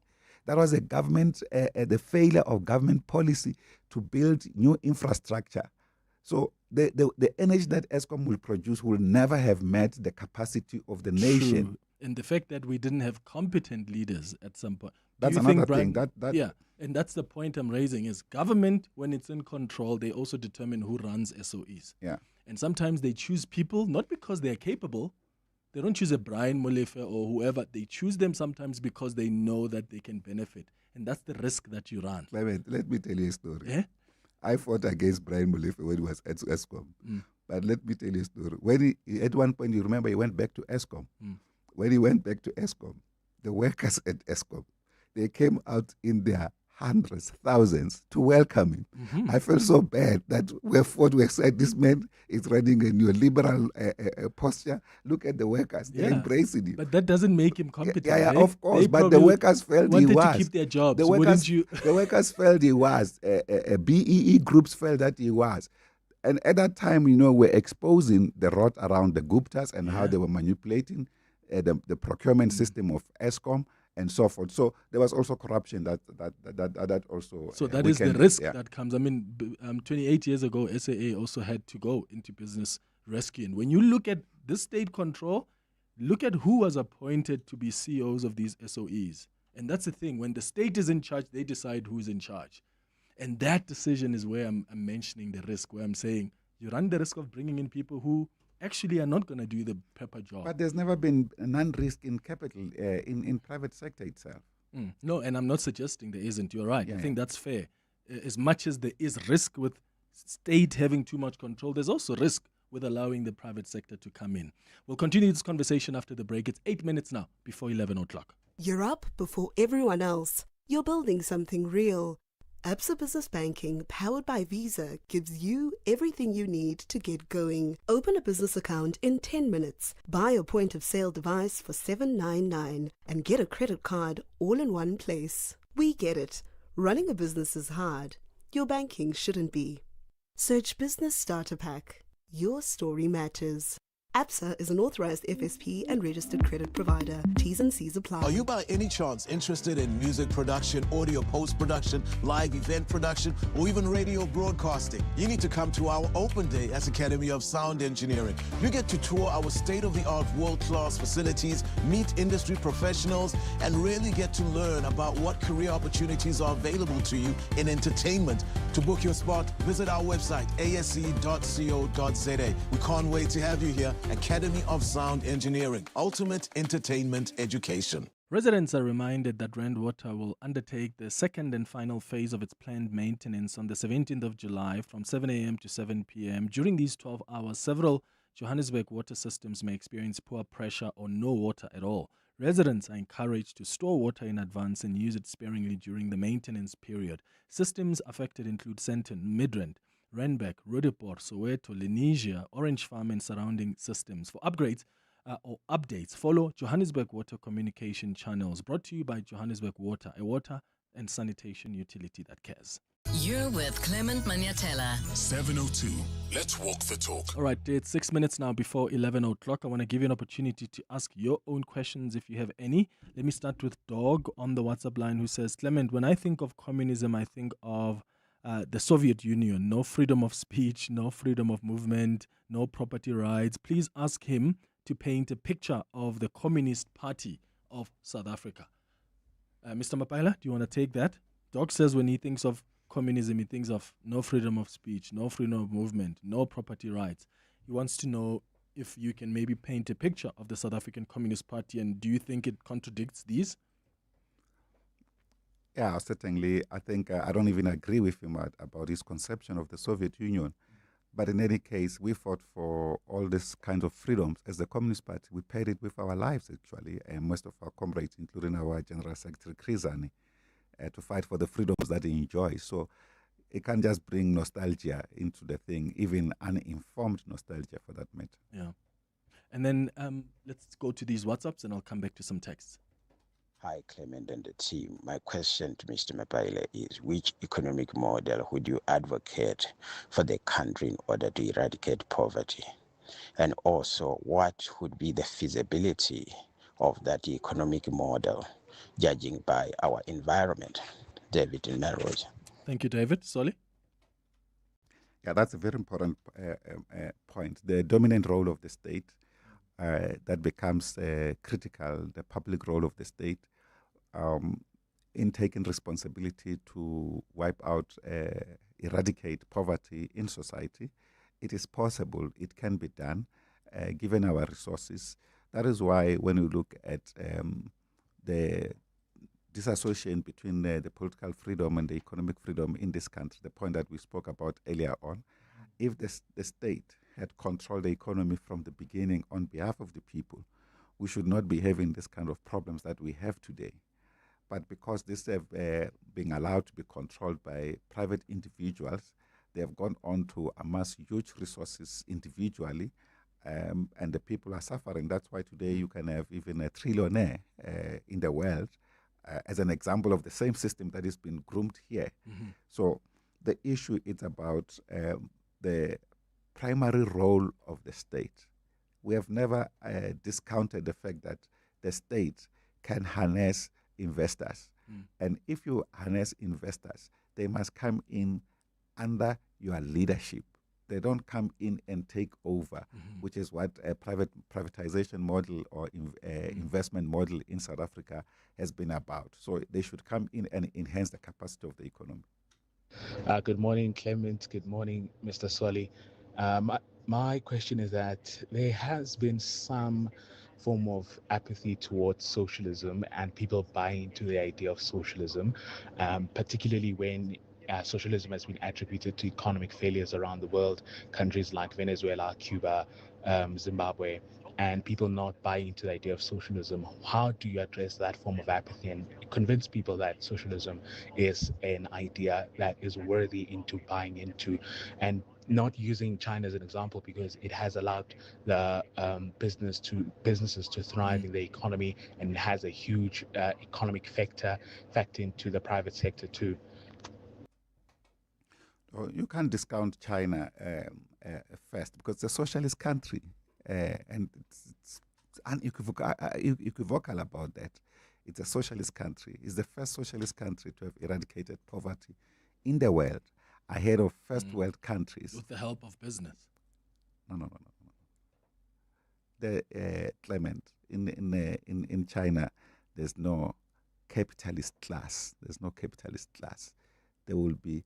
That was a government, the failure of government policy to build new infrastructure. So the energy that Eskom will produce will never have met the capacity of the nation. True. And the fact that we didn't have competent leaders at some point. That's another thing. Yeah, and that's the point I'm raising is government, when it's in control, they also determine who runs SOEs. Yeah. And sometimes they choose people, not because they're capable. They don't choose a Brian Molefe or whoever. They choose them sometimes because they know that they can benefit. And that's the risk that you run. Clement, let me tell you a story. Yeah? I fought against Brian Molefe when he was at Eskom. But let me tell you a story. When he, at one point, you remember, he went back to Eskom. When he went back to Eskom, the workers at Eskom, they came out in their hundreds, thousands to welcome him. I felt so bad that we said this man is running a neoliberal posture. Look at the workers; they're embracing him. But that doesn't make him competent. Yeah, of course. But the workers felt he was. To keep their jobs. The workers felt he was. BEE groups felt that he was. And at that time, we're exposing the rot around the Guptas and how they were manipulating the procurement system of Eskom and so forth. So there was also corruption that also. So that is the risk that comes. I mean, 28 years ago, SAA also had to go into business rescue. And when you look at this state control, look at who was appointed to be CEOs of these SOEs. And that's the thing. When the state is in charge, they decide who's in charge. And that decision is where I'm mentioning the risk, where I'm saying you run the risk of bringing in people who actually are not going to do the proper job. But there's never been a non-risk in capital, in private sector itself. No, and I'm not suggesting there isn't. You're right. I think that's fair. As much as there is risk with state having too much control, there's also risk with allowing the private sector to come in. We'll continue this conversation after the break. It's 8 minutes now before 11 o'clock. You're up before everyone else. You're building something real. Absa Business Banking, powered by Visa, gives you everything you need to get going. Open a business account in 10 minutes. Buy a point-of-sale device for $799 and get a credit card all in one place. We get it. Running a business is hard. Your banking shouldn't be. Search Business Starter Pack. Your story matters. Absa is an authorized FSP and registered credit provider. T's and C's apply. Are you by any chance interested in music production, audio post-production, live event production, or even radio broadcasting? You need to come to our open day at Academy of Sound Engineering. You get to tour our state-of-the-art world-class facilities, meet industry professionals, and really get to learn about what career opportunities are available to you in entertainment. To book your spot, visit our website, asc.co.za. We can't wait to have you here. Academy of Sound Engineering, ultimate entertainment education. Residents are reminded that Rand Water will undertake the second and final phase of its planned maintenance on the 17th of July from 7 a.m. to 7 p.m. During these 12 hours, several Johannesburg water systems may experience poor pressure or no water at all. Residents are encouraged to store water in advance and use it sparingly during the maintenance period. Systems affected include Sandton, Midrand, Randburg, Roodepoort, Soweto, Lenasia, Orange Farm and surrounding systems. For upgrades or updates, follow Johannesburg Water communication channels, brought to you by Johannesburg Water, a water and sanitation utility that cares. You're with Clement Manyathela. 702. Let's walk the talk. All right, it's 6 minutes now before 11 o'clock. I want to give you an opportunity to ask your own questions if you have any. Let me start with Dog on the WhatsApp line who says, Clement, when I think of communism, I think of the Soviet Union. No freedom of speech, no freedom of movement, no property rights. Please ask him to paint a picture of the Communist Party of South Africa. Mr. Mapaila, do you want to take that? Dog says when he thinks of communism, he thinks of no freedom of speech, no freedom of movement, no property rights. He wants to know if you can maybe paint a picture of the South African Communist Party, and do you think it contradicts these? Yeah, certainly. I think I don't even agree with him about his conception of the Soviet Union. But in any case, we fought for all this kind of freedoms as the Communist Party. We paid it with our lives, actually, and most of our comrades, including our General Secretary Krizani, to fight for the freedoms that he enjoys. So it can't just bring nostalgia into the thing, even uninformed nostalgia for that matter. Yeah. And then let's go to these WhatsApps and I'll come back to some texts. Hi, Clement and the team. My question to Mr. Mapaile is, which economic model would you advocate for the country in order to eradicate poverty? and also what would be the feasibility of that economic model, judging by our environment. David in Melrose. Thank you, David. Solly? Yeah, that's a very important point. The dominant role of the state that becomes critical, the public role of the state in taking responsibility to wipe out, eradicate poverty in society. It is possible, it can be done, given our resources. That is why when you look at the disassociation between the political freedom and the economic freedom in this country, the point that we spoke about earlier on, if the state had controlled the economy from the beginning on behalf of the people, we should not be having this kind of problems that we have today. But because this have been allowed to be controlled by private individuals, they have gone on to amass huge resources individually, and the people are suffering. That's why today you can have even a trillionaire in the world as an example of the same system that has been groomed here. Mm-hmm. So the issue is about the primary role of the state. We have never discounted the fact that the state can harness investors. And if you harness investors, they must come in under your leadership. They don't come in and take over, which is what a privatization model or investment model in South Africa has been about. So they should come in and enhance the capacity of the economy. Good morning, Clement. Good morning, Mr. Swali. My question is that there has been some form of apathy towards socialism and people buying into the idea of socialism, particularly when socialism has been attributed to economic failures around the world, countries like Venezuela, Cuba, Zimbabwe, and people not buying into the idea of socialism. How do you address that form of apathy and convince people that socialism is an idea that is worthy into buying into, and not using China as an example because it has allowed the businesses to thrive in the economy and has a huge economic factor into the private sector too? You can't discount China first because it's a socialist country, and it's unequivocal about that. It's a socialist country. It's the first socialist country to have eradicated poverty in the world, ahead of first world countries. With the help of business. No. Clement, in China, there's no capitalist class. There's no capitalist class. There will be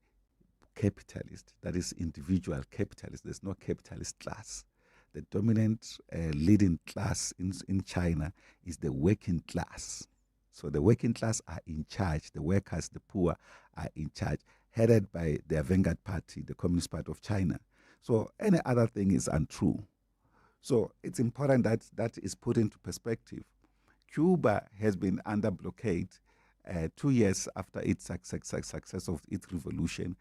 capitalist, that is individual capitalist. There's no capitalist class. The dominant leading class in China is the working class. So the working class are in charge. The workers, the poor are in charge, headed by their vanguard party, the Communist Party of China. So any other thing is untrue. So it's important that that is put into perspective. Cuba has been under blockade 2 years after its success of its revolution,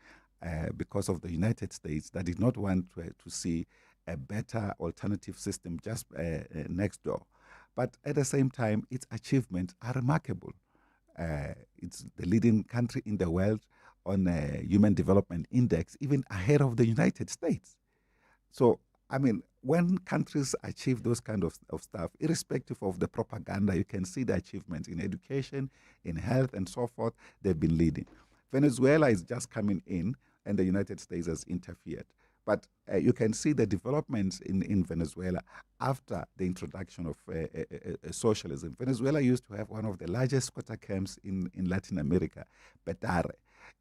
because of the United States that did not want to see a better alternative system just next door. But at the same time, its achievements are remarkable. It's the leading country in the world on a Human Development Index, even ahead of the United States. So, I mean, when countries achieve those kind of stuff, irrespective of the propaganda, you can see the achievements in education, in health, and so forth. They've been leading. Venezuela is just coming in, and the United States has interfered. But you can see the developments in Venezuela after the introduction of socialism. Venezuela used to have one of the largest squatter camps in Latin America, Petare.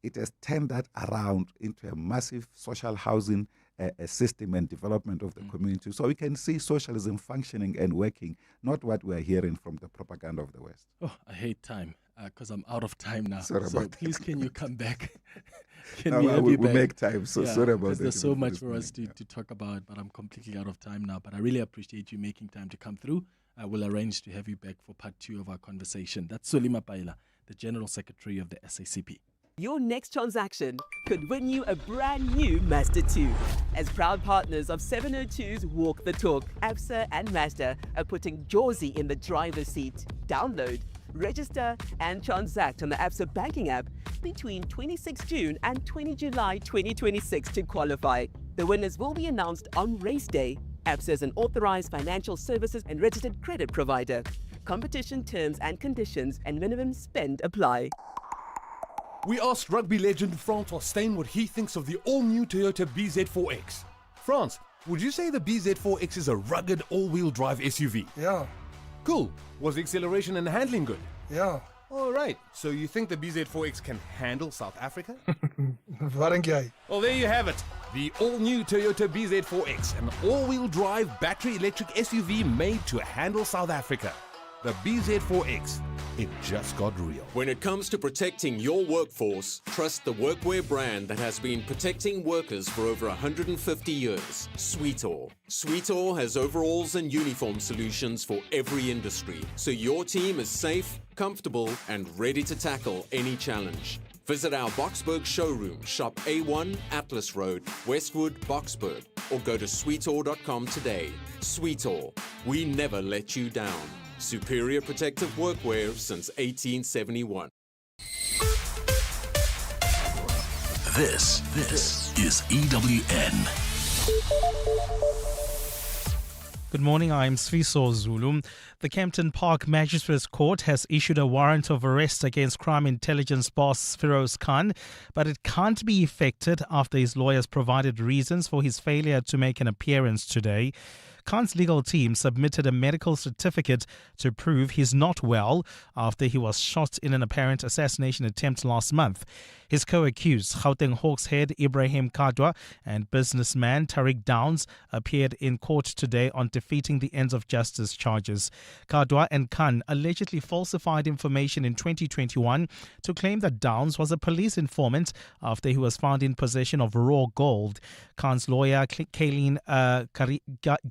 It has turned that around into a massive social housing system and development of the community. So we can see socialism functioning and working, not what we're hearing from the propaganda of the West. Oh, I hate time because I'm out of time now. Sorry so about please, can you come back? We make time, so sorry about that. There's so much for us to talk about, but I'm completely out of time now. But I really appreciate you making time to come through. I will arrange to have you back for part 2 of our conversation. That's Solly Mapaila, the General Secretary of the SACP. Your next transaction could win you a brand new Mazda 2. As proud partners of 702's Walk the Talk, Absa and Mazda are putting Josie in the driver's seat. Download, register and transact on the Absa banking app between 26 June and 20 July 2026 to qualify. The winners will be announced on race day. Absa is an authorized financial services and registered credit provider. Competition terms and conditions and minimum spend apply. We asked rugby legend Francois Steyn what he thinks of the all-new Toyota BZ4X. France, would you say the BZ4X is a rugged all-wheel drive SUV? Yeah. Cool. Was the acceleration and handling good? Yeah. All right. So you think the BZ4X can handle South Africa? Wat dink jy? Well, there you have it. The all-new Toyota BZ4X, an all-wheel drive battery electric SUV made to handle South Africa. The BZ4X, it just got real. When it comes to protecting your workforce, trust the workwear brand that has been protecting workers for over 150 years, Sweetall. Sweetall has overalls and uniform solutions for every industry, so your team is safe, comfortable, and ready to tackle any challenge. Visit our Boksburg showroom, shop A1 Atlas Road, Westwood, Boksburg, or go to sweetall.com today. Sweetall, we never let you down. Superior protective workwear since 1871. This is EWN. Good morning, I'm Sriso Zulu. The Kempton Park Magistrates Court has issued a warrant of arrest against crime intelligence boss Feroz Khan, but it can't be effected after his lawyers provided reasons for his failure to make an appearance today. Khan's legal team submitted a medical certificate to prove he's not well after he was shot in an apparent assassination attempt last month. His co-accused, Gauteng Hawks head Ibrahim Kadwa and businessman Tariq Downs, appeared in court today on defeating the ends of justice charges. Kadwa and Khan allegedly falsified information in 2021 to claim that Downs was a police informant after he was found in possession of raw gold. Khan's lawyer, Kaylin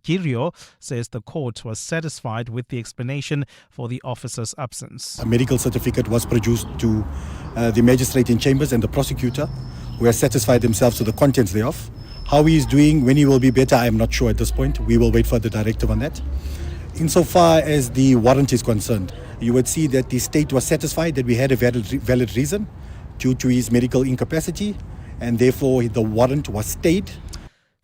Girio, says the court was satisfied with the explanation for the officer's absence. A medical certificate was produced to the magistrate in chambers and the prosecutor, who has satisfied themselves to the contents thereof. How he is doing, when he will be better, I am not sure at this point. We will wait for the directive on that. Insofar as the warrant is concerned, you would see that the state was satisfied that we had a valid reason due to his medical incapacity, and therefore the warrant was stayed.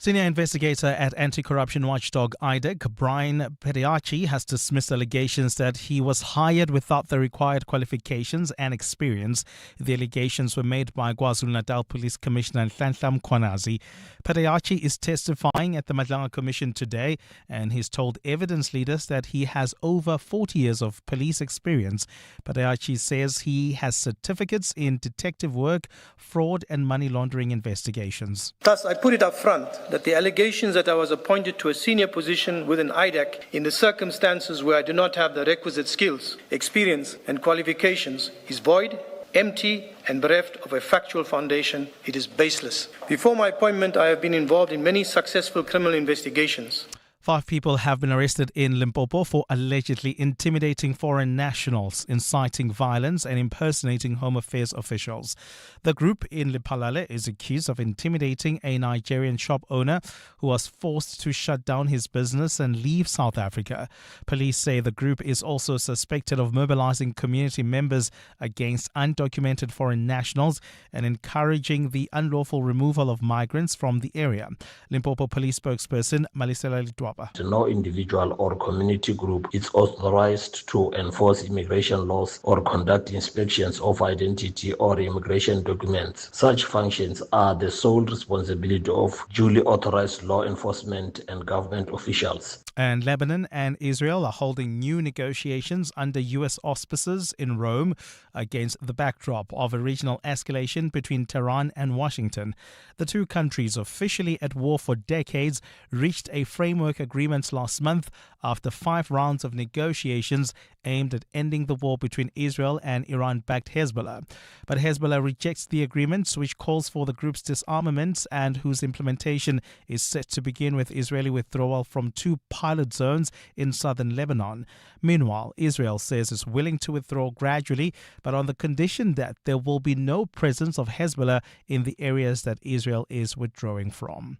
Senior investigator at anti-corruption watchdog IDEC, Brian Pediachi, has dismissed allegations that he was hired without the required qualifications and experience. The allegations were made by KwaZulu-Natal Police Commissioner Nhlanhla Mkhwanazi. Pediachi is testifying at the Madlanga Commission today, and he's told evidence leaders that he has over 40 years of police experience. Pediachi says he has certificates in detective work, fraud and money laundering investigations. Thus, I put it up front that the allegations that I was appointed to a senior position within IDEC in the circumstances where I do not have the requisite skills, experience and qualifications is void, empty and bereft of a factual foundation. It is baseless. Before my appointment, I have been involved in many successful criminal investigations. 5 people have been arrested in Limpopo for allegedly intimidating foreign nationals, inciting violence and impersonating Home Affairs officials. The group in Lephalale is accused of intimidating a Nigerian shop owner who was forced to shut down his business and leave South Africa. Police say the group is also suspected of mobilizing community members against undocumented foreign nationals and encouraging the unlawful removal of migrants from the area. Limpopo Police Spokesperson Malisela Litwapa. No individual or community group is authorized to enforce immigration laws or conduct inspections of identity or immigration documents. Such functions are the sole responsibility of duly authorized law enforcement and government officials. And Lebanon and Israel are holding new negotiations under U.S. auspices in Rome against the backdrop of a regional escalation between Tehran and Washington. The two countries, officially at war for decades, reached a framework agreement last month after 5 rounds of negotiations aimed at ending the war between Israel and Iran-backed Hezbollah. But Hezbollah rejects the agreement, which calls for the group's disarmament and whose implementation is set to begin with Israeli withdrawal from 2 pilot zones in southern Lebanon. Meanwhile, Israel says it's willing to withdraw gradually, but on the condition that there will be no presence of Hezbollah in the areas that Israel is withdrawing from.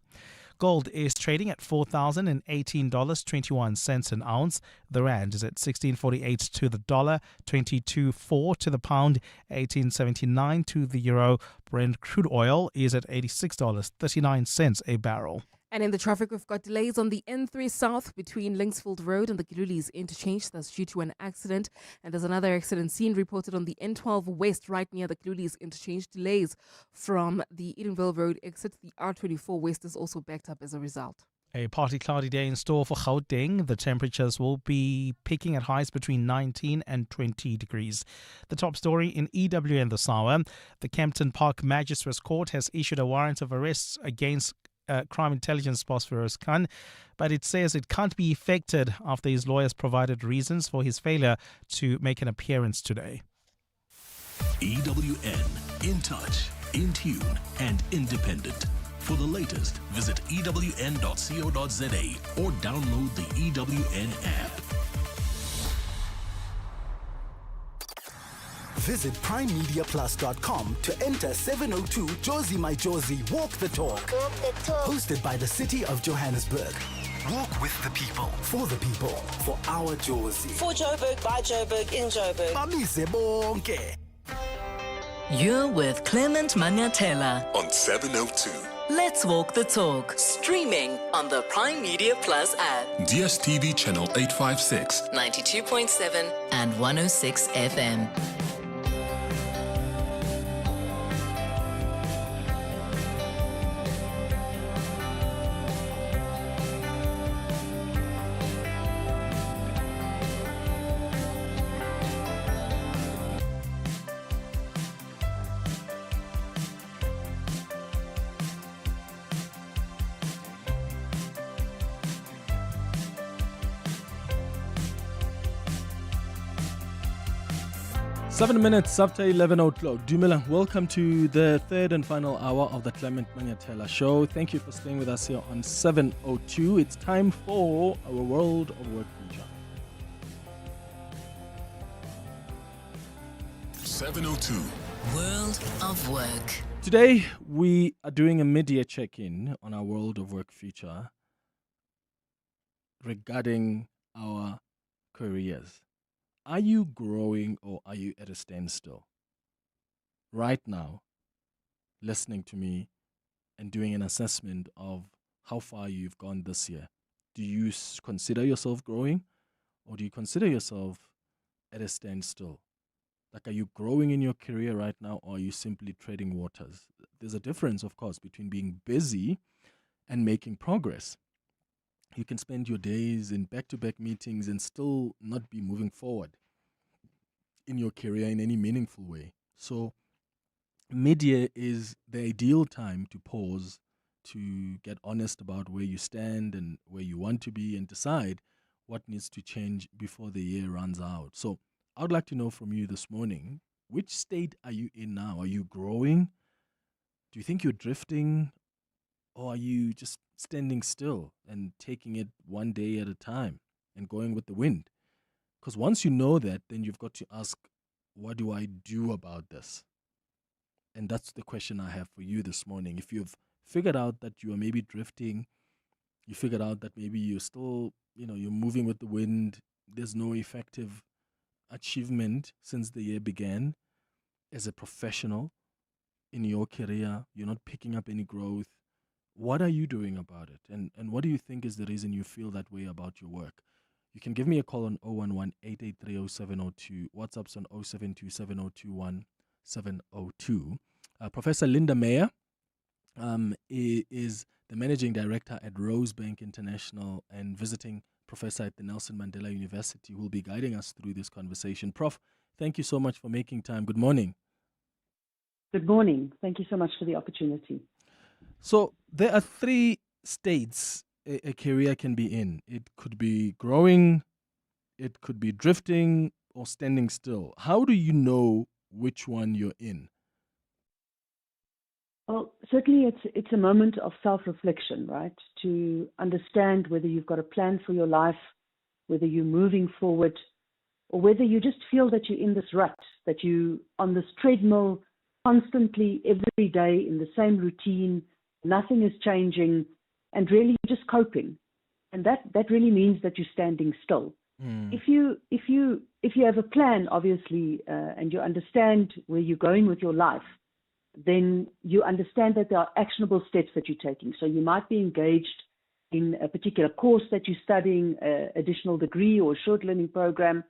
Gold is trading at $4,018.21 an ounce. The rand is at 16.48 to the dollar, 22.4 to the pound, 18.79 to the euro. Brent crude oil is at $86.39 a barrel. And in the traffic, we've got delays on the N3 South between Linksfield Road and the Gilulis interchange. That's due to an accident. And there's another accident scene reported on the N12 West right near the Gilulis interchange. Delays from the Edenville Road exit. The R24 West is also backed up as a result. A partly cloudy day in store for Gauteng. The temperatures will be peaking at highs between 19 and 20 degrees. The top story in EWN this hour. The Kempton Park Magistrates Court has issued a warrant of arrest against crime intelligence boss Feroz Khan, but it says it can't be effected after his lawyers provided reasons for his failure to make an appearance today. EWN, in touch, in tune, and independent. For the latest, visit ewn.co.za or download the EWN app. Visit primemediaplus.com to enter 702 Josie My Josie Walk the Talk. Hosted by the City of Johannesburg. Walk with the people, for our Josie. For Joburg, by Joburg, in Joburg. Bamise bonke. You're with Clement Manyathela On 702. Let's Walk the Talk, streaming on the Prime Media Plus app. DSTV channel 856. 92.7 and 106 FM. Seven minutes after 11 o'clock. Dumela, welcome to the third and final hour of the Clement Manyathela Show. Thank you for staying with us here on 702. It's time for our World of Work feature. 702. World of Work. Today, we are doing a mid-year check-in on our World of Work feature regarding our careers. Are you growing or are you at a standstill? Right now, listening to me and doing an assessment of how far you've gone this year. Do you consider yourself growing or do you consider yourself at a standstill? Like, are you growing in your career right now or are you simply treading waters? There's a difference, of course, between being busy and making progress. You can spend your days in back-to-back meetings and still not be moving forward in your career in any meaningful way. So mid-year is the ideal time to pause, to get honest about where you stand and where you want to be and decide what needs to change before the year runs out. So I would like to know from you this morning, which state are you in now? Are you growing? Do you think you're drifting? Or are you just standing still and taking it one day at a time and going with the wind? Because once you know that, then you've got to ask, what do I do about this? And that's the question I have for you this morning. If you've figured out that you are maybe drifting, you figured out that maybe you're still, you're moving with the wind, there's no effective achievement since the year began as a professional in your career, you're not picking up any growth. What are you doing about it? And what do you think is the reason you feel that way about your work? You can give me a call on 011-883-0702. WhatsApp's on 072-7021-702. Professor Linda Meyer is the Managing Director at Rosebank International and visiting professor at the Nelson Mandela University, who will be guiding us through this conversation. Prof, thank you so much for making time. Good morning. Good morning. Thank you so much for the opportunity. So there are three states a career can be in. It could be growing, it could be drifting, or standing still. How do you know which one you're in? Well, certainly it's a moment of self-reflection, right? To understand whether you've got a plan for your life, whether you're moving forward, or whether you just feel that you're in this rut, that you on this treadmill constantly every day in the same routine, nothing is changing, and really just coping. And that really means that you're standing still. If you have a plan, obviously, and you understand where you're going with your life, then you understand that there are actionable steps that you're taking. So you might be engaged in a particular course that you're studying, additional degree or short learning program.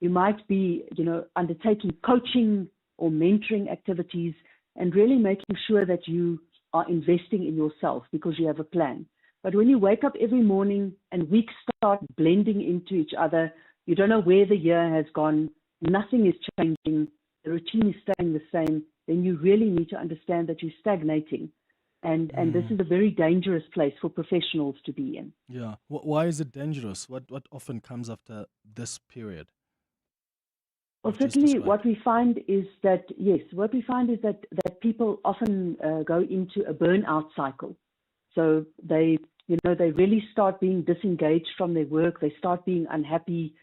You might be, undertaking coaching or mentoring activities and really making sure that you are investing in yourself because you have a plan. But when you wake up every morning and weeks start blending into each other, you don't know where the year has gone, nothing is changing, the routine is staying the same, then you really need to understand that you're stagnating. And this is a very dangerous place for professionals to be in. Yeah. Why is it dangerous? What often comes after this period? Well, certainly what we find is that, that people often go into a burnout cycle. So they really start being disengaged from their work. They start being unhappy.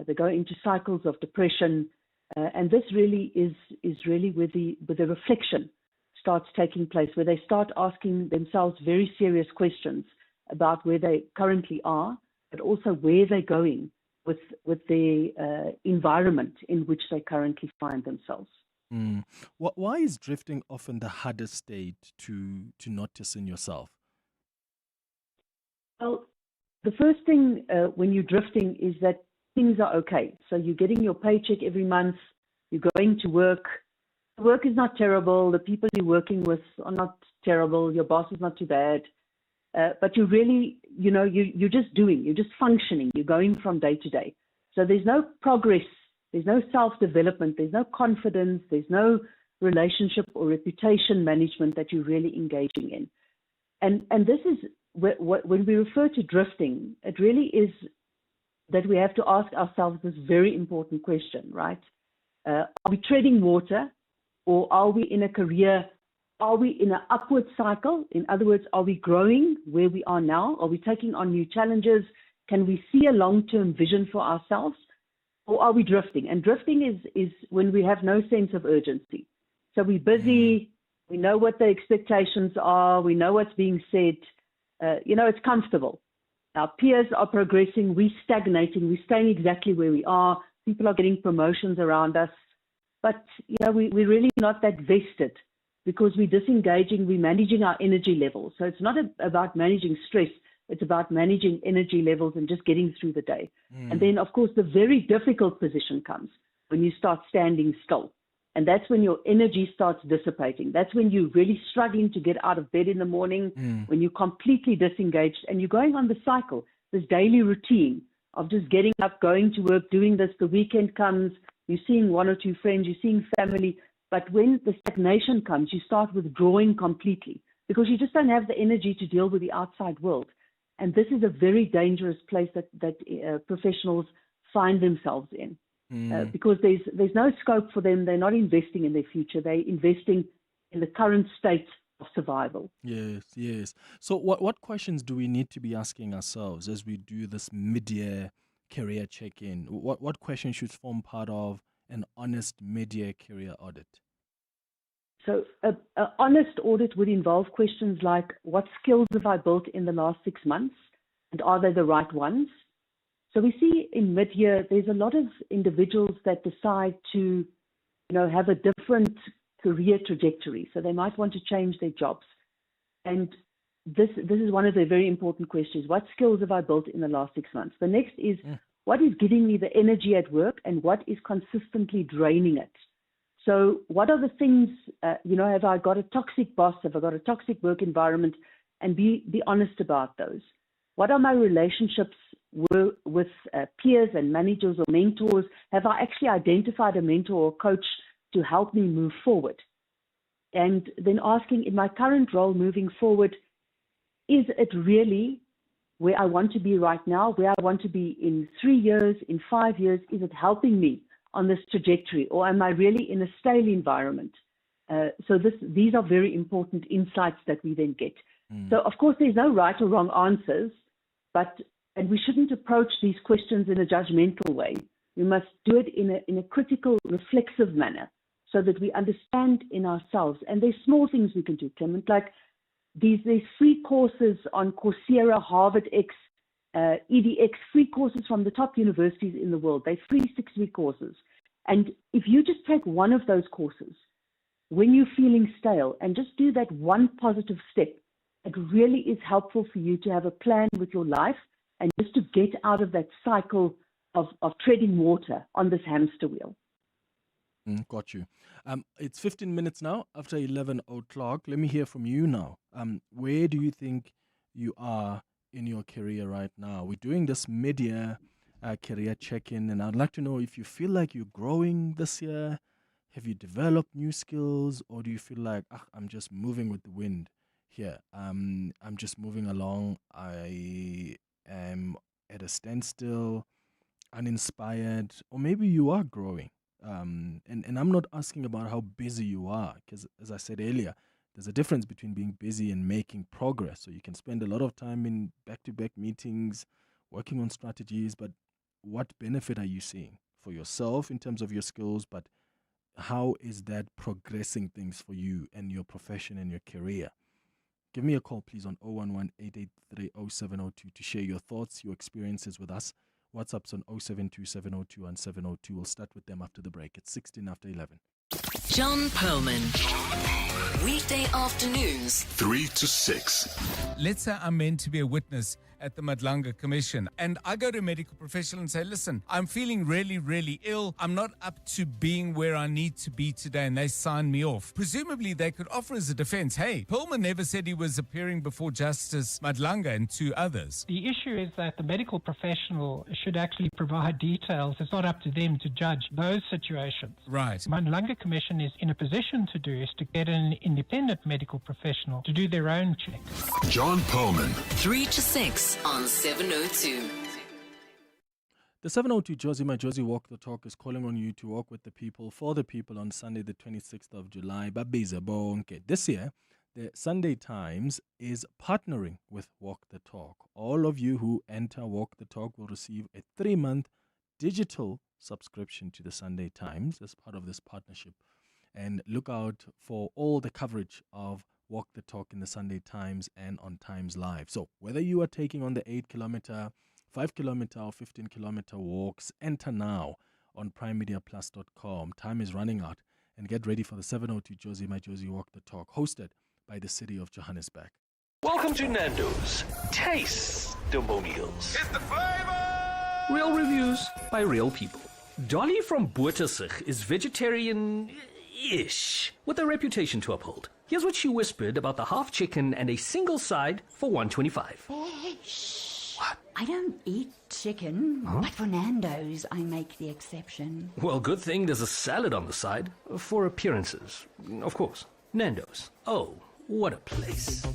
They go into cycles of depression. And this really is really where the reflection starts taking place, where they start asking themselves very serious questions about where they currently are, but also where they're going with the environment in which they currently find themselves. Why is drifting often the hardest state to notice in yourself? Well, the first thing when you're drifting is that things are okay. So you're getting your paycheck every month, you're going to work. The work is not terrible, the people you're working with are not terrible, your boss is not too bad. But you really, you're just doing, you're just functioning, you're going from day to day. So there's no progress, there's no self-development, there's no confidence, there's no relationship or reputation management that you're really engaging in. And this is, when we refer to drifting, it really is that we have to ask ourselves this very important question, right? Are we treading water, or are we in a career? Are we in an upward cycle? In other words, are we growing where we are now? Are we taking on new challenges? Can we see a long-term vision for ourselves? Or are we drifting? And drifting is when we have no sense of urgency. So we're busy, we know what the expectations are, we know what's being said, it's comfortable. Our peers are progressing, we're stagnating, we're staying exactly where we are, people are getting promotions around us, but we're really not that vested because we're disengaging, we're managing our energy levels. So it's not about managing stress, it's about managing energy levels and just getting through the day. And then, of course, the very difficult position comes when you start standing still. And that's when your energy starts dissipating. That's when you're really struggling to get out of bed in the morning, when you're completely disengaged and you're going on the cycle, this daily routine of just getting up, going to work, doing this. The weekend comes, you're seeing one or two friends, you're seeing family. But when the stagnation comes, you start withdrawing completely because you just don't have the energy to deal with the outside world. And this is a very dangerous place that professionals find themselves in. Because there's no scope for them. They're not investing in their future. They're investing in the current state of survival. Yes. So what questions do we need to be asking ourselves as we do this mid-year career check-in? What questions should form part of an honest mid-year career audit? So an honest audit would involve questions like, what skills have I built in the last 6 months? And are they the right ones? So we see in mid-year, there's a lot of individuals that decide to, have a different career trajectory. So they might want to change their jobs. And this is one of the very important questions. What skills have I built in the last 6 months? The next is, what is giving me the energy at work and what is consistently draining it? So what are the things, have I got a toxic boss? Have I got a toxic work environment? And be honest about those. What are my relationships with peers and managers or mentors? Have I actually identified a mentor or coach to help me move forward? And then asking, in my current role moving forward, is it really where I want to be right now, where I want to be in 3 years, in 5 years? Is it helping me on this trajectory, or am I really in a stale environment? So these are very important insights that we then get. So, of course, there's no right or wrong answers, and we shouldn't approach these questions in a judgmental way. We must do it in a critical, reflexive manner so that we understand in ourselves. And there's small things we can do, Clement, like there's free courses on Coursera, HarvardX, EDX, free courses from the top universities in the world. They're free 6-week courses. And if you just take one of those courses, when you're feeling stale, and just do that one positive step. It really is helpful for you to have a plan with your life and just to get out of that cycle of treading water on this hamster wheel. Got you. It's 15 minutes now after 11 o'clock. Let me hear from you now. Where do you think you are in your career right now? We're doing this mid-year career check-in, and I'd like to know if you feel like you're growing this year. Have you developed new skills, or do you feel like, I'm just moving with the wind here? I'm just moving along. I am at a standstill, uninspired, or maybe you are growing. And I'm not asking about how busy you are, because as I said earlier, there's a difference between being busy and making progress. So you can spend a lot of time in back-to-back meetings, working on strategies, but what benefit are you seeing for yourself in terms of your skills, but how is that progressing things for you and your profession and your career? Give me a call, please, on 011-883-0702 to share your thoughts, your experiences with us. WhatsApp's on 072-702-1702. We'll start with them after the break. It's 16 after 11. John Perlman. Weekday afternoons, 3 to 6. Let's say I'm meant to be a witness at the Madlanga Commission, and I go to a medical professional and say, listen, I'm feeling really, really ill. I'm not up to being where I need to be today, and they sign me off. Presumably, they could offer as a defense, hey, Perlman never said he was appearing before Justice Madlanga and 2 others. The issue is that the medical professional should actually provide details. It's not up to them to judge those situations. Right. Madlanga Commission is in a position to do is to get an independent medical professional to do their own check. John Perlman. 3 to 6 on 702. The 702 Josie, my Josie Walk the Talk is calling on you to walk with the people, for the people on Sunday, the 26th of July. Babiza bonke. This year, the Sunday Times is partnering with Walk the Talk. All of you who enter Walk the Talk will receive a 3-month digital subscription to the Sunday Times as part of this partnership. And look out for all the coverage of Walk the Talk in the Sunday Times and on Times Live. So whether you are taking on the 8-kilometer, 5-kilometer or 15-kilometer walks, enter now on primemediaplus.com. Time is running out, and get ready for the 702 Josie, my Josie Walk the Talk, hosted by the city of Johannesburg. Welcome to Nando's Taste-Demonials. It's the flavor! Real reviews by real people. Dolly from Boertesig is vegetarian-ish, with a reputation to uphold. Here's what she whispered about the half chicken and a single side for $1.25. What? I don't eat chicken, but for Nando's, I make the exception. Well, good thing there's a salad on the side for appearances. Of course. Nando's. Oh, what a place.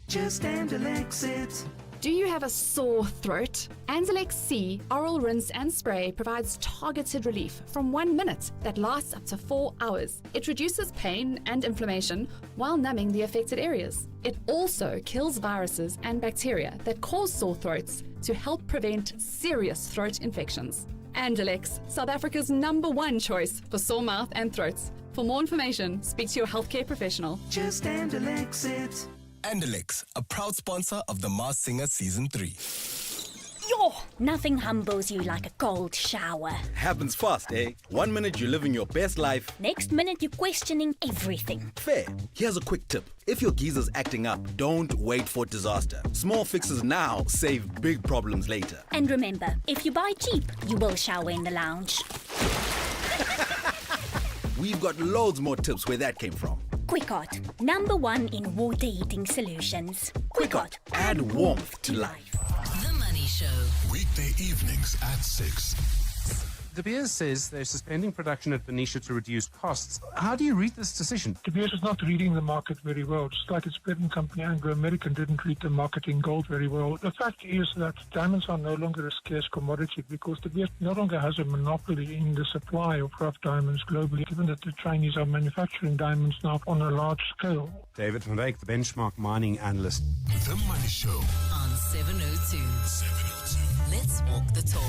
Just Andalex it. Do you have a sore throat? Andalex C Oral Rinse and Spray provides targeted relief from 1 minute that lasts up to 4 hours. It reduces pain and inflammation while numbing the affected areas. It also kills viruses and bacteria that cause sore throats to help prevent serious throat infections. Andalex, South Africa's #1 choice for sore mouth and throats. For more information, speak to your healthcare professional. Just Andalex it. Andalex, a proud sponsor of The Masked Singer Season 3. Yo, nothing humbles you like a cold shower. Happens fast, eh? 1 minute you're living your best life. Next minute you're questioning everything. Fair. Here's a quick tip. If your geezer's acting up, don't wait for disaster. Small fixes now save big problems later. And remember, if you buy cheap, you will shower in the lounge. We've got loads more tips where that came from. Quickot, #1 in water heating solutions. Quickot, add warmth to life. The Money Show. Weekday evenings at 6. De Beers says they're suspending production at Benicia to reduce costs. How do you read this decision? De Beers is not reading the market very well, just like its parent company Anglo American didn't read the market in gold very well. The fact is that diamonds are no longer a scarce commodity because De Beers no longer has a monopoly in the supply of rough diamonds globally, given that the Chinese are manufacturing diamonds now on a large scale. David van Dijk, the benchmark mining analyst. The Money Show on 702. Let's walk the talk.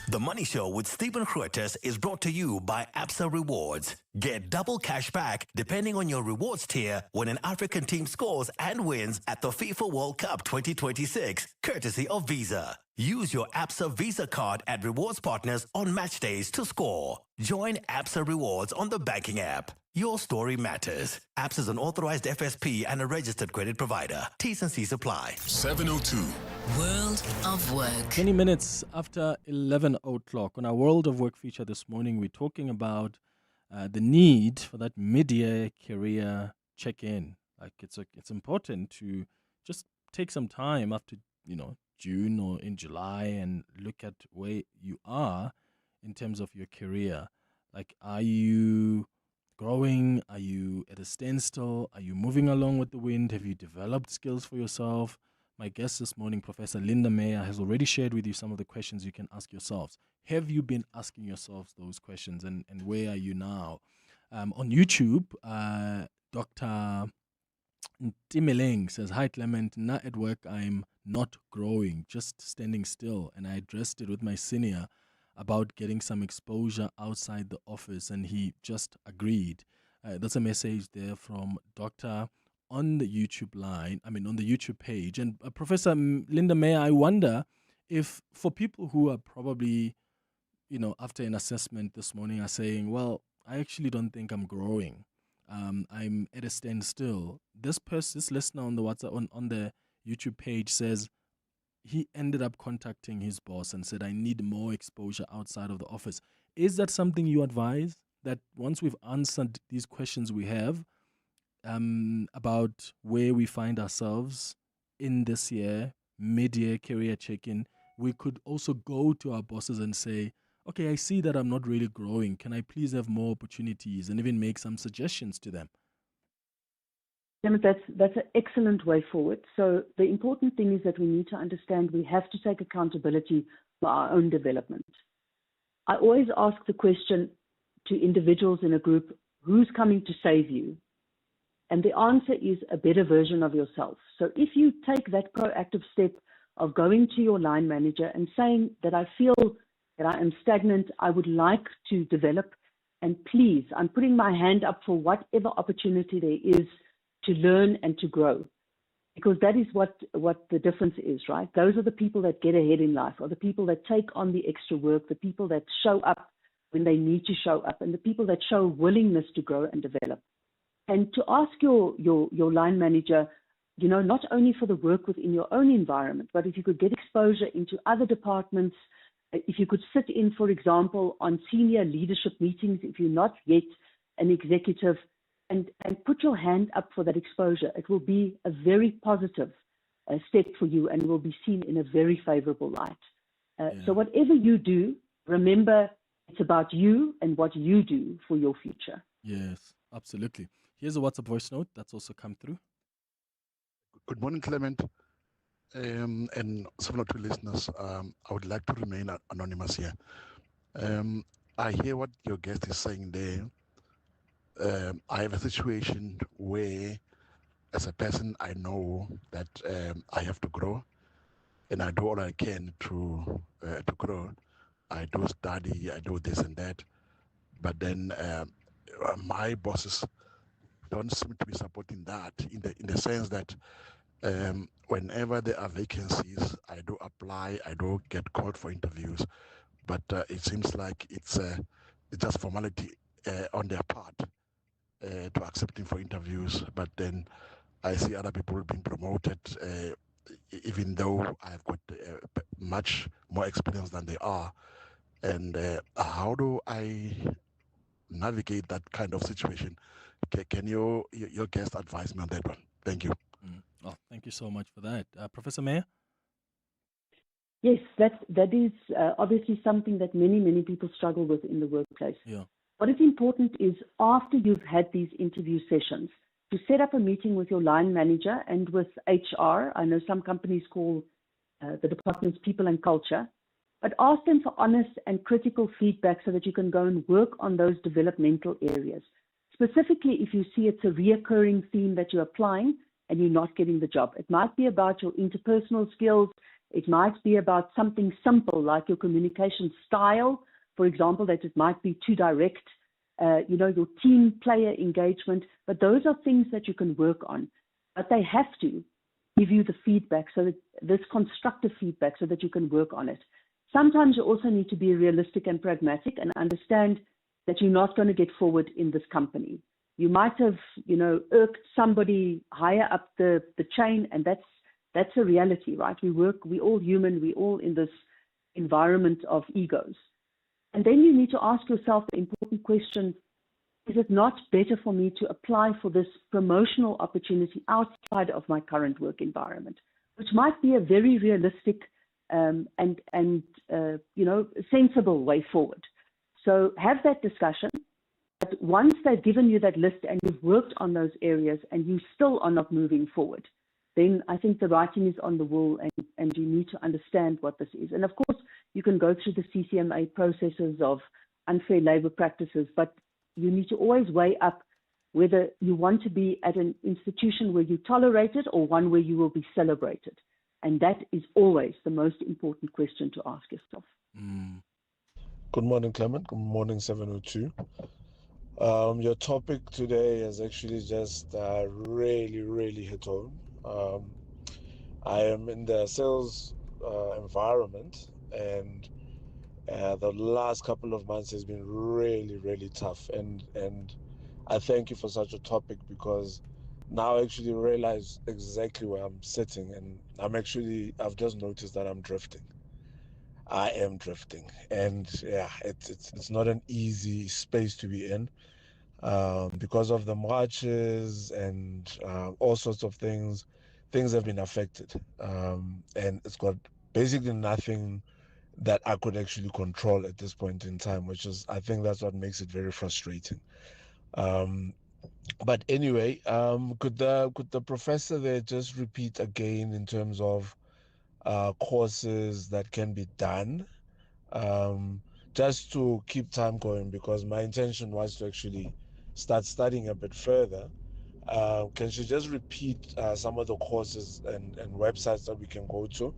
The Money Show with Stephen Grootes is brought to you by Absa Rewards. Get double cash back depending on your rewards tier when an African team scores and wins at the FIFA World Cup 2026, courtesy of Visa. Use your Absa Visa card at rewards partners on match days to score. Join Absa Rewards on the banking app. Your story matters. Apps is an authorized FSP and a registered credit provider. T's and C's apply. 702. World of Work. 20 minutes after 11 o'clock. On our World of Work feature this morning, we're talking about the need for that mid-year career check-in. Like it's important to just take some time after, June or in July and look at where you are in terms of your career. Like, are you growing? Are you at a standstill? Are you moving along with the wind? Have you developed skills for yourself? My guest this morning, Professor Linda Meyer, has already shared with you some of the questions you can ask yourselves. Have you been asking yourselves those questions, and where are you now? On YouTube, Dr. Timeleng says, "Hi Clement, now at work I'm not growing, just standing still, and I addressed it with my senior about getting some exposure outside the office, and he just agreed." That's a message there from Dr. on the YouTube on the YouTube page. And Professor Linda Meyer, I wonder if for people who are probably, after an assessment this morning are saying, well, I actually don't think I'm growing. I'm at a standstill. This listener on the WhatsApp, on the YouTube page says he ended up contacting his boss and said, I need more exposure outside of the office. Is that something you advise, that once we've answered these questions we have about where we find ourselves in this year, mid-year career check-in, we could also go to our bosses and say, okay, I see that I'm not really growing. Can I please have more opportunities, and even make some suggestions to them? That's an excellent way forward. So the important thing is that we need to understand we have to take accountability for our own development. I always ask the question to individuals in a group, who's coming to save you? And the answer is a better version of yourself. So if you take that proactive step of going to your line manager and saying that I feel that I am stagnant, I would like to develop, and please, I'm putting my hand up for whatever opportunity there is to learn and to grow, because that is what the difference is, right? Those are the people that get ahead in life, or the people that take on the extra work, the people that show up when they need to show up, and the people that show willingness to grow and develop. And to ask your line manager, not only for the work within your own environment, but if you could get exposure into other departments, if you could sit in, for example, on senior leadership meetings, if you're not yet an executive, and put your hand up for that exposure. It will be a very positive step for you, and will be seen in a very favorable light. So whatever you do, remember it's about you and what you do for your future. Yes, absolutely. Here's a WhatsApp voice note that's also come through. Good morning, Clement, and 702 listeners. I would like to remain anonymous here. I hear what your guest is saying there. I have a situation where, as a person, I know that I have to grow, and I do all I can to grow. I do study, I do this and that, but then my bosses don't seem to be supporting that in the sense that whenever there are vacancies, I do apply, I do get called for interviews, but it seems like it's just formality on their part. To accepting for interviews, but then I see other people being promoted, even though I've got much more experience than they are. And how do I navigate that kind of situation? Can your guest advise me on that one? Thank you. Oh, thank you so much for that. Professor Meyer? Yes, that is obviously something that many people struggle with in the workplace. Yeah. What is important is, after you've had these interview sessions, to set up a meeting with your line manager and with HR. I know some companies call the departments people and culture, but ask them for honest and critical feedback so that you can go and work on those developmental areas. Specifically, if you see it's a reoccurring theme that you're applying and you're not getting the job. It might be about your interpersonal skills. It might be about something simple like your communication style. For example, that it might be too direct, your team player engagement, but those are things that you can work on. But they have to give you the feedback, so that this constructive feedback, so that you can work on it. Sometimes you also need to be realistic and pragmatic and understand that you're not going to get forward in this company. You might have, irked somebody higher up the chain, and that's a reality, right? We're all human, we're all in this environment of egos. And then you need to ask yourself the important question, is it not better for me to apply for this promotional opportunity outside of my current work environment, which might be a very realistic and sensible way forward. So have that discussion. But once they've given you that list and you've worked on those areas and you still are not moving forward, then I think the writing is on the wall, and you need to understand what this is. And of course, you can go through the CCMA processes of unfair labor practices, but you need to always weigh up whether you want to be at an institution where you're tolerated or one where you will be celebrated. And that is always the most important question to ask yourself. Good morning, Clement. Good morning, 702. Your topic today has actually just really hit home. I am in the sales environment, and the last couple of months has been really tough. And I thank you for such a topic, because now I actually realize exactly where I'm sitting, and I've just noticed that I'm drifting. I am drifting, and yeah, it's not an easy space to be in. Because of the marches and all sorts of things have been affected. And it's got basically nothing that I could actually control at this point in time, I think that's what makes it very frustrating. But anyway, could the professor there just repeat again in terms of courses that can be done? Just to keep time going, because my intention was to actually start studying a bit further. Can she just repeat some of the courses and websites that we can go to?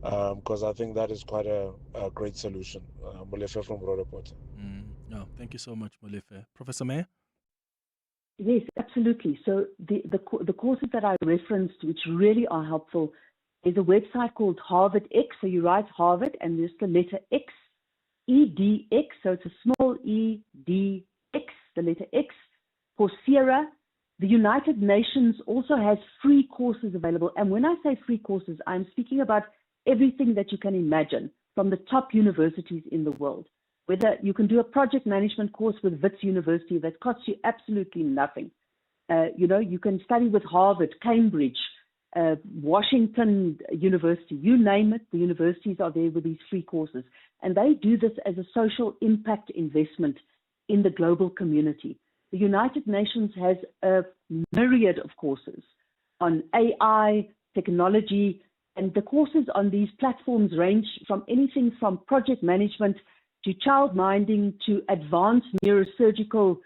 Because I think that is quite a great solution. Molefe from Rhodoport. No, thank you so much, Molefe. Professor Mayer? Yes, absolutely. So the courses that I referenced, which really are helpful, is a website called Harvard X. So you write Harvard and there's the letter X, EDX. So it's a small EDX, the letter X. Coursera. The United Nations also has free courses available. And when I say free courses, I'm speaking about everything that you can imagine from the top universities in the world. Whether you can do a project management course with Wits University that costs you absolutely nothing. You can study with Harvard, Cambridge, Washington University, you name it, the universities are there with these free courses. And they do this as a social impact investment in the global community. The United Nations has a myriad of courses on AI, technology, and the courses on these platforms range from anything from project management to child minding to advanced neurosurgical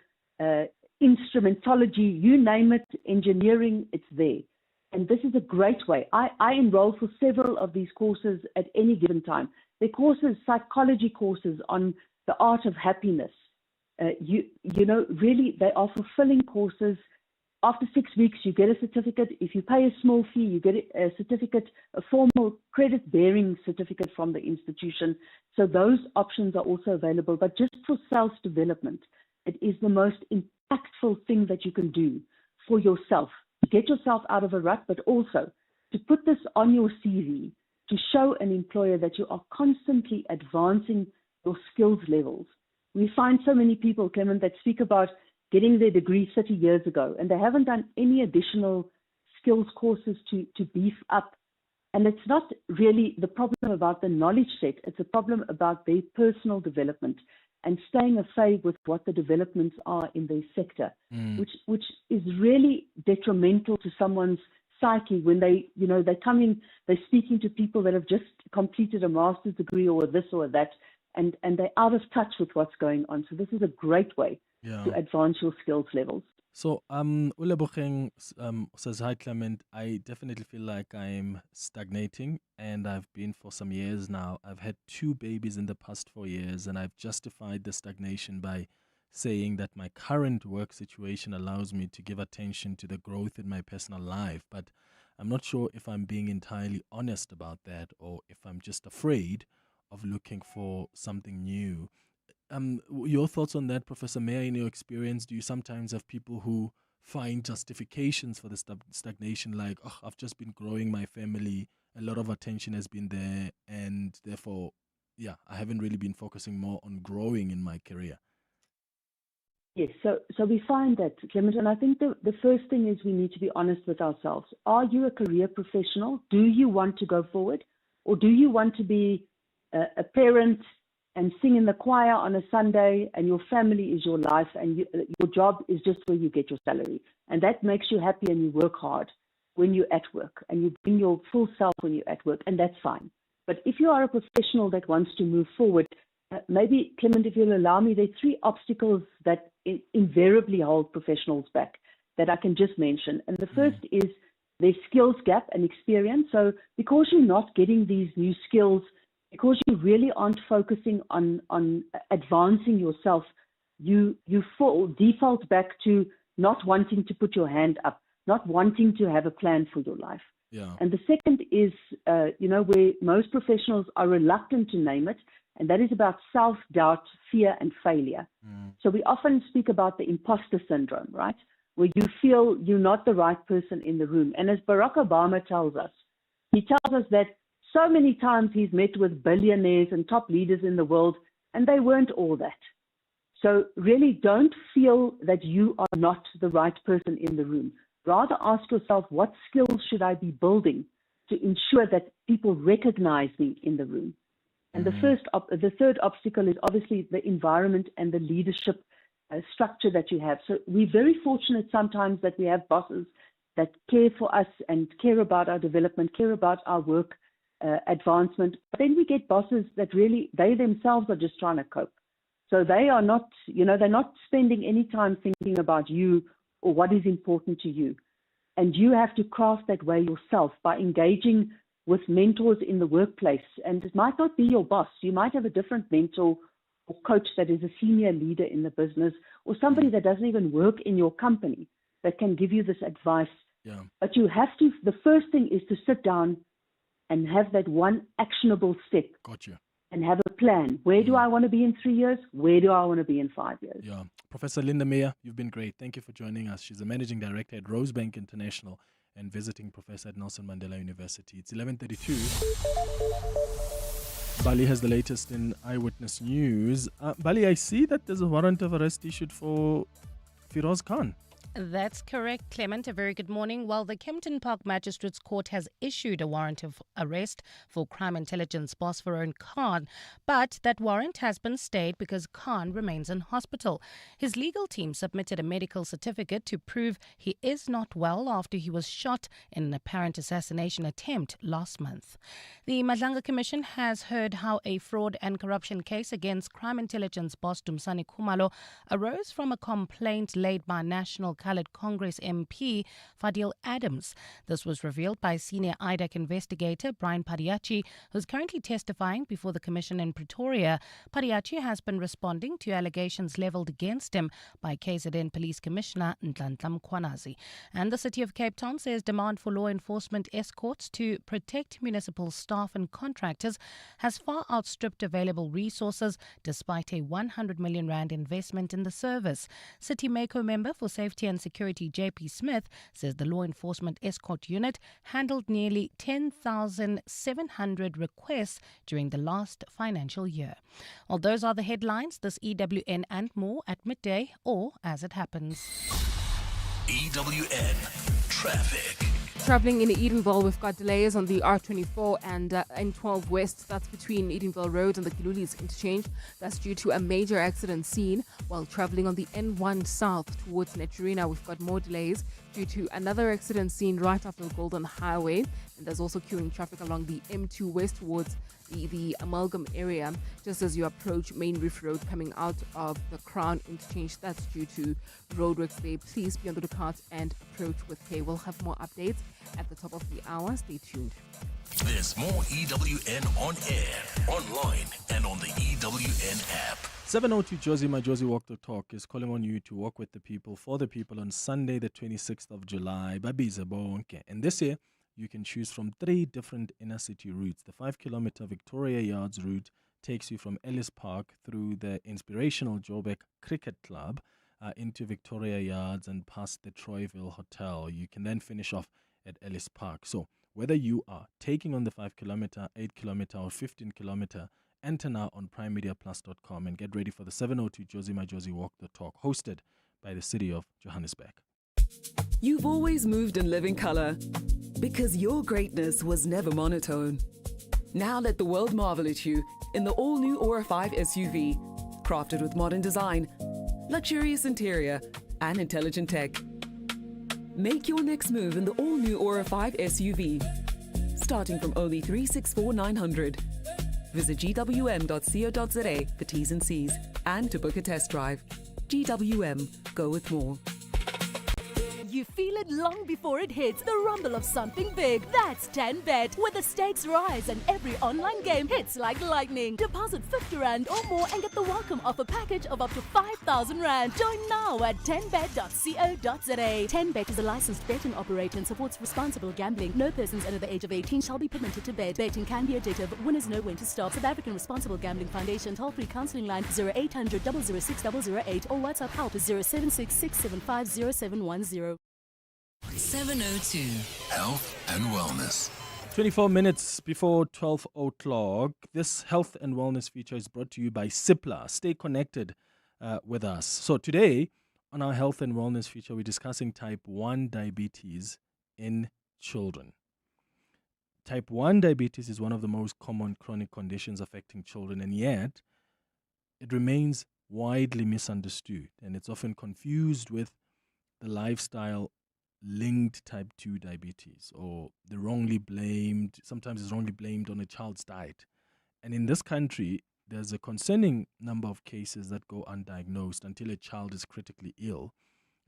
instrumentology, you name it, engineering, it's there. And this is a great way. I enroll for several of these courses at any given time. They're courses, psychology courses on the art of happiness. Really, they are fulfilling courses. After 6 weeks, you get a certificate. If you pay a small fee, you get a certificate, a formal credit-bearing certificate from the institution. So those options are also available. But just for self-development, it is the most impactful thing that you can do for yourself. Get yourself out of a rut, but also to put this on your CV, to show an employer that you are constantly advancing your skills levels. We find so many people, Clement, that speak about getting their degree 30 years ago, and they haven't done any additional skills courses to beef up. And it's not really the problem about the knowledge set, it's a problem about their personal development and staying afraid with what the developments are in their sector, which is really detrimental to someone's psyche when they're coming, they're speaking to people that have just completed a master's degree or this or that, and they're out of touch with what's going on. So this is a great way to advance your skills levels. So Ulebocheng says, hi Clement, I definitely feel like I'm stagnating, and I've been for some years now. I've had 2 babies in the past 4 years, and I've justified the stagnation by saying that my current work situation allows me to give attention to the growth in my personal life, but I'm not sure if I'm being entirely honest about that or if I'm just afraid of looking for something new. Your thoughts on that, Professor Meyer, in your experience? Do you sometimes have people who find justifications for the stagnation, like, oh, I've just been growing my family, a lot of attention has been there, and therefore, yeah, I haven't really been focusing more on growing in my career? Yes, so we find that, Clement, and I think the first thing is we need to be honest with ourselves. Are you a career professional? Do you want to go forward? Or do you want to be a parent and sing in the choir on a Sunday, and your family is your life, and your job is just where you get your salary? And that makes you happy, and you work hard when you're at work, and you bring your full self when you're at work, and that's fine. But if you are a professional that wants to move forward, maybe, Clement, if you'll allow me, there are 3 obstacles that invariably hold professionals back that I can just mention. And the first is their skills gap and experience. So because you're not getting these new skills, because you really aren't focusing on advancing yourself, you default back to not wanting to put your hand up, not wanting to have a plan for your life. Yeah. And the second is, where most professionals are reluctant to name it, and that is about self-doubt, fear, and failure. So we often speak about the imposter syndrome, right? Where you feel you're not the right person in the room. And as Barack Obama tells us, he tells us that so many times he's met with billionaires and top leaders in the world, and they weren't all that. So really don't feel that you are not the right person in the room. Rather ask yourself, what skills should I be building to ensure that people recognize me in the room? And the third obstacle is obviously the environment and the leadership structure that you have. So we're very fortunate sometimes that we have bosses that care for us and care about our development, care about our work advancement. But then we get bosses that really, they themselves are just trying to cope. So they are not, they're not spending any time thinking about you or what is important to you. And you have to craft that way yourself by engaging with mentors in the workplace. And it might not be your boss. You might have a different mentor or coach that is a senior leader in the business, or somebody that doesn't even work in your company that can give you this advice. Yeah. But you have to, the first thing is to sit down and have that one actionable step. Gotcha. And have a plan. Where do I want to be in 3 years? Where do I want to be in 5 years? Yeah. Professor Linda Meyer, you've been great. Thank you for joining us. She's the Managing Director at Rosebank International and visiting professor at Nelson Mandela University. It's 11:32. Bali has the latest in Eyewitness News. Bali, I see that there's a warrant of arrest issued for Firoz Khan. That's correct, Clement. A very good morning. Well, the Kempton Park Magistrates Court has issued a warrant of arrest for crime intelligence boss Firoz Khan, but that warrant has been stayed because Khan remains in hospital. His legal team submitted a medical certificate to prove he is not well after he was shot in an apparent assassination attempt last month. The Madlanga Commission has heard how a fraud and corruption case against crime intelligence boss Dumsani Khumalo arose from a complaint laid by National Coloured Congress MP Fadil Adams. This was revealed by senior IDAC investigator Brian Padiachi, who's currently testifying before the Commission in Pretoria. Padiachi has been responding to allegations levelled against him by KZN Police Commissioner Nhlanhla Mkhwanazi. And the City of Cape Town says demand for law enforcement escorts to protect municipal staff and contractors has far outstripped available resources despite a 100 million rand investment in the service. City Mako member for Safety and Security JP Smith says the law enforcement escort unit handled nearly 10,700 requests during the last financial year. Well, those are the headlines. This EWN and more at midday or as it happens. EWN Traffic. Travelling in Edenville, we've got delays on the R24 and N12 West. That's between Edenville Road and the Kilulis interchange. That's due to a major accident scene. While travelling on the N1 South towards Netrina, we've got more delays due to another accident scene right after the Golden Highway. And there's also queuing traffic along the M2 West towards the Amalgam area, just as you approach Main Reef Road coming out of the Crown interchange. That's due to roadworks there. Please be on the lookout and approach with care. We'll have more updates at the top of the hour. Stay tuned. There's more EWN on air, online, and on the EWN app. 7:02 Josie, my Josie Walk the Talk is calling on you to walk with the people, for the people on Sunday, the 26th of July. Babiza bonke. And this year, you can choose from 3 different inner city routes. The 5-kilometer Victoria Yards route takes you from Ellis Park through the inspirational Joburg Cricket Club into Victoria Yards and past the Troyville Hotel. You can then finish off at Ellis Park. So whether you are taking on the 5 kilometer, 8 kilometer, or 15 kilometer, enter now on primemediaplus.com and get ready for the 702 Josie My Josie Walk the Talk, hosted by the City of Johannesburg. You've always moved in living color because your greatness was never monotone. Now let the world marvel at you in the all-new Aura 5 SUV, crafted with modern design, luxurious interior, and intelligent tech. Make your next move in the all-new Aura 5 SUV, starting from only 364,900. Visit gwm.co.za for T's and C's and to book a test drive. GWM, go with more. You feel it long before it hits. The rumble of something big. That's 10Bet, where the stakes rise and every online game hits like lightning. Deposit 50 Rand or more and get the welcome offer package of up to 5,000 Rand. Join now at 10bet.co.za. 10Bet is a licensed betting operator and supports responsible gambling. No persons under the age of 18 shall be permitted to bet. Betting can be addictive. Winners know when to stop. South African Responsible Gambling Foundation toll-free counselling line 0800 006 008 or WhatsApp help 076 675 0710. 702. Health and wellness. 24 minutes before 12 o'clock. This health and wellness feature is brought to you by Cipla. Stay connected with us. So today, on our health and wellness feature, we're discussing type 1 diabetes in children. Type 1 diabetes is one of the most common chronic conditions affecting children, and yet it remains widely misunderstood, and it's often confused with the lifestyle linked type 2 diabetes, or sometimes it's wrongly blamed on a child's diet. And in this country, there's a concerning number of cases that go undiagnosed until a child is critically ill.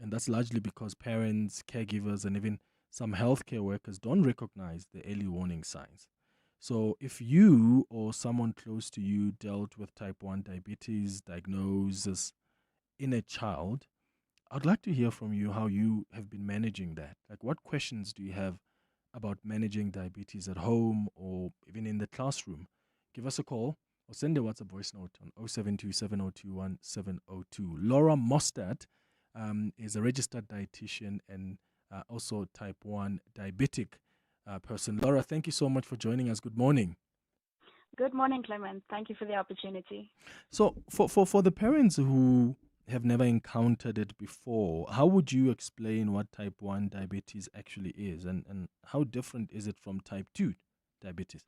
And that's largely because parents, caregivers, and even some healthcare workers don't recognize the early warning signs. So if you or someone close to you dealt with type 1 diabetes diagnosis in a child, I'd like to hear from you how you have been managing that. Like, what questions do you have about managing diabetes at home or even in the classroom? Give us a call or send a WhatsApp voice note on 072 702 1702. Laura Mostert is a registered dietitian and also type 1 diabetic person. Laura, thank you so much for joining us. Good morning. Good morning, Clement. Thank you for the opportunity. So for the parents who have never encountered it before, how would you explain what type 1 diabetes actually is, and how different is it from type 2 diabetes?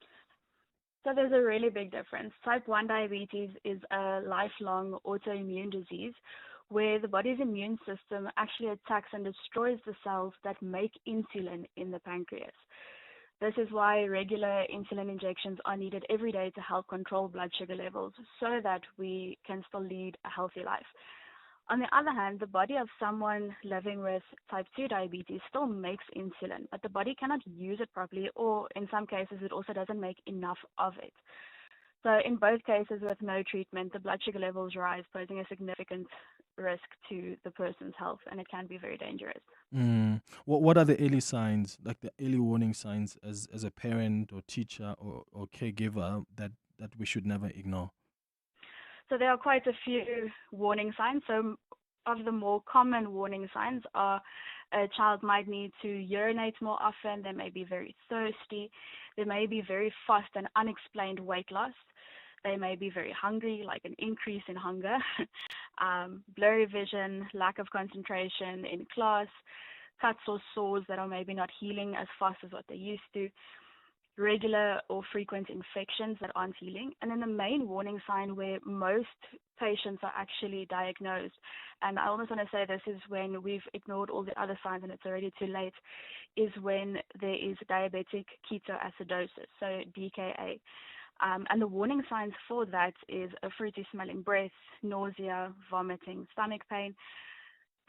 So there's a really big difference. Type 1 diabetes is a lifelong autoimmune disease where the body's immune system actually attacks and destroys the cells that make insulin in the pancreas. This is why regular insulin injections are needed every day to help control blood sugar levels so that we can still lead a healthy life. On the other hand, the body of someone living with type 2 diabetes still makes insulin, but the body cannot use it properly, or in some cases, it also doesn't make enough of it. So in both cases, with no treatment, the blood sugar levels rise, posing a significant risk to the person's health, and it can be very dangerous. What are the early signs, like the early warning signs as a parent or teacher or caregiver that we should never ignore? So there are quite a few warning signs. So of the more common warning signs are a child might need to urinate more often, they may be very thirsty, they may be very fast and unexplained weight loss, they may be very hungry, like an increase in hunger, blurry vision, lack of concentration in class, cuts or sores that are maybe not healing as fast as what they used to, regular or frequent infections that aren't healing. And then the main warning sign where most patients are actually diagnosed, and I almost want to say this is when we've ignored all the other signs and it's already too late, is when there is diabetic ketoacidosis, so DKA. And the warning signs for that is a fruity smelling breath, nausea, vomiting, stomach pain,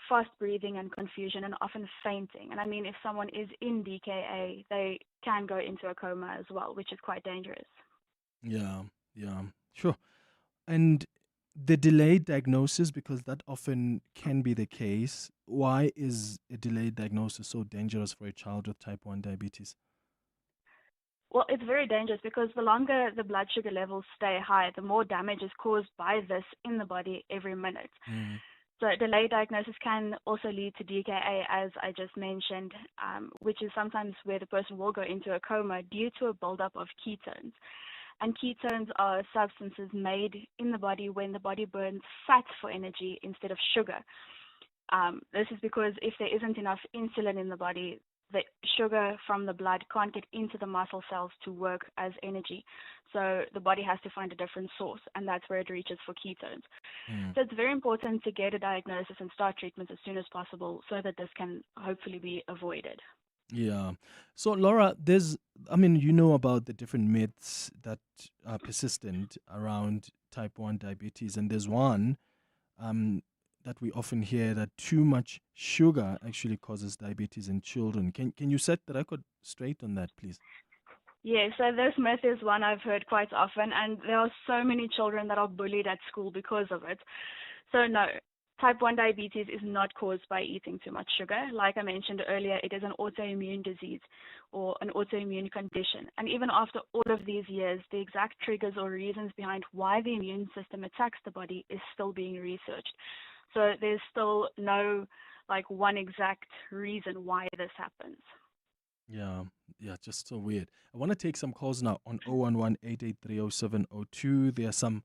fast breathing and confusion, and often fainting. And I mean, if someone is in DKA, they can go into a coma as well, which is quite dangerous. Yeah, sure. And the delayed diagnosis, because that often can be the case, why is a delayed diagnosis so dangerous for a child with type 1 diabetes? Well, it's very dangerous because the longer the blood sugar levels stay high, the more damage is caused by this in the body every minute. So delayed diagnosis can also lead to DKA, as I just mentioned, which is sometimes where the person will go into a coma due to a buildup of ketones. And ketones are substances made in the body when the body burns fat for energy instead of sugar. This is because if there isn't enough insulin in the body, the sugar from the blood can't get into the muscle cells to work as energy. So the body has to find a different source, and that's where it reaches for ketones. So it's very important to get a diagnosis and start treatment as soon as possible so that this can hopefully be avoided. Yeah. So, Laura, you know about the different myths that are persistent around type 1 diabetes, and there's one that we often hear, that too much sugar actually causes diabetes in children. Can you set the record straight on that, please? Yeah, so this myth is one I've heard quite often, and there are so many children that are bullied at school because of it. So no, type 1 diabetes is not caused by eating too much sugar. Like I mentioned earlier, it is an autoimmune disease or an autoimmune condition. And even after all of these years, the exact triggers or reasons behind why the immune system attacks the body is still being researched. So there's still no one exact reason why this happens. Yeah, just so weird. I want to take some calls now on 011-883-0702. There are some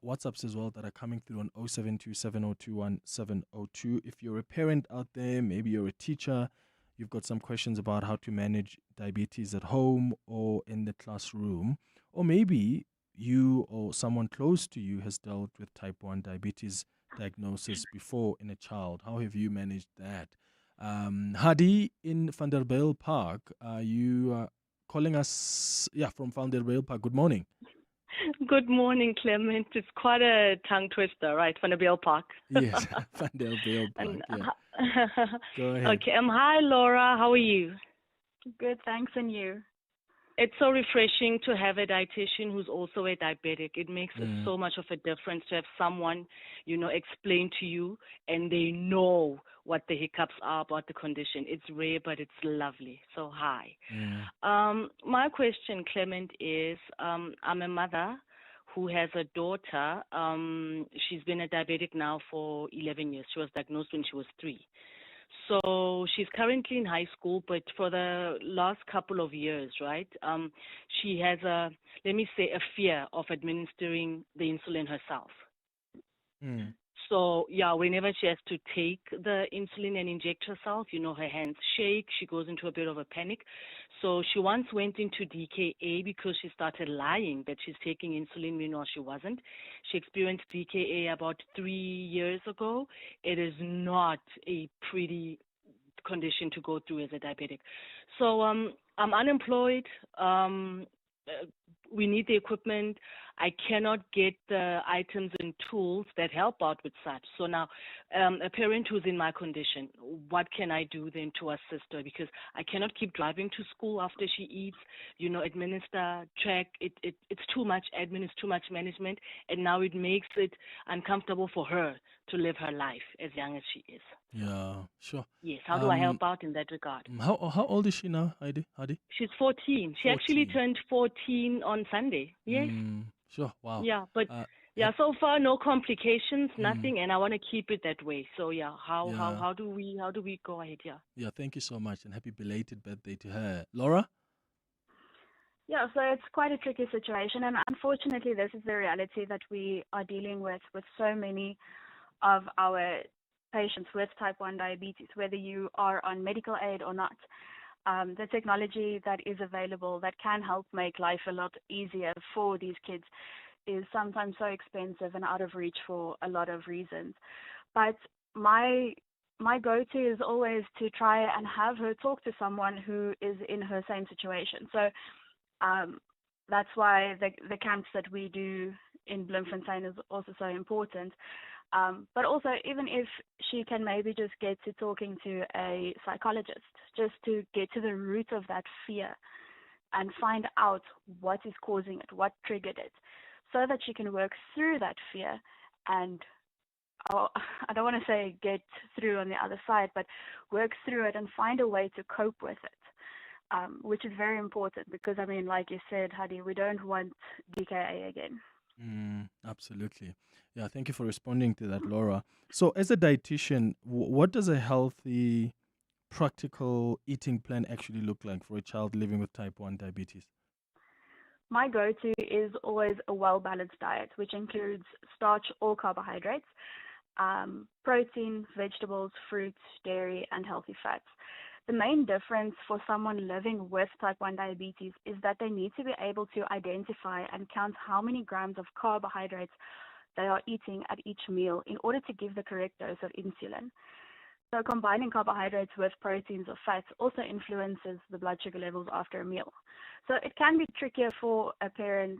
WhatsApps as well that are coming through on 072-702-1702. If you're a parent out there, maybe you're a teacher, you've got some questions about how to manage diabetes at home or in the classroom, or maybe you or someone close to you has dealt with type 1 diabetes diagnosis before in a child. How have you managed that? Hadi in Vanderbijl Park, you calling us from Vanderbijl Park. Good morning. Good morning, Clement. It's quite a tongue twister, right? Vanderbijl Park. Yes, Vanderbijl Park. Go ahead. Okay. Hi, Laura. How are you? Good, thanks, and you? It's so refreshing to have a dietitian who's also a diabetic. It makes so much of a difference to have someone, explain to you and they know what the hiccups are about the condition. It's rare, but it's lovely. So hi. My question, Clement, is I'm a mother who has a daughter. She's been a diabetic now for 11 years. She was diagnosed when she was 3. So she's currently in high school, but for the last couple of years, right, she has a fear of administering the insulin herself. So, whenever she has to take the insulin and inject herself, her hands shake. She goes into a bit of a panic. So she once went into DKA because she started lying that she's taking insulin when she wasn't. She experienced DKA about 3 years ago. It is not a pretty condition to go through as a diabetic. So I'm unemployed. We need the equipment. I cannot get the items and tools that help out with such. So now, a parent who's in my condition, what can I do then to assist her? Because I cannot keep driving to school after she eats, administer, track. It's too much admin, it's too much management, and now it makes it uncomfortable for her to live her life as young as she is. Yeah, sure. Yes, how do I help out in that regard? How old is she now, Hadi? She's 14. She actually turned 14 on Sunday. Yes. Sure. Wow. Yeah, but so far no complications, nothing, and I want to keep it that way. So how do we go ahead? Yeah, thank you so much, and happy belated birthday to her, Laura. Yeah, so it's quite a tricky situation, and unfortunately, this is the reality that we are dealing with so many of our patients with type 1 diabetes, whether you are on medical aid or not. The technology that is available that can help make life a lot easier for these kids is sometimes so expensive and out of reach for a lot of reasons. But my go-to is always to try and have her talk to someone who is in her same situation. So that's why the camps that we do in Bloemfontein is also so important. But also, even if she can maybe just get to talking to a psychologist, just to get to the root of that fear and find out what is causing it, what triggered it, so that she can work through that fear and, I don't want to say get through on the other side, but work through it and find a way to cope with it. which is very important because, I mean, like you said, Hadi, we don't want DKA again. Absolutely. Yeah, thank you for responding to that, Laura. So as a dietitian, what does a healthy, practical eating plan actually look like for a child living with type 1 diabetes? My go-to is always a well-balanced diet, which includes starch or carbohydrates, protein, vegetables, fruits, dairy, and healthy fats. The main difference for someone living with type 1 diabetes is that they need to be able to identify and count how many grams of carbohydrates they are eating at each meal in order to give the correct dose of insulin. So combining carbohydrates with proteins or fats also influences the blood sugar levels after a meal. So it can be trickier for a parent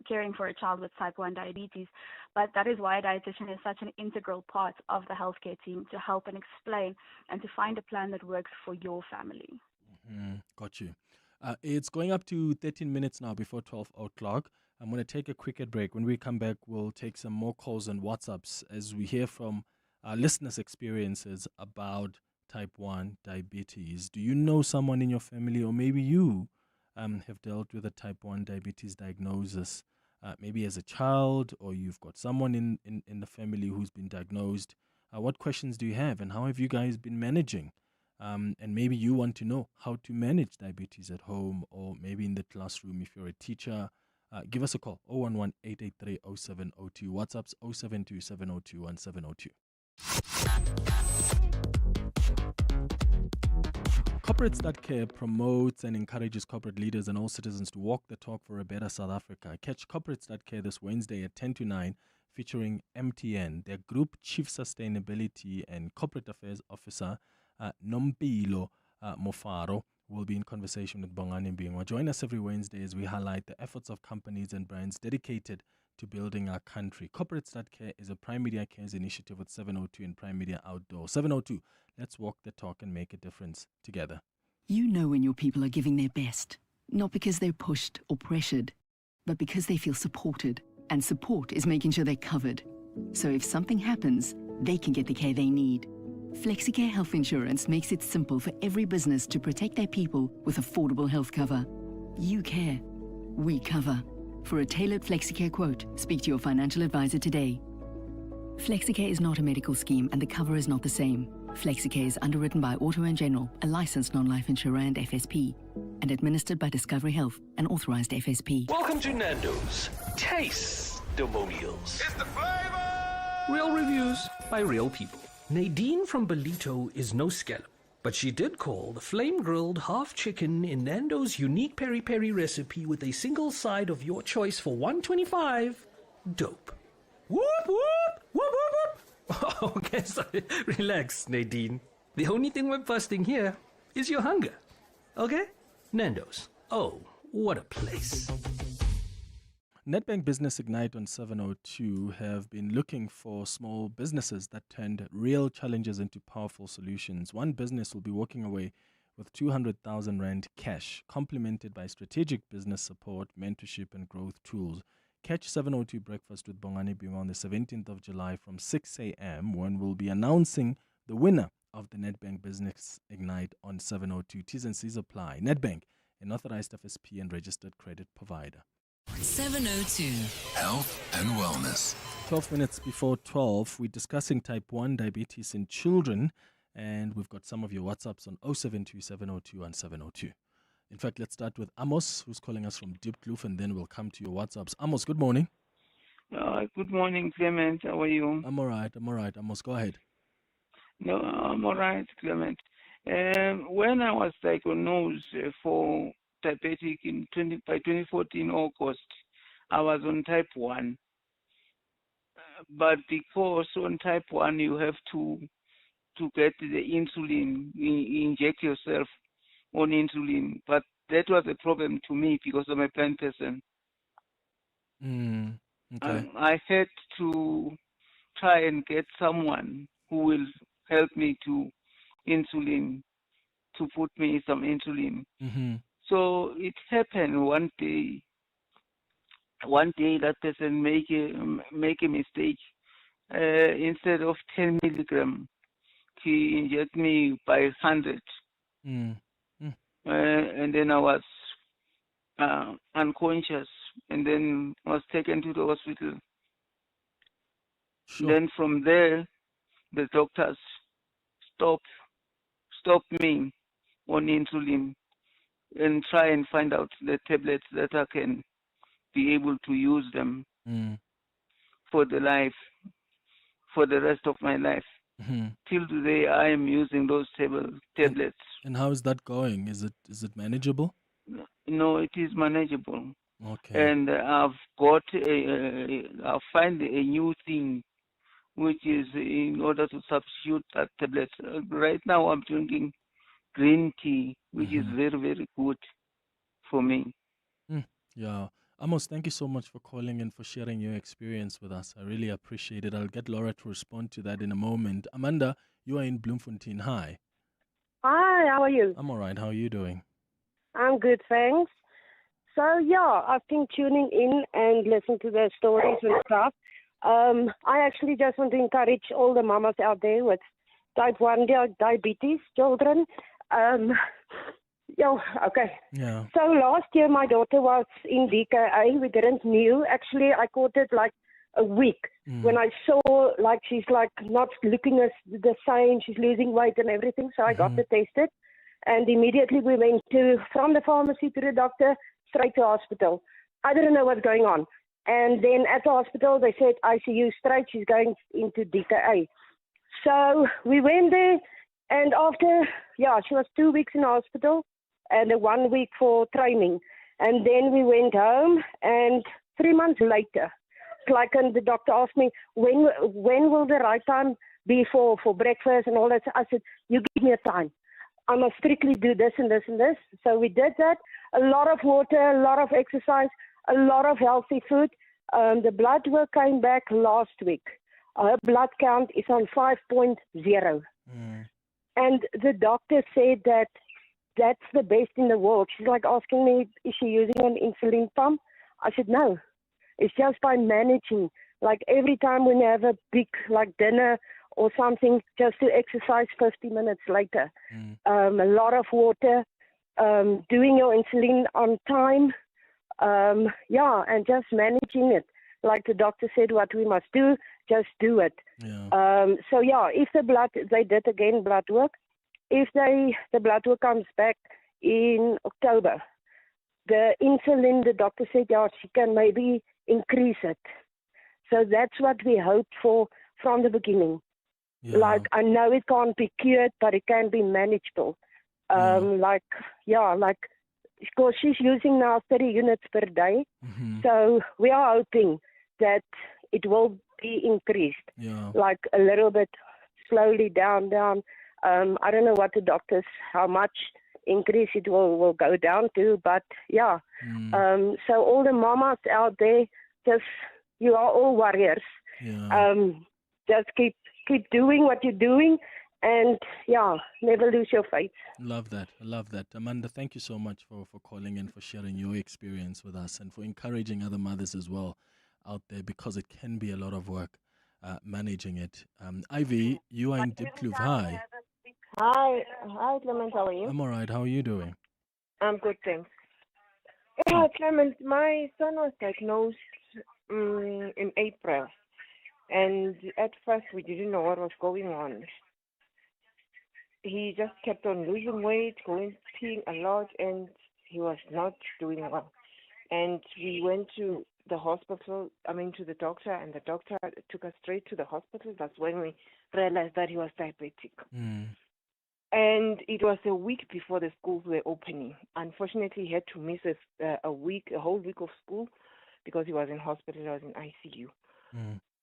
caring for a child with type 1 diabetes, but that is why a dietitian is such an integral part of the healthcare team to help and explain and to find a plan that works for your family. Got you. It's going up to 13 minutes now before 12 o'clock. I'm going to take a quick break. When we come back, we'll take some more calls and WhatsApps as we hear from our listeners' experiences about type 1 diabetes. Do you know someone in your family, or maybe you have dealt with a type 1 diabetes diagnosis, maybe as a child, or you've got someone in the family who's been diagnosed? What questions do you have, and how have you guys been managing? And maybe you want to know how to manage diabetes at home, or maybe in the classroom if you're a teacher. Give us a call, 011-883-0702. WhatsApp's 072-702-1702. Corporates.care promotes and encourages corporate leaders and all citizens to walk the talk for a better South Africa. Catch Corporates.care this Wednesday at 10 to 9, featuring MTN, their Group Chief Sustainability and Corporate Affairs Officer, Nompilo Mofaro, will be in conversation with Bongani Mbingwa. Join us every Wednesday as we highlight the efforts of companies and brands dedicated to building our country. Corporates.care is a Prime Media Cares initiative with 702 and Prime Media Outdoor. 702, let's walk the talk and make a difference together. You know when your people are giving their best, not because they're pushed or pressured, but because they feel supported. And support is making sure they're covered. So if something happens, they can get the care they need. FlexiCare Health Insurance makes it simple for every business to protect their people with affordable health cover. You care. We cover. For a tailored FlexiCare quote, speak to your financial advisor today. FlexiCare is not a medical scheme and the cover is not the same. FlexiCare is underwritten by Auto & General, a licensed non-life insurer and FSP, and administered by Discovery Health, an authorized FSP. Welcome to Nando's Taste-Demonials. It's the flavor! Real reviews by real people. Nadine from Belito is no scallop, but she did call the flame-grilled half chicken in Nando's unique peri-peri recipe with a single side of your choice for $125 dope. Whoop, whoop, whoop, whoop, whoop. Okay, sorry. Relax, Nadine. The only thing we're busting here is your hunger. Okay? Nando's. Oh, what a place. Nedbank Business Ignite on 702 have been looking for small businesses that turned real challenges into powerful solutions. One business will be walking away with 200,000 Rand cash, complemented by strategic business support, mentorship, and growth tools. Catch 702 Breakfast with Bongani Mbingwa on the 17th of July from 6 a.m. when we'll be announcing the winner of the Nedbank Business Ignite on 702. T's and C's apply. Nedbank, an authorized FSP and registered credit provider. 702. Health and wellness. 12 minutes before 12, we're discussing type 1 diabetes in children, and we've got some of your WhatsApps on 072-702-1702. In fact, let's start with Amos, who's calling us from Diepkloof, and then we'll come to your WhatsApps. Amos, good morning. Good morning, Clement. How are you? I'm all right. Amos, go ahead. No, I'm all right, Clement. When I was diagnosed for diabetic by 2014 August, I was on type 1. But because on type 1 you have to get the insulin, inject yourself on insulin. But that was a problem to me because I'm a blind person. Okay. I had to try and get someone who will help me to put me some insulin. Mm-hmm. So it happened one day that person make a mistake. Instead of 10 milligram, he inject me by 100. and then I was unconscious, and then was taken to the hospital. Sure. Then from there, the doctors stopped me on insulin and try and find out the tablets that I can be able to use them for the rest of my life. Till today, I am using those tablets. And how is that going? Is it manageable? No, it is manageable. Okay. And I've find a new thing, which is in order to substitute that tablet. Right now, I'm drinking green tea, which is very, very good for me. Yeah. Amos, thank you so much for calling and for sharing your experience with us. I really appreciate it. I'll get Laura to respond to that in a moment. Amanda, you are in Bloemfontein. Hi. Hi, how are you? I'm all right. How are you doing? I'm good, thanks. So, yeah, I've been tuning in and listening to the stories and stuff. I actually just want to encourage all the mamas out there with type 1 diabetes children. Okay. Yeah. So last year my daughter was in DKA. We didn't knew. Actually, I caught it like a week when I saw like she's like not looking as the same. She's losing weight and everything. So I got her tested, and immediately we went from the pharmacy to the doctor straight to hospital. I didn't know what's going on, and then at the hospital they said ICU straight. She's going into DKA. So we went there, and after she was 2 weeks in hospital and 1 week for training, and then we went home. And 3 months later, and the doctor asked me, when will the right time be for breakfast and all that. I said, you give me a time. I must strictly do this and this and this. So we did that. A lot of water, a lot of exercise, a lot of healthy food. The blood work came back last week. Her blood count is on 5.0. And the doctor said that that's the best in the world. She's like asking me, is she using an insulin pump? I said, no. It's just by managing. Like every time when you have a big like dinner or something, just to exercise 50 minutes later. A lot of water, doing your insulin on time. And just managing it. Like the doctor said, what we must do, just do it. If they did again blood work. If the blood work comes back in October, the insulin, the doctor said, she can maybe increase it. So that's what we hoped for from the beginning. Like, I know it can't be cured, but it can be manageable. Because she's using now 30 units per day. So we are hoping that it will be increased. Like a little bit slowly down. I don't know what the doctors, how much increase it will go down to, but so all the mamas out there, just, you are all warriors. Just keep doing what you're doing, and never lose your faith. Love that. I love that. Amanda, thank you so much for calling and for sharing your experience with us and for encouraging other mothers as well out there, because it can be a lot of work managing it. Ivy, you are in Diepkloof. Hi. Hi, Clement, how are you? I'm all right. How are you doing? I'm good, thanks. Yeah, Clement, my son was diagnosed in April, and at first we didn't know what was going on. He just kept on losing weight, peeing a lot, and he was not doing well. And we went to the hospital, to the doctor, and the doctor took us straight to the hospital. That's when we realized that he was diabetic. And it was a week before the schools were opening. Unfortunately, he had to miss a whole week of school because he was in hospital, he was in ICU.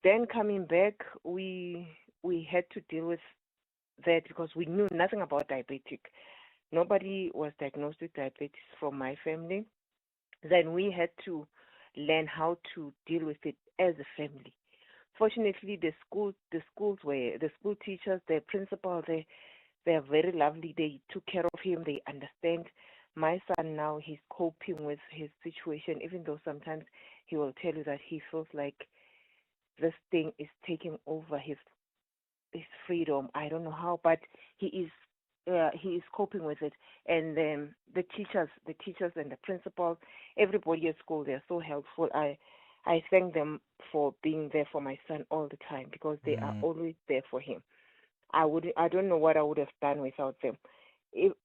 Then coming back, we had to deal with that because we knew nothing about diabetic. Nobody was diagnosed with diabetes from my family. Then we had to learn how to deal with it as a family. Fortunately, the school teachers, the principal, they are very lovely. They took care of him. They understand. My son now, he's coping with his situation, even though sometimes he will tell you that he feels like this thing is taking over his freedom. I don't know how, but he is he is coping with it. And the teachers and the principals, everybody at school, they're so helpful. I thank them for being there for my son all the time, because they are always there for him. I don't know what I would have done without them.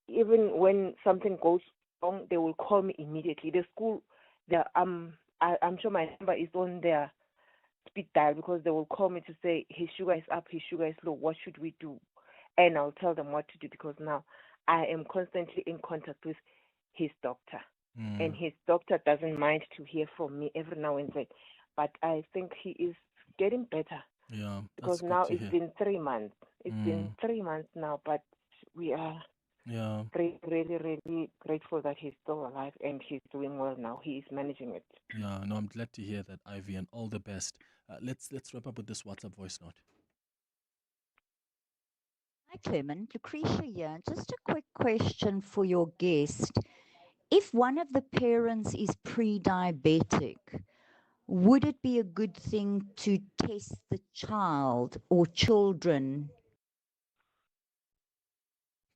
Even when something goes wrong, they will call me immediately. The school, I'm sure my number is on their speed dial, because they will call me to say his sugar is up, his sugar is low, what should we do? And I'll tell them what to do, because now I am constantly in contact with his doctor. And his doctor doesn't mind to hear from me every now and then. But I think he is getting better. Yeah. Because now it's been 3 months. It's been 3 months now, but we are really, really grateful that he's still alive and he's doing well now. He is managing it. Yeah, no, I'm glad to hear that, Ivy, and all the best. Let's wrap up with this WhatsApp voice note. Hi, Clement. Lucretia here. Just a quick question for your guest. If one of the parents is pre-diabetic, would it be a good thing to test the child or children?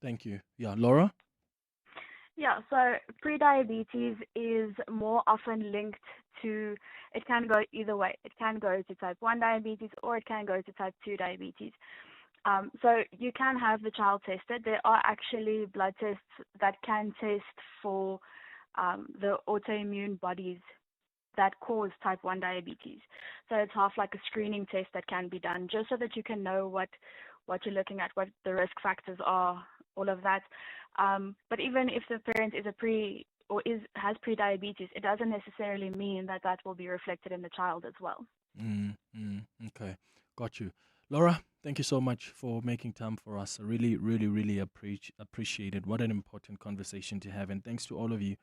Thank you. Yeah, Laura? Yeah, so prediabetes is more often linked to, it can go either way. It can go to type 1 diabetes or it can go to type 2 diabetes. So you can have the child tested. There are actually blood tests that can test for the autoimmune bodies that cause type 1 diabetes. So it's half like a screening test that can be done, just so that you can know what you're looking at, what the risk factors are, all of that. But even if the parent is has pre-diabetes, it doesn't necessarily mean that will be reflected in the child as well. Okay, got you. Laura, thank you so much for making time for us. I really, really, really appreciate it. What an important conversation to have. And thanks to all of you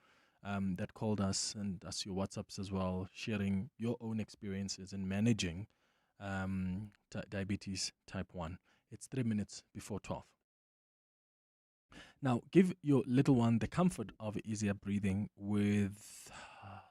that called us and us your WhatsApps as well, sharing your own experiences in managing diabetes type 1. It's 3 minutes before 12. Now, give your little one the comfort of easier breathing with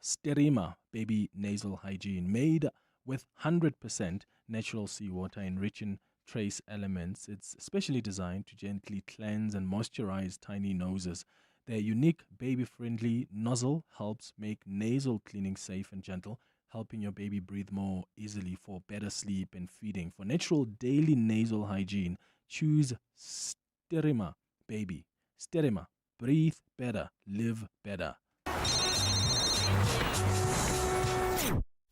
Sterima Baby Nasal Hygiene, made with 100% natural seawater enriched in trace elements. It's specially designed to gently cleanse and moisturize tiny noses. Their unique baby-friendly nozzle helps make nasal cleaning safe and gentle, helping your baby breathe more easily for better sleep and feeding. For natural daily nasal hygiene, choose Sterima Baby. Sterima. Breathe better. Live better.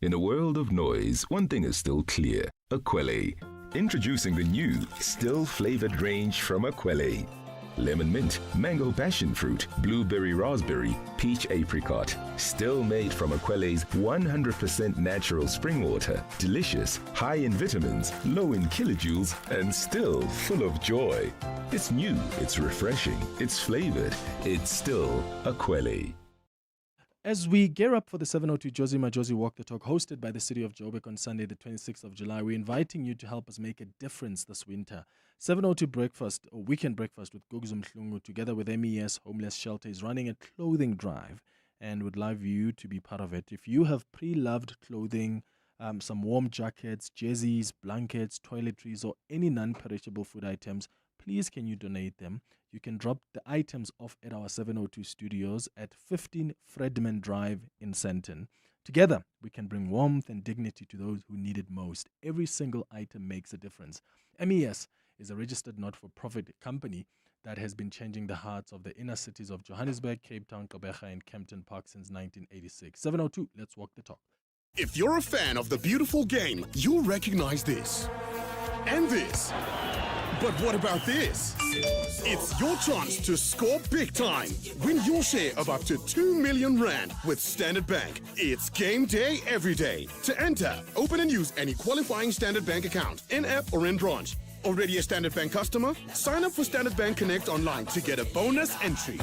In a world of noise, one thing is still clear. Akwele. Introducing the new, still flavored range from Akwele. Lemon mint, mango passion fruit, blueberry raspberry, peach apricot. Still made from Akwele's 100% natural spring water. Delicious, high in vitamins, low in kilojoules, and still full of joy. It's new, it's refreshing, it's flavored, it's still Akwele. As we gear up for the 702 Josie Majosi Walk the Talk, hosted by the City of Joburg on Sunday, the 26th of July, we're inviting you to help us make a difference this winter. 702 Breakfast, or Weekend Breakfast with Gugu Mhlungu, together with MES Homeless Shelter, is running a clothing drive and would love you to be part of it. If you have pre-loved clothing, some warm jackets, jerseys, blankets, toiletries, or any non-perishable food items, please can you donate them? You can drop the items off at our 702 studios at 15 Fredman Drive in Sandton. Together, we can bring warmth and dignity to those who need it most. Every single item makes a difference. MES is a registered not-for-profit company that has been changing the hearts of the inner cities of Johannesburg, Cape Town, Gqeberha, and Kempton Park since 1986. 702, let's walk the talk. If you're a fan of the beautiful game, you'll recognize this. And this. But what about this? It's your chance to score big time. Win your share of up to 2 million rand with Standard Bank. It's game day every day. To enter, open and use any qualifying Standard Bank account, in-app or in branch. Already a Standard Bank customer? Sign up for Standard Bank Connect online to get a bonus entry.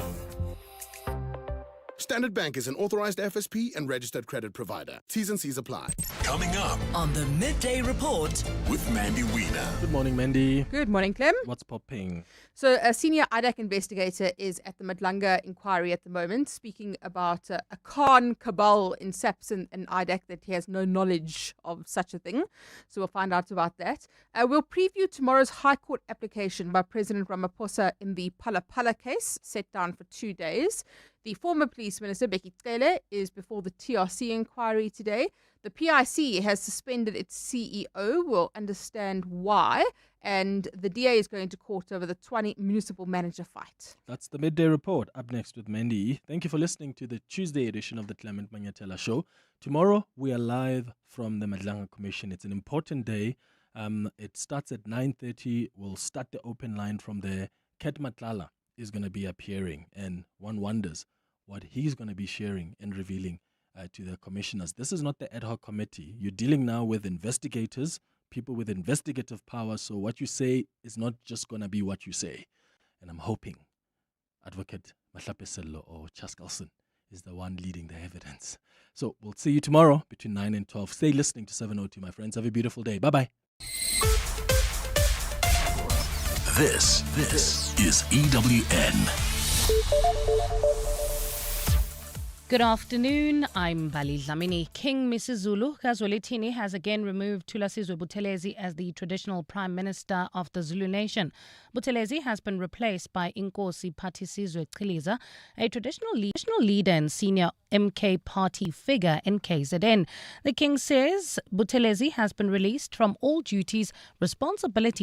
Standard Bank is an authorized FSP and registered credit provider. T's and C's apply. Coming up On the Midday Report. with Mandy Wiener. Good morning, Mandy. Good morning, Clem. What's popping? So a senior IDAC investigator is at the Madlanga inquiry at the moment, speaking about a Khan cabal in SAPS and IDAC that he has no knowledge of such a thing. So we'll find out about that. We'll preview tomorrow's High Court application by President Ramaphosa in the Phala case, set down for 2 days. The former police minister, Becky Cele, is before the TRC inquiry today. The PIC has suspended its CEO. We'll understand why. And the DA is going to court over the 20 municipal manager fight. That's the Midday Report. Up next with Mandy. Thank you for listening to the Tuesday edition of the Clement Manyathela Show. Tomorrow, we are live from the Madlanga Commission. It's an important day. It starts at 9:30. We'll start the open line from there. Ket Matlala is going to be appearing, and one wonders what he's going to be sharing and revealing to the commissioners. This is not the ad hoc committee. You're dealing now with investigators, people with investigative power, so what you say is not just going to be what you say. And I'm hoping Advocate Mahlapesello or Chaskalson is the one leading the evidence. So we'll see you tomorrow between 9 and 12. Stay listening to 702, my friends. Have a beautiful day. Bye-bye. This is EWN. Good afternoon, I'm Bali Dlamini. King Mrs. Zulu Kazwelithini has again removed Thulasizwe Buthelezi as the traditional Prime Minister of the Zulu Nation. Buthelezi has been replaced by Inkosi Pathisizwe Chiliza, a traditional leader and senior MK party figure in KZN. The King says Buthelezi has been released from all duties, responsibilities